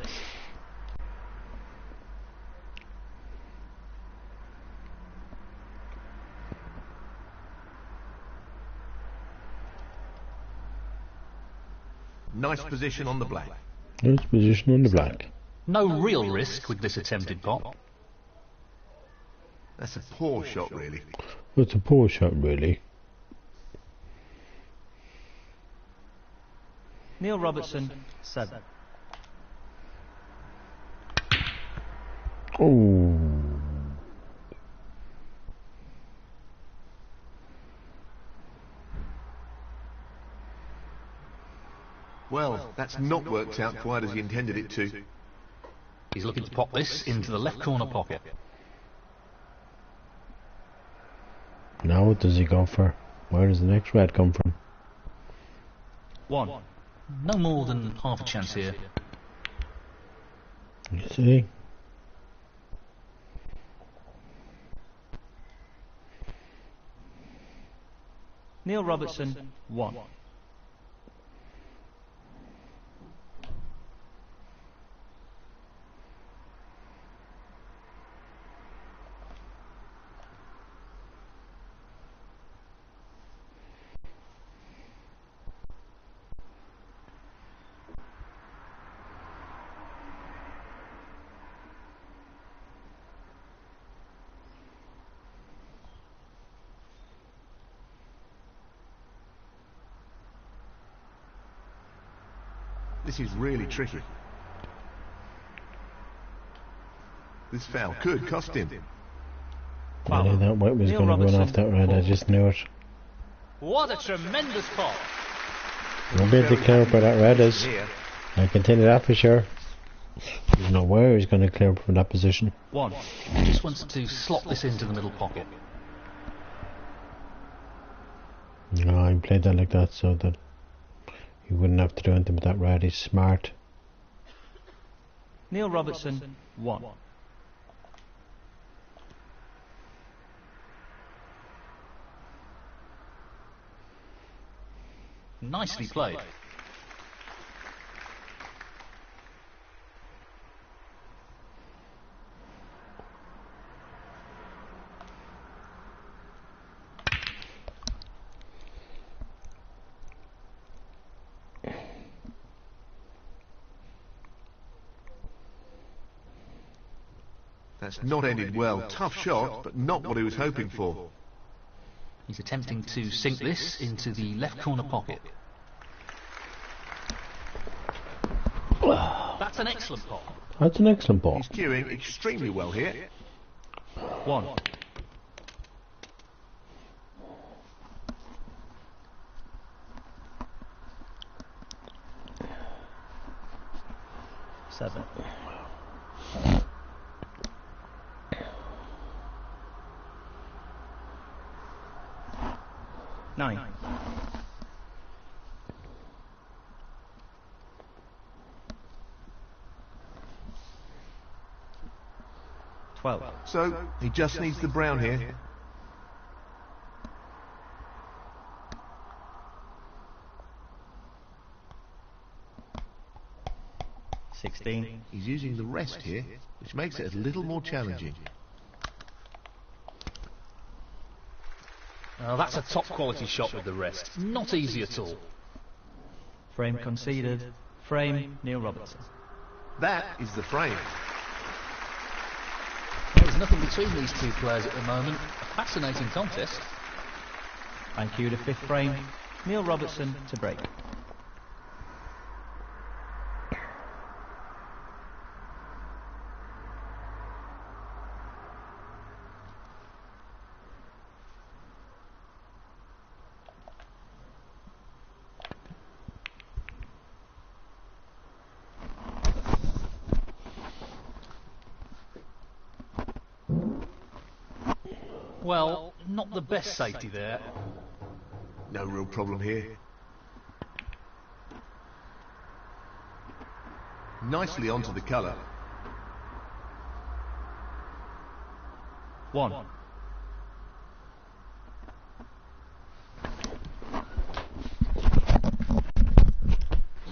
Nice position on the black. Nice position on the black. No real risk with this attempted pot. That's a poor shot, really. That's a poor shot, really. Neil Robertson, 7. Oh. Well, that's not worked out quite as he intended it to. He's looking to pop this into the left corner pocket. Now what does he go for? Where does the next red come from? 1. No more than half a chance here. You see? Neil Robertson, 1. This is really tricky. This foul could cost him. I knew that white was Neil going to run Robertson, off that red, I 4. just knew it. What a tremendous pot! I'll be able to clear up where that red is. Here. I can tell you that for sure. There's no way he's going to clear up from that position. 1. He just wants to slot this into the middle pocket. No, I played that like that so that he wouldn't have to do anything with that red. He's smart. Neil Robertson, 1. Nicely played. That's not ended well. Tough shot, but not what he was hoping for. He's attempting to sink this into the left corner pocket. That's an excellent pot. That's an excellent ball. He's cueing extremely well here. 1. Seven. 9. 12. So, he just needs the brown here. 16. He's using the rest here, which makes it a little more challenging. Oh, that's a top quality shot with the rest. Not easy at all. Frame conceded. Frame, Neil Robertson. That is the frame. There's nothing between these two players at the moment. A fascinating contest. And cue the 5th frame. Neil Robertson to break. Well, not the best safety there. No real problem here. Nicely onto the colour. 1.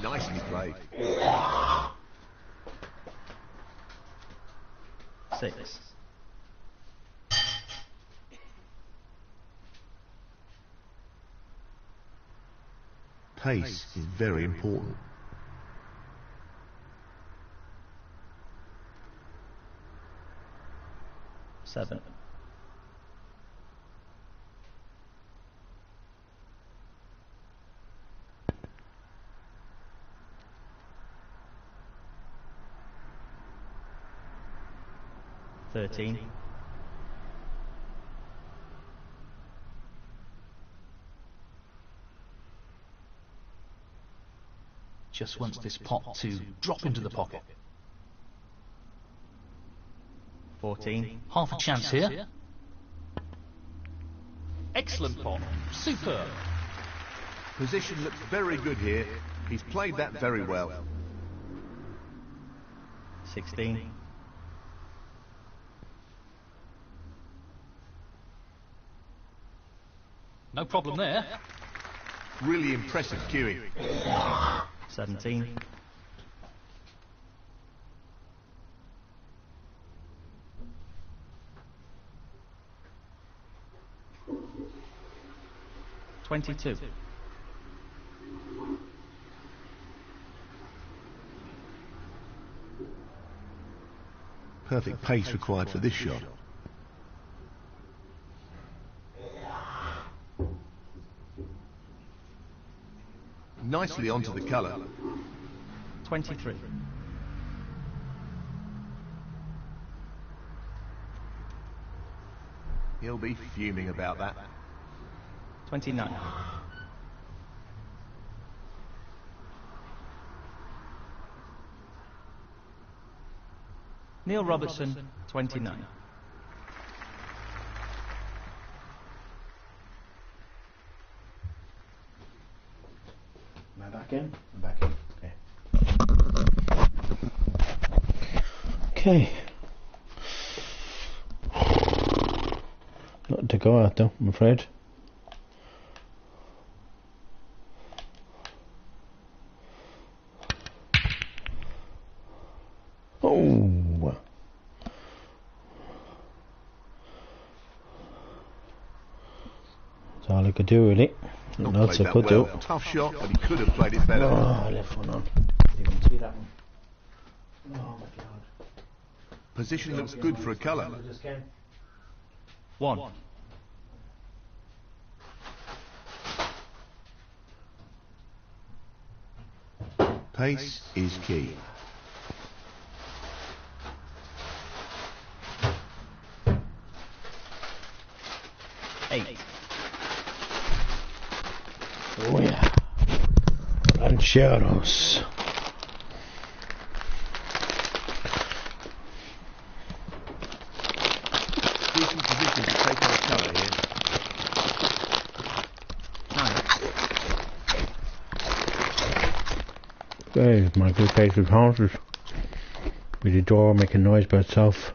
Nicely played. 6. Pace is very important. 7. 13. Just wants this pot to drop into the pocket. 14. Half a chance here. Excellent pot. Superb. Position looks very good here. He's played that very well. 16. No problem there. Really impressive cueing. 17. 22. Perfect pace required for this shot. Nicely onto the colour. 23. He'll be fuming about that. 29. Neil Robertson, 29. Am I back in? I'm back in. Okay. Nothing to go at though, I'm afraid. Oh. That's all I could do really. Nothing else I could do. Tough shot, but he could have played it better. Oh, I left one on. Didn't even see that one. Oh my god. Position looks good for a colour. 1. Pace is key. 8. Oh yeah. Rancheros. Decent position to take on a colour here. 9. There's my good case with houses. With the door making noise by itself.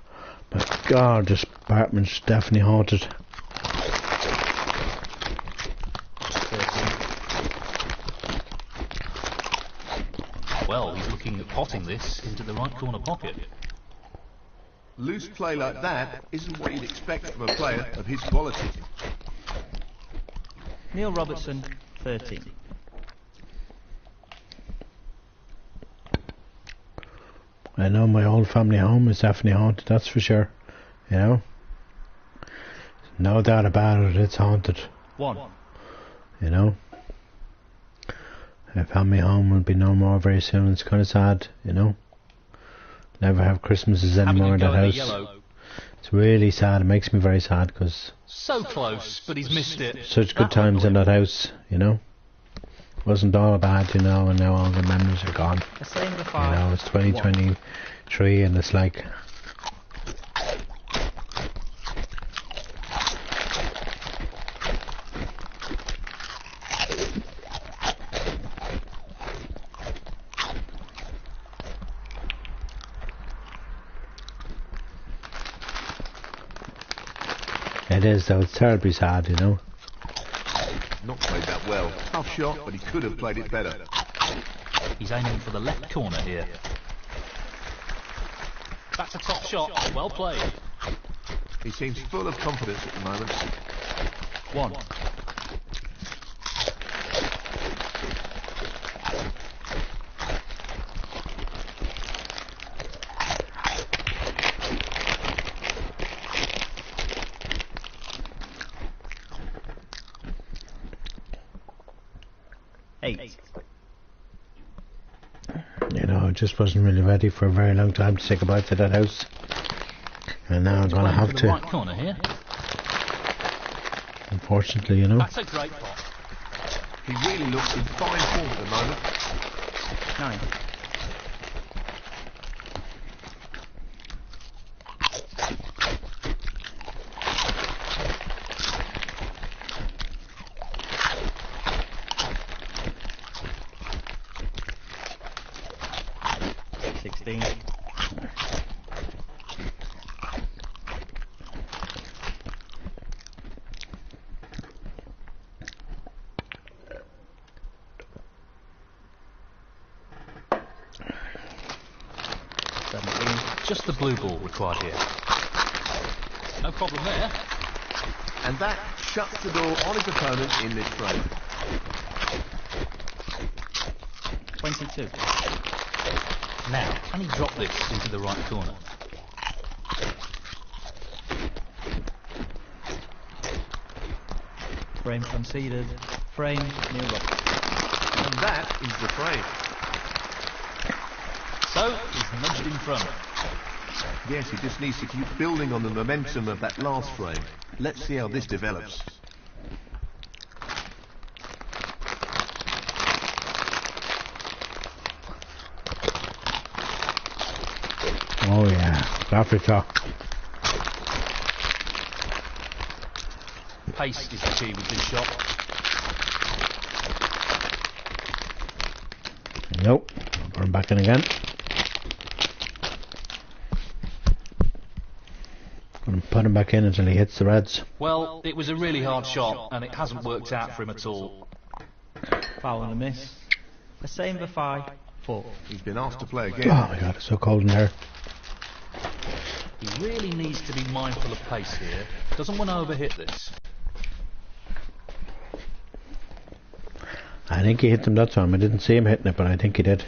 My god, this apartment's definitely haunted. 13. Well, he's looking at potting this into the right corner pocket. Loose play like that isn't what you'd expect from a player of his quality. Neil Robertson, 13. I know my old family home is definitely haunted, that's for sure. You know? No doubt about it, it's haunted. 1. You know? Family home will be no more very soon. It's kind of sad, you know? Never have Christmases anymore in that house. It's really sad. It makes me very sad because so close, but he's missed it. Such good times in that house, you know? Wasn't all bad, you know, and now all the memories are gone. You know, it's 2023 and it's like... It is though, it's terribly sad, you know. Not played that well. Tough shot, but he could have played it better. He's aiming for the left corner here. That's a top shot. Well played. He seems full of confidence at the moment. 1. You know, I just wasn't really ready for a very long time to say goodbye to that house. And now I'm going to have to. Right corner here. Unfortunately, you know. That's a great pot. He really looks in fine form at the moment. 9. Just the blue ball required here. No problem there. And that shuts the door on his opponent in this frame. 22. Now, can he drop this into the right corner? Frame conceded. Frame near rock. And that is the frame. So, he's nudged in front. Yes, he just needs to keep building on the momentum of that last frame. Let's see how this develops. Oh yeah, Africa. Pace is the key with this shot. Nope. Put him back in again. Put him back in until he hits the reds. Well, it was a really hard shot, and it hasn't worked out for him at all. Foul and a miss. A same for 5. 4. He's been asked to play again. Oh my god, it's so cold in there. He really needs to be mindful of pace here. Doesn't want to overhit this. I think he hit them that time. I didn't see him hitting it, but I think he did.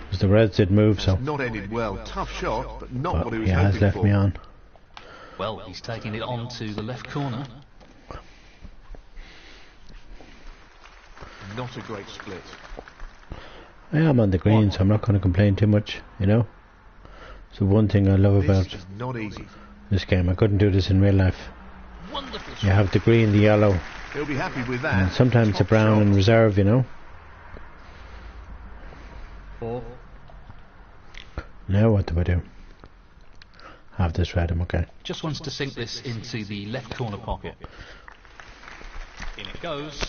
Because the reds did move, so... Not ended well. Tough shot, but not what he was he hoping has left for. me on. Well, he's taking it on to the left corner. Not a great split. I am on the green, so I'm not going to complain too much, you know. So one thing I love about This is not easy. this game, I couldn't do this in real life. Wonderful shot. You have the green, the yellow, He'll be happy with that. and sometimes the Top brown shot. in reserve, you know. 4. Now what do I do? Have this red, I'm okay. Just wants to sink this into the left corner pocket. In it goes.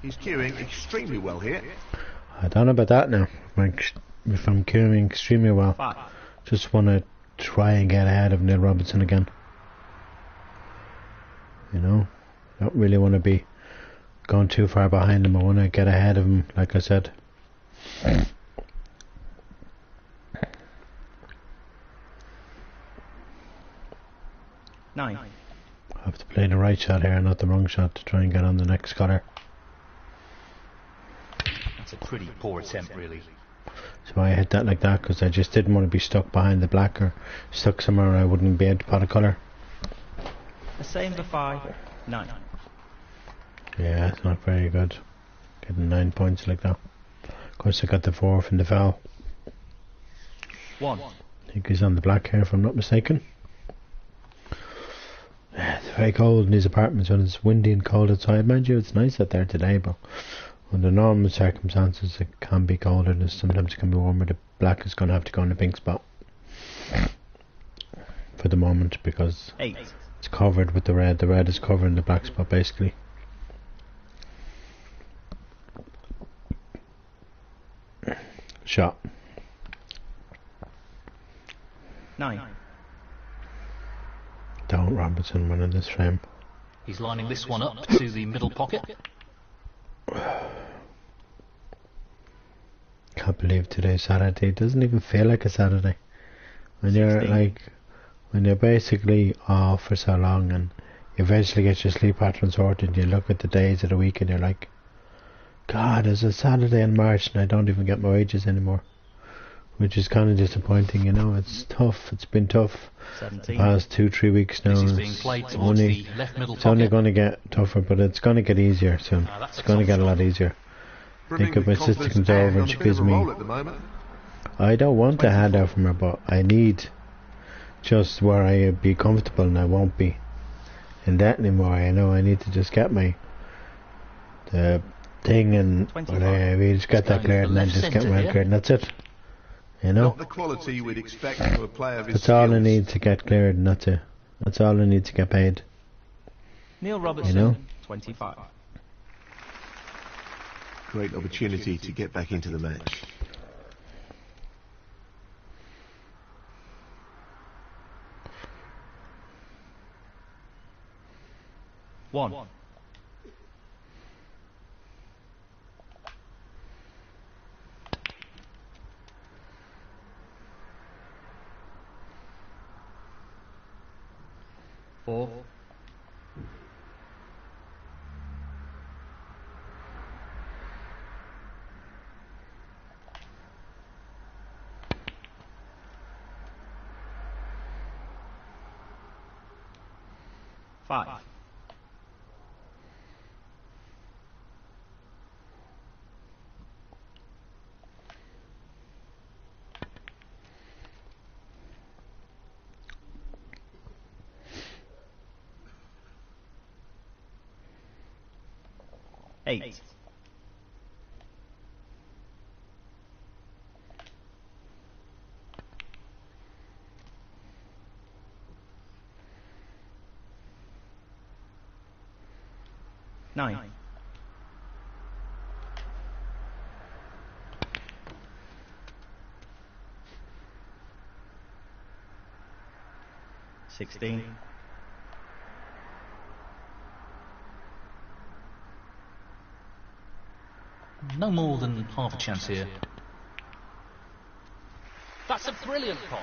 He's queuing extremely well here. I don't know about that now. If I'm queuing extremely well. 5. Just want to try and get ahead of Neil Robinson again. You know? Don't really want to be going too far behind him. I want to get ahead of him, like I said. 9. I have to play the right shot here, not the wrong shot, to try and get on the next cutter. That's a pretty poor attempt, really. So I hit that like that because I just didn't want to be stuck behind the black or stuck somewhere where I wouldn't be able to pot a colour. A same for 5. 9. Yeah, it's not very good. Getting 9 points like that. Of course, I got the 4 from the foul. 1. I think he's on the black here, if I'm not mistaken. Yeah, it's very cold in these apartments when it's windy and cold outside. Mind you, it's nice out there today, but under normal circumstances, it can be colder. And sometimes it can be warmer. The black is going to have to go in the pink spot for the moment because 8. it's covered with the red. The red is covering the black spot, basically. Shot. 9. Don't Robertson winning this frame. He's lining this one up to the middle pocket. Can't believe today's Saturday. It doesn't even feel like a Saturday. When you're 16. like, when you're basically off for so long and you eventually get your sleep pattern sorted, you look at the days of the week and you're like, God, it's a Saturday in March and I don't even get my wages anymore. Which is kind of disappointing, you know. It's tough. It's been tough 17. the past 2-3 weeks now. This is and being it's played towards only, the left middle it's only pocket. going to get tougher, but it's going to get easier soon. That's It's a going to tough get a shot. lot easier. Brimming Think of with my sister confidence comes over and and on she a bit gives of a me, roll at the moment. I don't want a handout from her, but I need just where I be comfortable, and I won't be in that anymore. I know I need to just get the thing and 25. we just get that going cleared for and then left just get centre my here. cleared and that's it. You know? Not the quality we'd expect from a player of his That's all I skills. need to get cleared and that's it. That's all I need to get paid. Neil Robertson, You know? 25. Great opportunity to get back into the match. One. Four. Five. Eight. Nine. 16. No more than half a chance here. That's a brilliant pot.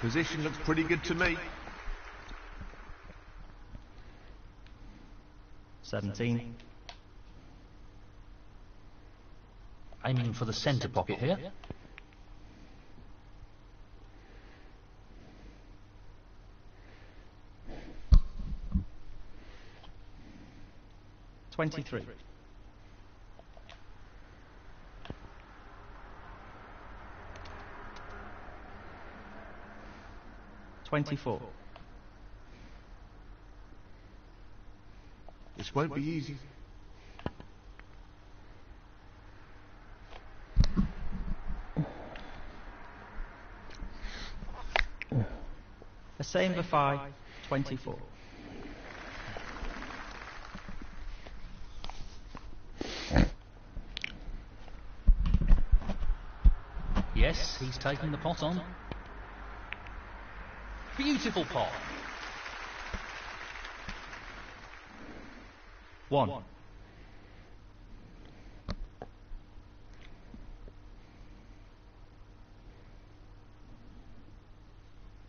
Position looks pretty good to me. 17. Aiming for the centre pocket here. 23. 24. This won't be easy. A same for 5. 24. Yes, he's taking the pot on. Beautiful pot. 1.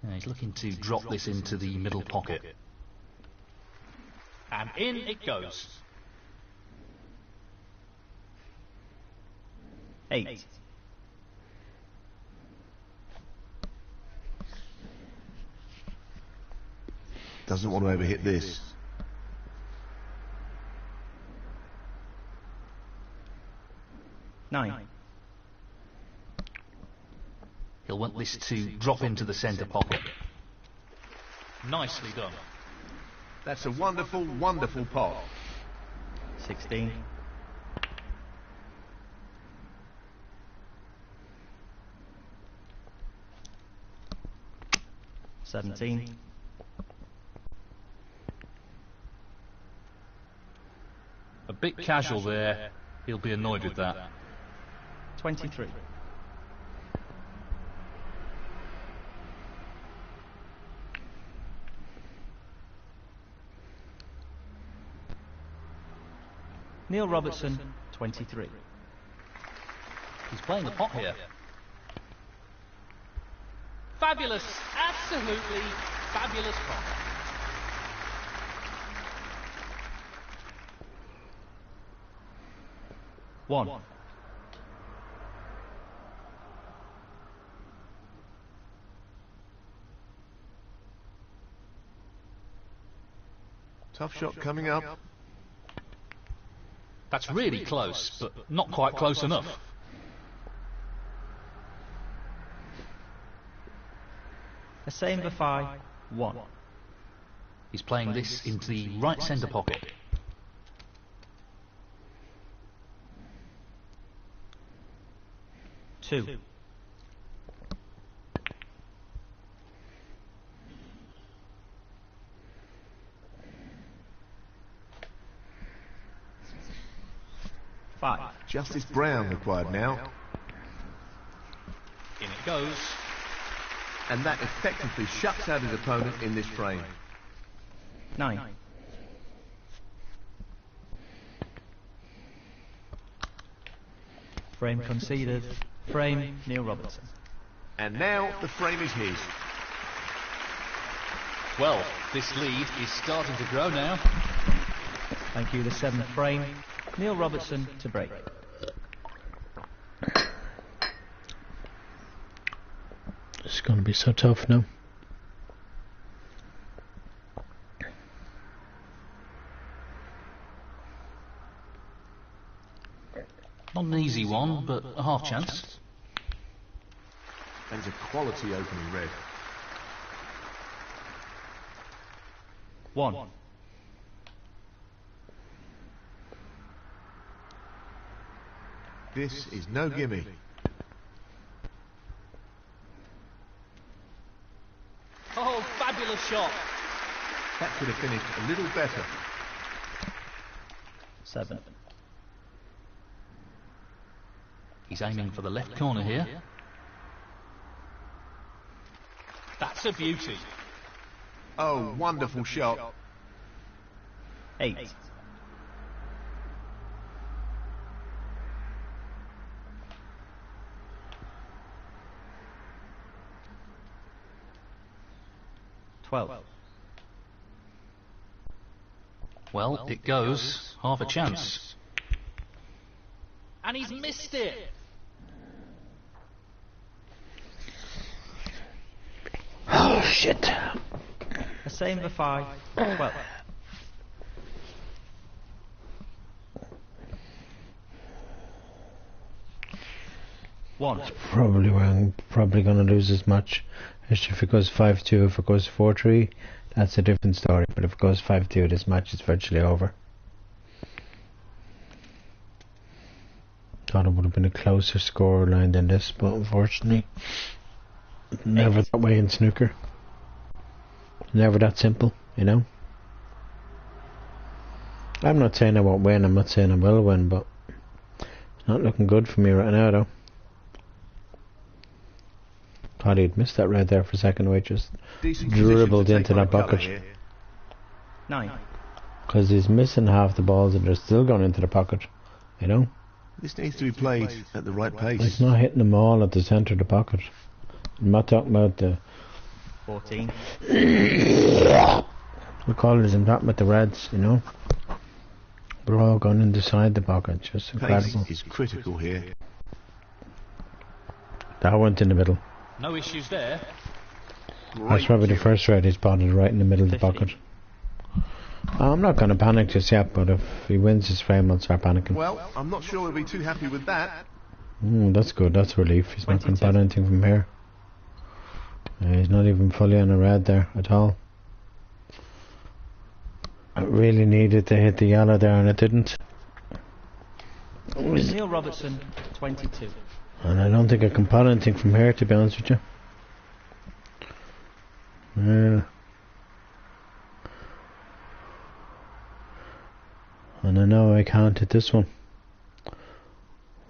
Now he's looking to drop this into the middle pocket. And in it goes. 8. 'Doesn't want to overhit this. 9. He'll want this to drop into the centre pocket. Nicely done. That's a wonderful, wonderful pot. 16. 17. A bit casual there. He'll be annoyed with that. 23. 'Neil Robertson, 23. He's playing the pot here. Fabulous, absolutely fabulous pot. One. Tough shot coming up. That's really close, but not quite close enough. A same for 5, 1. He's playing this into the right centre pocket. Two. Five. Justice Brown required now. In it goes. And that effectively shuts out his opponent in this frame. 9. Frame conceded. Frame, Neil Robertson. And now the frame is his. Well, this lead is starting to grow now. Thank you, the 7th frame. Neil Robertson to break. It's going to be so tough now. Not an easy one, but a half chance. That is a quality opening red. 1. This is no gimme. Oh, fabulous shot. That could have finished a little better. 7. He's aiming for the left corner here. That's a beauty. Oh, wonderful shot. 8. Well, it goes. Half a chance. And he's missed it. Oh shit. A same for 5, 12. One. Probably where I'm probably going to lose this match. If it goes 5-2, if it goes 4-3, that's a different story. But if it goes 5-2, this match is virtually over. Thought it would have been a closer scoreline than this, but unfortunately, never that way in snooker. Never that simple, you know. I'm not saying I won't win, I'm not saying I will win, but it's not looking good for me right now, though. Thought he'd missed that red there for a second, where he just dribbled into that bucket. 9. Because he's missing half the balls and they're still going into the pocket, you know. This needs to be played at the right pace. He's not hitting them all at the centre of the pocket. I'm not talking about the 14. the colours, I'm talking about the reds, you know. They're all going inside the pocket, just incredible. Pace is critical here. That went in the middle. No issues there. That's probably the first red he's spotted right in the middle of the pocket. I'm not going to panic just yet, but if he wins his frame, I'll start panicking. Well, I'm not sure we'll be too happy with that. That's good, that's a relief. He's not going to 22. bat anything from here. He's not even fully on a red there at all. I really needed to hit the yellow there and it didn't. Neil Robertson, 22. And I don't think I can pot anything from here, to be honest with you. And I know I can't hit this one.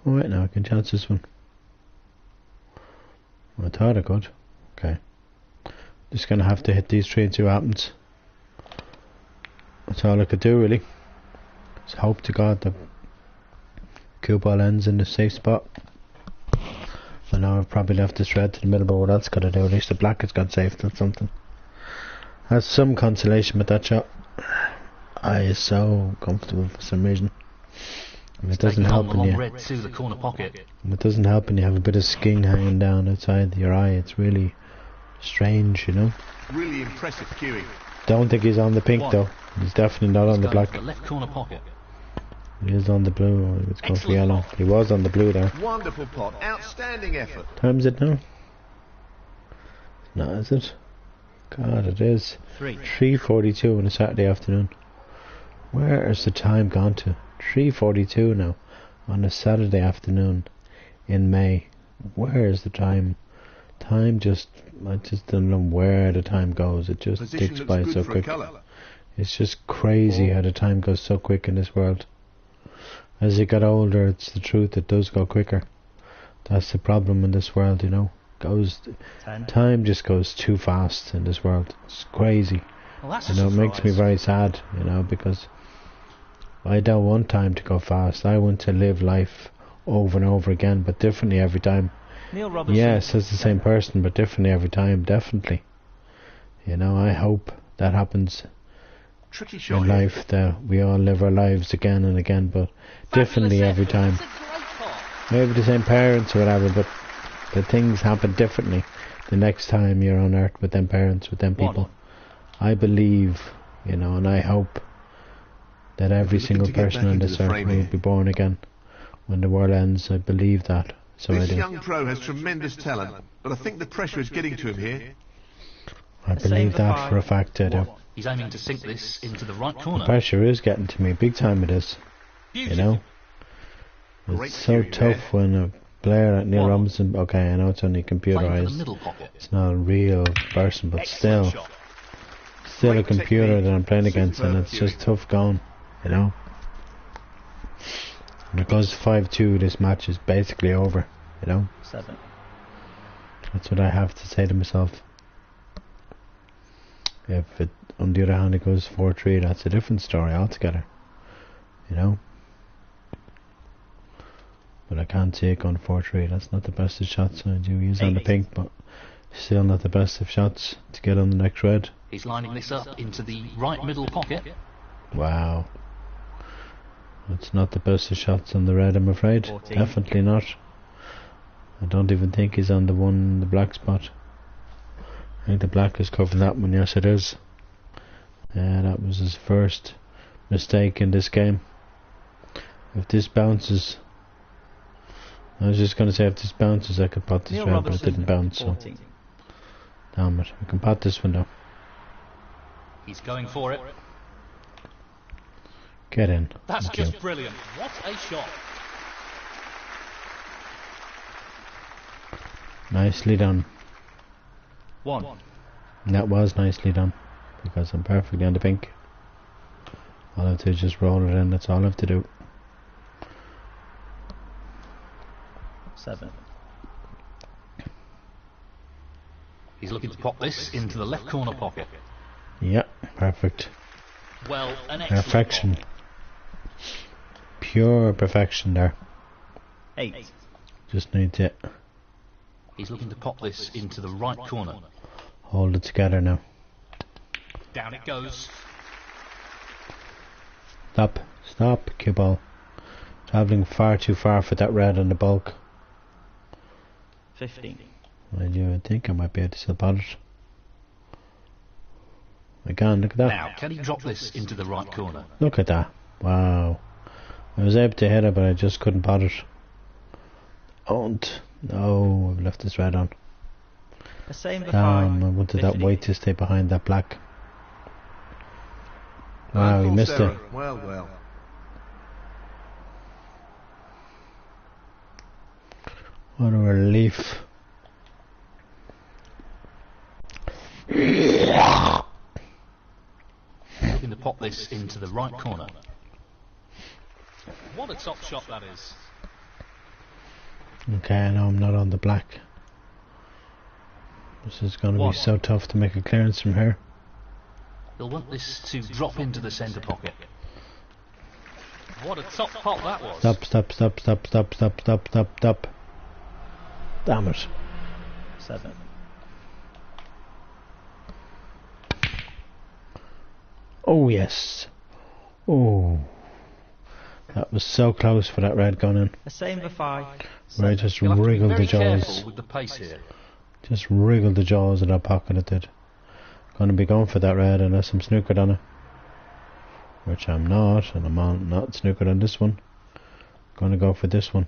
Oh wait, now I can chance this one. I thought I could. Okay. Just gonna have to hit these three and see what happens. That's all I could do really. Just hope to God the cue ball ends in the safe spot. I know I've probably left this red to the middle, but what else could I do? At least the black has got safe, that's something. That's some consolation with that shot. I is so comfortable for some reason. And it doesn't help when you red to the corner pocket. it doesn't help when you have a bit of skin hanging down outside your eye. It's really strange, you know. Really impressive cueing. Don't think he's on the pink though. He's definitely not on the Going black. to the left corner pocket. He is on the blue. Let's go for yellow. He was on the blue there. Wonderful pot. Outstanding effort. Time's it now? No, is it? God, it is 3:42 on a Saturday afternoon. Where is the time gone to? 3:42 now on a Saturday afternoon in May. Where is the time? Time just, I just don't know where the time goes. It just Position ticks looks by good so for a quick. colour. It's just crazy how the time goes so quick in this world. As you get older, it's the truth, it does go quicker. That's the problem in this world, you know. Time just goes too fast in this world. It's crazy. Well, that's You know, it makes me very sad, you know, because I don't want time to go fast. I want to live life over and over again, but differently every time. Neil Robertson. Yes, it's the same person, but differently every time, definitely. You know, I hope that happens Tricky shot in here. life, that we all live our lives again and again, but differently every time. Maybe the same parents or whatever, but the things happen differently the next time you're on earth with them parents, with them people. I believe, you know, and I hope that every Looking single to get person back on into this the earth frame will here. be born again when the world ends. I believe that, so I This do. young pro has tremendous talent, but I think the pressure is getting to him here. I believe that for a fact, I do. He's aiming to sink this into the right corner. Pressure is getting to me, big time it is, you know. Great It's so cueing tough there. when a player like Neil One. Robinson, okay, I know it's only Playing for the computerized, middle pocket. it's not a real person, but Excellent still shot. a Great computer technique. that I'm playing against, and Superb it's just cueing. tough going, you know. When it goes 5-2, this match is basically over, you know. 7. That's what I have to say to myself. If it, on the other hand, it goes 4-3, that's a different story altogether, you know. But I can't see it going 4-3. That's not the best of shots I do use on the pink, but still not the best of shots to get on the next red. He's lining this up into the right middle pocket. Wow. That's not the best of shots on the red, I'm afraid. 14. Definitely not. I don't even think he's on the one in the black spot. I think the black is covering that one, yes it is. That was his first mistake in this game. If this bounces, I was just going to say if this bounces I could pot this Neil red, but it Robertson, didn't bounce, so 14. damn it. I can pot this one though. He's going for it. Get in. That's Thank you. just brilliant. What a shot. Nicely done. 1. That was nicely done, because I'm perfectly on the pink. All I have to do is just roll it in, that's all I have to do. 7. He's looking to pop this into the left corner pocket. Yeah, perfect. Well, an excellent Perfection. pop. Pure perfection there. 8. Just need to He's looking to pop this into the right corner. hold it together now. Down it goes. Stop. Stop, cue ball. Travelling far too far for that red on the bulk. 15. I do think I might be able to still pot it. I can, look at that. Now, can he drop this into the right corner? Look at that. Wow. I was able to hit it, but I just couldn't pot it. Don't. No, I've left this red on. The same for Damn, 5. I wanted that 50. white to stay behind that black. Wow, he False missed error. it. Well, well. What a relief. Looking to pop this into the right corner. What a top shot that is. Okay, I know I'm not on the black. This is going to be so tough to make a clearance from here. He'll want this to drop into the centre pocket. What a top pop that was. Stop, stop, stop, stop, stop, stop, stop, stop, stop. Damn it. 7. Oh, yes. Oh. That was so close for that red gun in. The same for 5. Right, just You'll have to be wriggled the very jaws. careful with the pace here. Just wriggled the jaws of that pocket it did. Gonna be going for that red unless I'm snookered on it. Which I'm not, and I'm not snookered on this one. Gonna go for this one.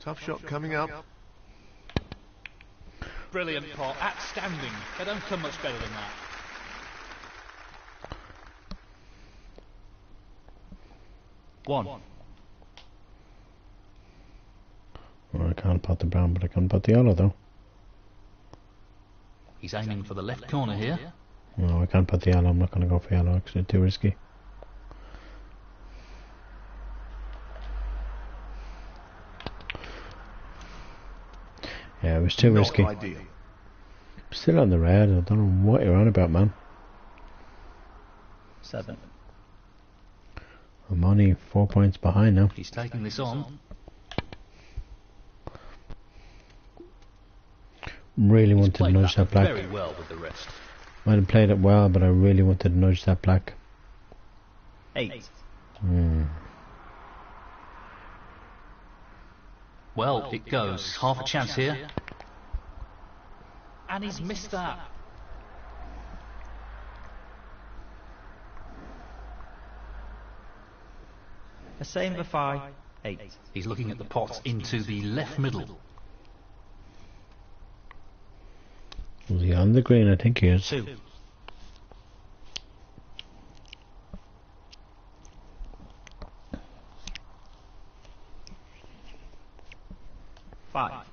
Tough shot coming up. Brilliant pot, outstanding. They don't come much better than that. One. Well, I can't pot the brown, but I can pot the yellow though. He's aiming for the left corner here. No, I can't pot the yellow. I'm not gonna go for yellow actually, too risky. Yeah, it was too risky. Not ideal. Still on the red. I don't know what you're on about, man. 7. I'm only 4 points behind now. He's taking this on. Really He's wanted to played nudge that black. very well with the rest. Might have played it well, but I really wanted to nudge that black. 8. Well, it goes. Half a chance here. And he's missed that. The same for 5. 8. He's looking at the pot into the left middle. Was he on the green? I think he is. 2. Five.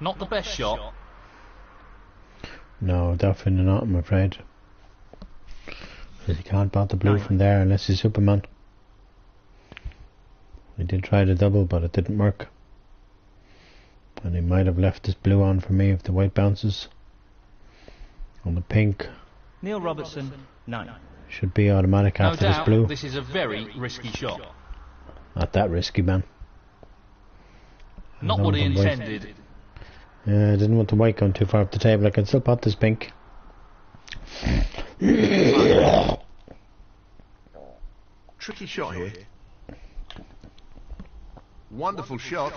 Not the best shot. No, definitely not, I'm afraid. Because he can't pot the blue 9. from there unless he's Superman. He did try the double, but it didn't work. And he might have left his blue on for me if the white bounces. On the pink, Neil Robertson. 9. should be automatic No after this doubt, blue. this is a very risky shot. Not that risky, man. Not I what he don't want white. intended. Yeah, I didn't want the white going too far up the table. I can still pot this pink. Tricky shot here. Wonderful shot.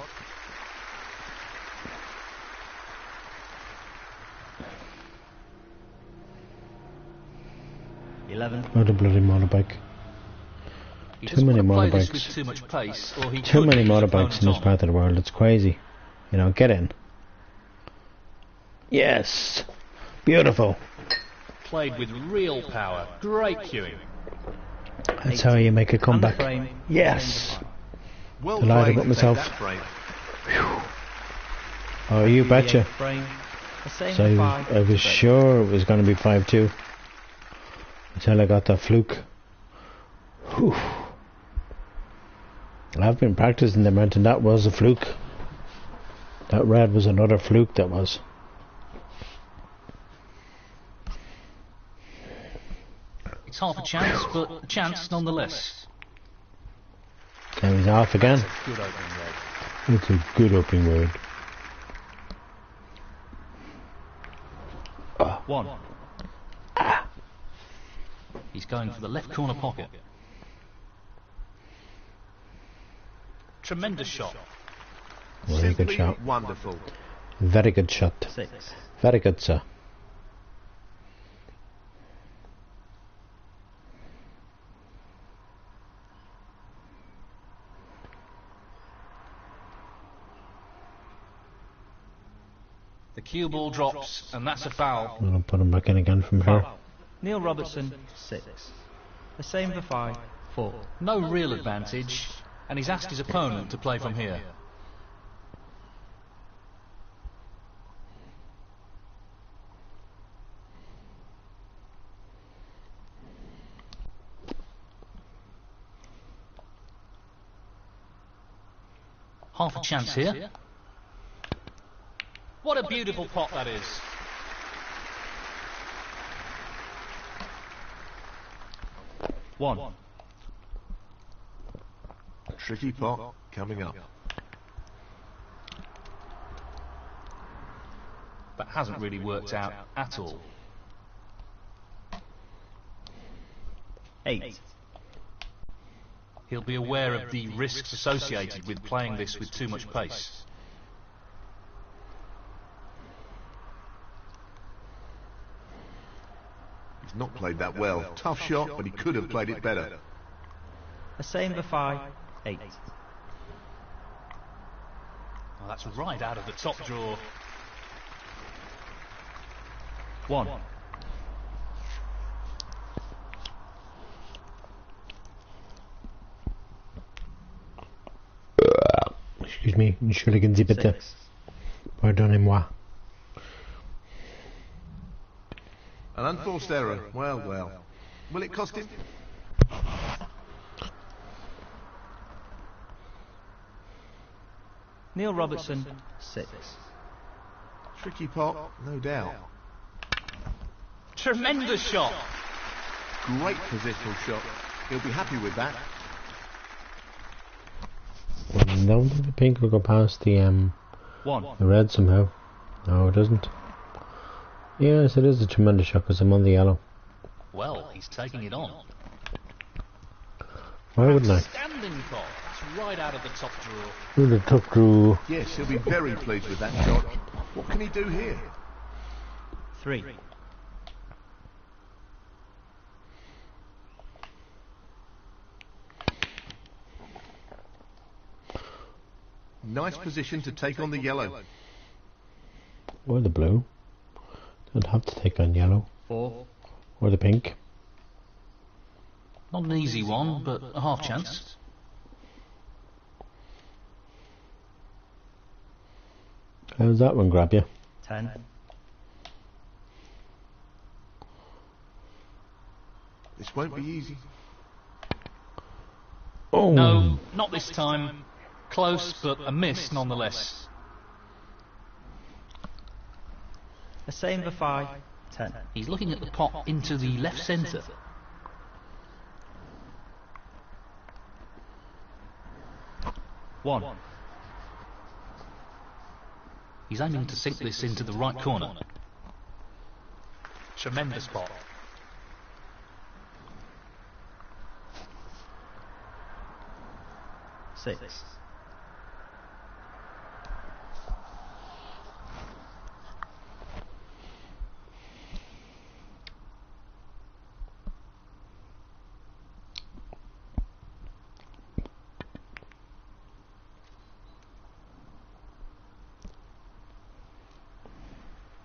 What a bloody motorbike. He Too doesn't many want to play this motorbikes. with too much pace, or he Too could many leave his motorbikes opponent in this on. part of the world. It's crazy. You know, get in. Yes. Beautiful. Played with real power. Great cueing. That's how you make a And the comeback. frame. Yes. Well Delighted played with to take myself. that frame. Oh, you The betcha. 8th frame. The same So for 5. I was sure it was going to be 5-2 until I got that fluke. Whew. I've been practicing them, and that was a fluke. That red was another fluke. That was. It's half a chance, but a chance nonetheless. Now he's off again. Good opening red. It's a good opening word. 1. He's going for the left corner pocket. Tremendous shot. Very good Simply shot. wonderful. Very good shot. 6. Very good, sir. The cue ball drops, and that's a foul. I'm going to put him back in again from here. Foul. Neil Robertson, 6. The same for 5, 4. No real advantage, and he's asked his opponent to play from here. Half a chance here. What a beautiful pot that is. One. Tricky pot coming up. That hasn't really worked out at all. 8. He'll be aware of the risks associated with playing this with too much pace. He's not played that well. Tough shot, but he could have played it better. The same for 5, 8. Oh, that's right out of the top drawer. 1. Excuse me, Entschuldigen bitte. 6. Pardonnez-moi. An unforced error. Well, well. Will it cost him? Neil Robertson, 6. Tricky pot, no doubt. Tremendous shot. Great positional shot. He'll be happy with that. Well, I don't think the pink will go past the 1. red somehow. No, it doesn't. Yes, it is a tremendous shot because I'm on the yellow. Well, he's taking it on. Why wouldn't I? Standing pot. That's right out of the top drawer. Ooh, the top draw. Yes, he'll be very pleased with that shot. What can he do here? 3. Nice position to take on the yellow. Or the blue. Don't have to take on yellow. 4. Or the pink. Not an easy one, but a half chance. How's that one grab you? 10. This won't be easy. Oh! No, not this time. Close, but a miss nonetheless. The same for 5, 10. He's looking at the pot into the left centre. One. He's aiming to sink this into the right corner. Tremendous pot. Six.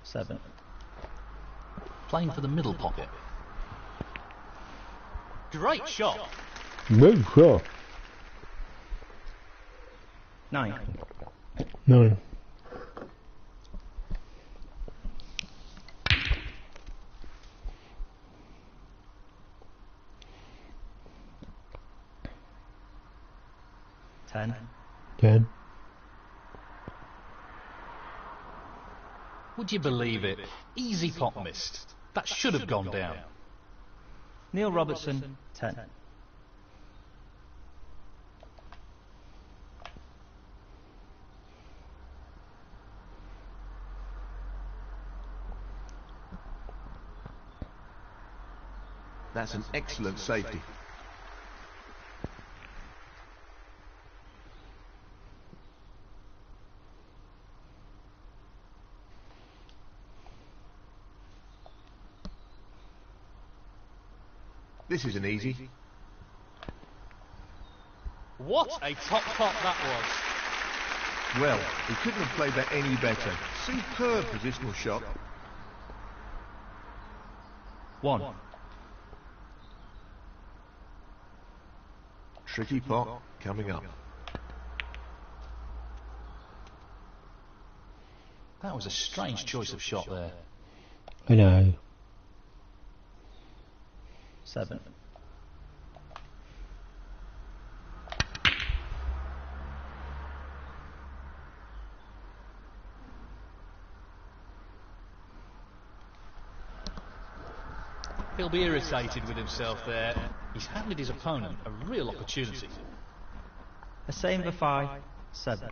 Seven. Playing for the middle pocket. Great shot. Good shot. 9. 9. Ten. 10. Would you believe it? Easy pot missed. That should have gone down. Neil Robertson, 10. That's an excellent safety. This isn't easy. What a top pot that was. Well, he couldn't have played that any better. Superb positional shot. 1. Tricky pot coming up. That was a strange choice of shot there. I know. 7. He'll be irritated with himself there. He's handed his opponent a real opportunity. A same for 5. 7.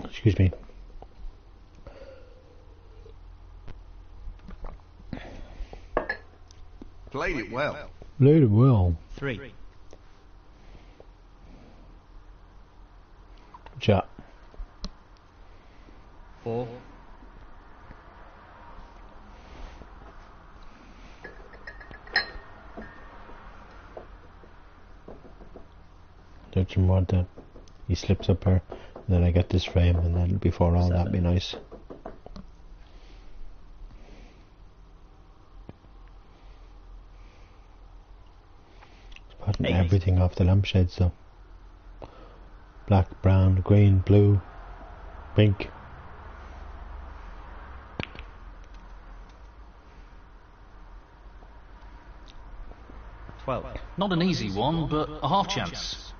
Excuse me. Played it well. Played it well. 3. Shot. 4. Don't you want that? He slips up here, and then I get this frame, and then before all that'd be nice. Spotting everything off the lampshades though. Black, brown, green, blue, pink. Not an easy one, but a half chance.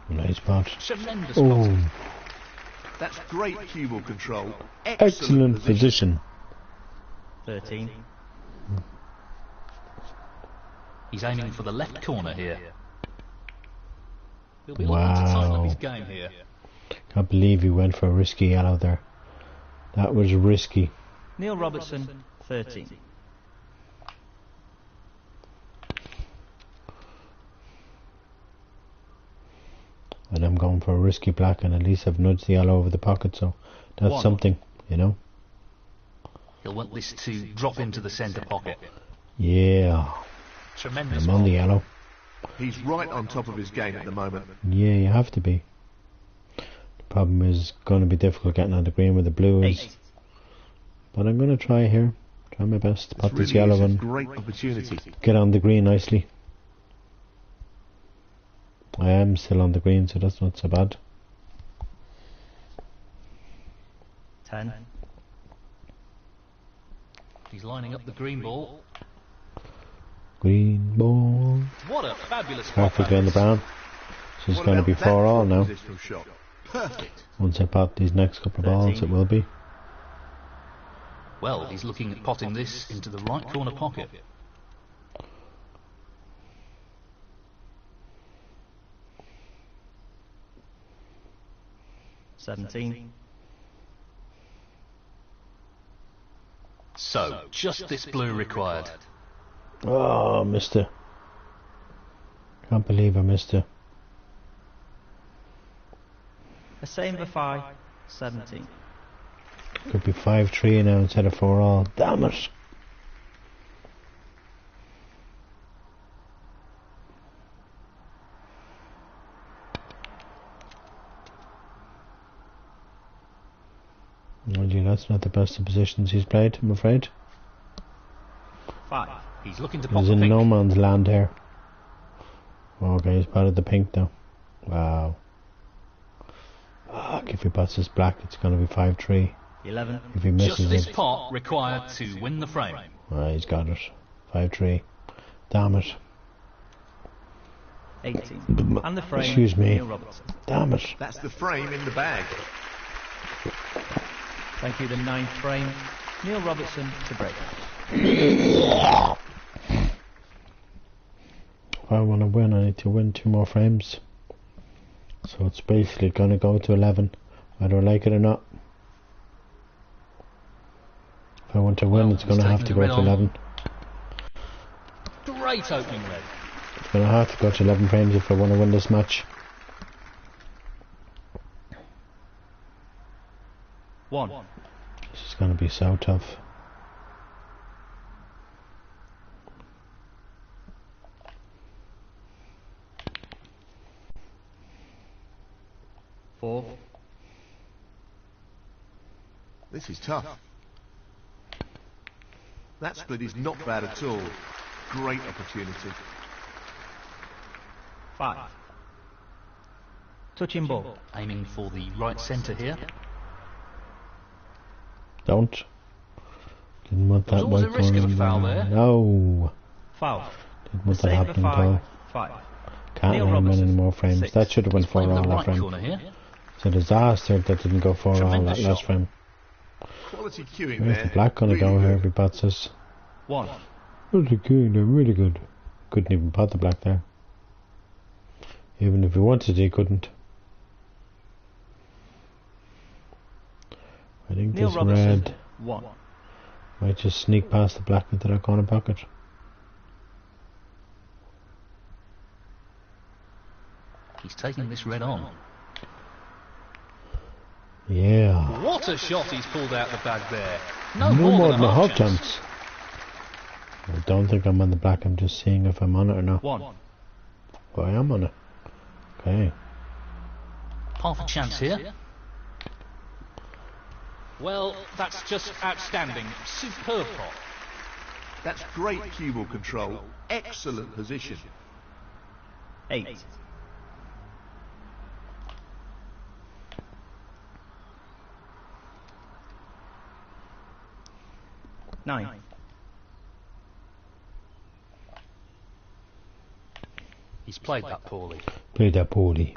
Nice spot. Tremendous Oh, potting. That's great cue ball control. excellent position. 13. He's aiming for the left corner here. He'll be looking to tighten up his game here. Can't believe he went for a risky yellow there. That was risky. Neil Robertson, 13. And I'm going for a risky black, and at least I've nudged the yellow over the pocket, so that's something, you know. He'll want this to drop into the centre pocket. Yeah. Tremendous I'm on the ball. yellow. He's right on top of his game at the moment. Yeah, you have to be. The problem is going to be difficult getting on the green with the blue is. 8. But I'm going to try here. Try my best to put this Really yellow is a one. great opportunity. Get on the green nicely. I am still on the green, so that's not so bad. 10. He's lining up the green ball. Green ball. What a fabulous pot Perfectly that on the is. brown. So it's What going to about be that 4 all now. positional shot? Perfect. Once I pot these next couple of balls, 13. it will be. Well, he's looking at potting this into the right corner pocket. $17. So, just this blue required. Oh, mister. Can't believe I missed it. A same for 5. 17. Could be 5-3 now instead of 4 all. Damn it. Well, gee, that's not the best of positions he's played, I'm afraid. 5. He's looking to pop He's the in pink. no man's land here. Okay, he's spotted the pink now. Wow. Fuck, if he pots this black, it's going to be 5-3. 11. If he Just misses this it, pot required to win the frame. he's got it. 5-3. Damn it. 18. And the frame. Excuse me. Neil Robertson. Damn it. That's the frame in the bag. Thank you, the 9th frame. Neil Robertson to break. If I want to win, I need to win 2 more frames. So it's basically going to go to 11, whether I like it or not. If I want to win, Well, it's going to he's have to taking go the to red on. 11. Great opening red. It's going to have to go to 11 frames if I want to win this match. 1. This is going to be so tough. This is tough. That split is not bad at all. Great opportunity. 5. Touching ball. Aiming for the right centre here. Don't. Didn't want There's that always white a risk of a corner. foul there. No. Foul. Didn't want that Save happening at all. 5. Can't Neil run Robertson, any more frames. 6. That should have went 4 Playing the all that right frame. corner here. It's a disaster that didn't go 4 all Tremendous that last shot. frame. Quality queuing Where's there. the black gonna go Really here good. if he pots this? 1. Really good, they're really good. Couldn't even pot the black there. Even if he wanted, he couldn't. I think Neil this Robertson. red 1. might just sneak past the black into that corner pocket. He's taking this red on. Yeah. What a shot he's pulled out the bag there. No, No more than than a a half chance. chance. I don't think I'm on the black, I'm just seeing if I'm on it or not. 1. Oh, I am on it. Okay. Half a chance here. Well, that's just outstanding. Superb pot. That's great cue ball control. Excellent position. 8. Nine. He's played that poorly. Played that poorly.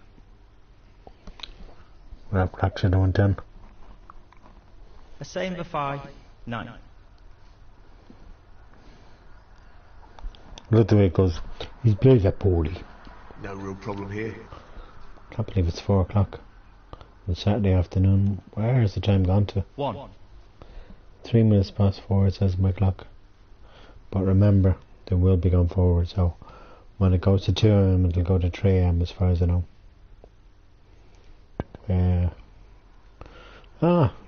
Well, black should have went 10. A same for 5. 9. Look at the way it goes. He's played that poorly. No real problem here. Can't believe it's 4 o'clock on Saturday afternoon. Where has the time gone to? 1. 3 minutes past 4 it says on my clock. But remember, they will be going forward, so when it goes to 2 AM it'll go to 3 AM as far as I know.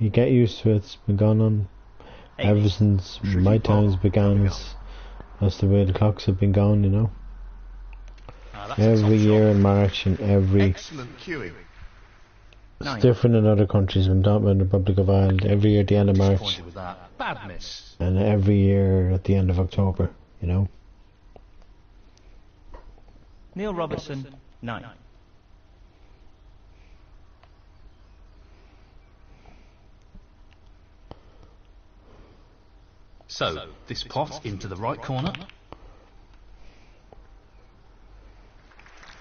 You get used to it. It's been going on ever since Tricky my ball times began. coming up. That's the way the clocks have been going, you know. That's a Every top year shot. in March and every... Excellent queuing. It's 9. different in other countries. I'm talking about the Republic of Ireland. Every year at the end of March Disappointed with that. Bad miss. and every year at the end of October, you know. Neil Robertson. 9. So, this pot into the right corner.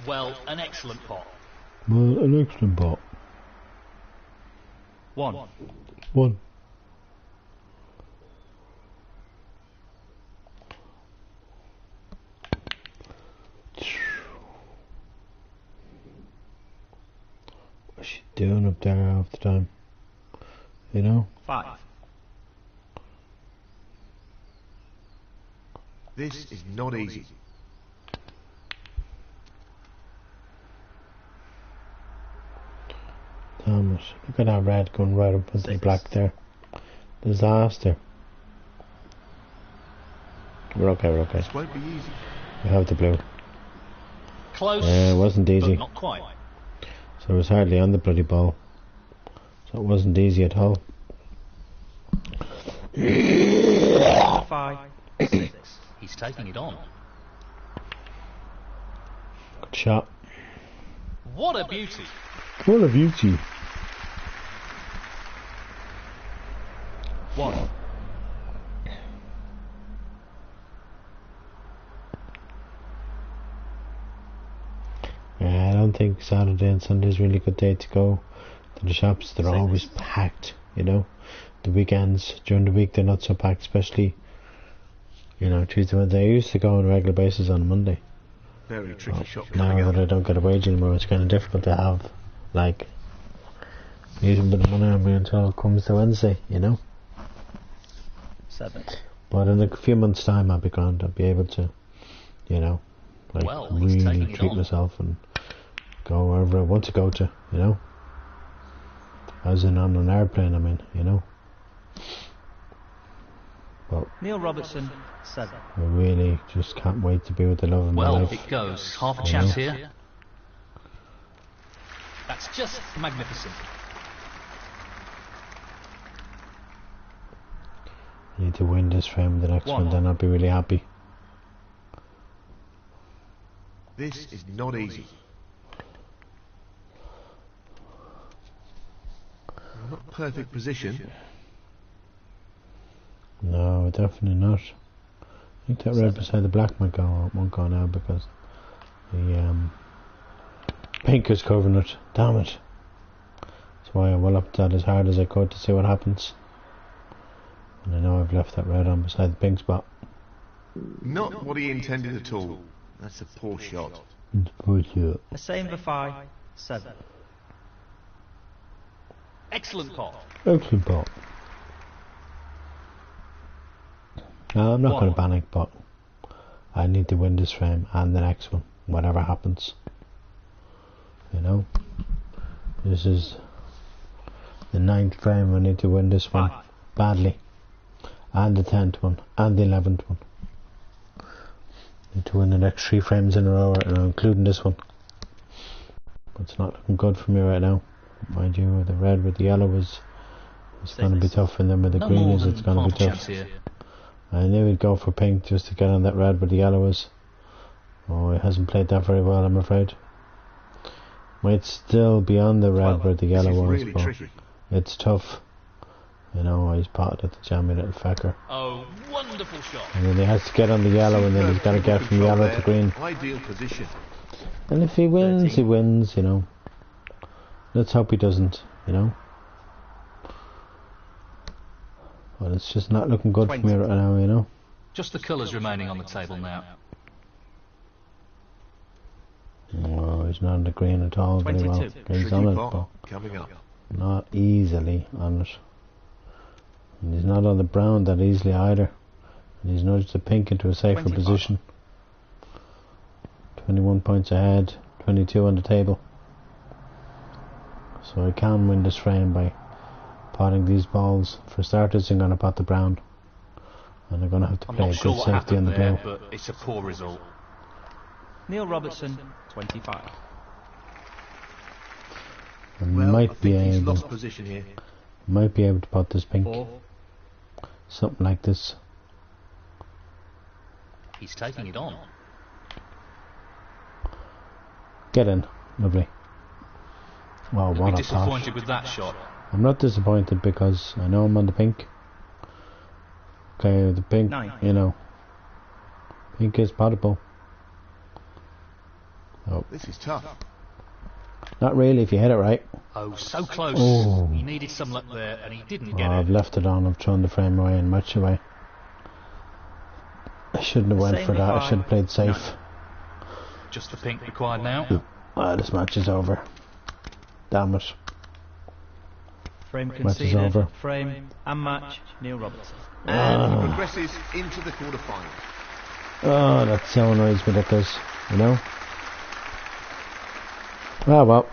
Well, an excellent pot. Well, an excellent ball. 1. 1. What's she doing up there half the time? You know? 5. This is not easy. Thomas, look at that red going right up into the 6. black there. Disaster. We're okay, we're okay. This won't be easy. We have the blue. Close. Yeah, it wasn't easy. But not quite. So it was hardly on the bloody ball. So it wasn't easy at all. 5. 6. He's taking it on. Good shot. What a beauty. What a beauty. 1. Yeah, I don't think Saturday and Sunday is a really good day to go to the shops. They're 6. always packed, you know. The weekends, during the week, they're not so packed, especially, you know, Tuesday, Wednesday. I used to go on a regular basis on a Monday. Very tricky shot Now coming that up. I don't get a wage anymore, it's kind of difficult to have, like, using a bit of money on me until it comes to Wednesday, you know. 7. But in a few months' time, I'll be grand. I'll be able to, you know, like, Well, he's really taking it treat on. myself and go wherever I want to go to, you know. As in on an airplane, I mean, you know. But Neil Robertson. 7. I really just can't wait to be with the love of my Well, life. it goes. Half a Yeah. chance here. That's just magnificent. I need to win this frame, the next one, then I'll be really happy. This is not easy. Not perfect position. No, definitely not. I think that red beside the black won't go now because the pink is covering it. Damn it. That's why I will up that as hard as I could to see what happens. And I know I've left that red on beside the pink spot. Not what he intended at all. That's a poor shot. It's a poor shot. A same for 5, 7. Excellent pot. Excellent pot. No, I'm not going to panic, but I need to win this frame and the next one, whatever happens. You know, this is the 9th frame. I need to win this one badly, and the 10th one, and the 11th one. Need to win the next 3 frames in a row, including this one. It's not looking good for me right now. Mind you, the red with the yellow is going to be tough, and then with the green it's going to be tough. I knew he'd go for pink just to get on that red with the yellows. Oh, he hasn't played that very well, I'm afraid. Might still be on the red where the yellow was, really but tricky. It's tough. You know, he's potted at the jammy little fecker. Oh, wonderful shot. And then he has to get on the yellow, and then he's got to get from yellow to green. Ideal position. And if he wins, he wins, you know. Let's hope he doesn't, you know. Well, it's just not looking good for me right now, you know. Just the colours remaining on the table now. Oh, he's not on the green at all very well. 22. He's on it, but Coming up. not easily on it. And he's not on the brown that easily either. And he's nudged the pink into a safer 25. position. 21 points ahead, 22 on the table. So I can win this frame by potting these balls. For starters, I'm going to pot the brown. And I'm going to have to I'm play not a sure good what safety on happened the there, blue. but it's a poor result. Neil Robertson, 25. I Well, I might be think he's able, lost position here. might be able to pot this pink. 4. Something like this. He's taking it on. Get in. Lovely. Wow, He'll what be a pot. disappointed with that shot. I'm not disappointed because I know I'm on the pink. Okay, the pink, 9. you know. Pink is potable. Oh, This is tough. not really if you hit it right. Oh, so close. Oh. He needed some luck there, and he didn't Oh, get I've it. left it on. I've thrown the frame away and much away. I shouldn't have went for that. I should have played safe. Just the pink required now. Ah, this match is over. Damn it. Frame Match is conceded. over. Frame and match, Neil Robertson. And he progresses into the quarterfinals. Oh, that so annoys me, that does. You know? Ah, well.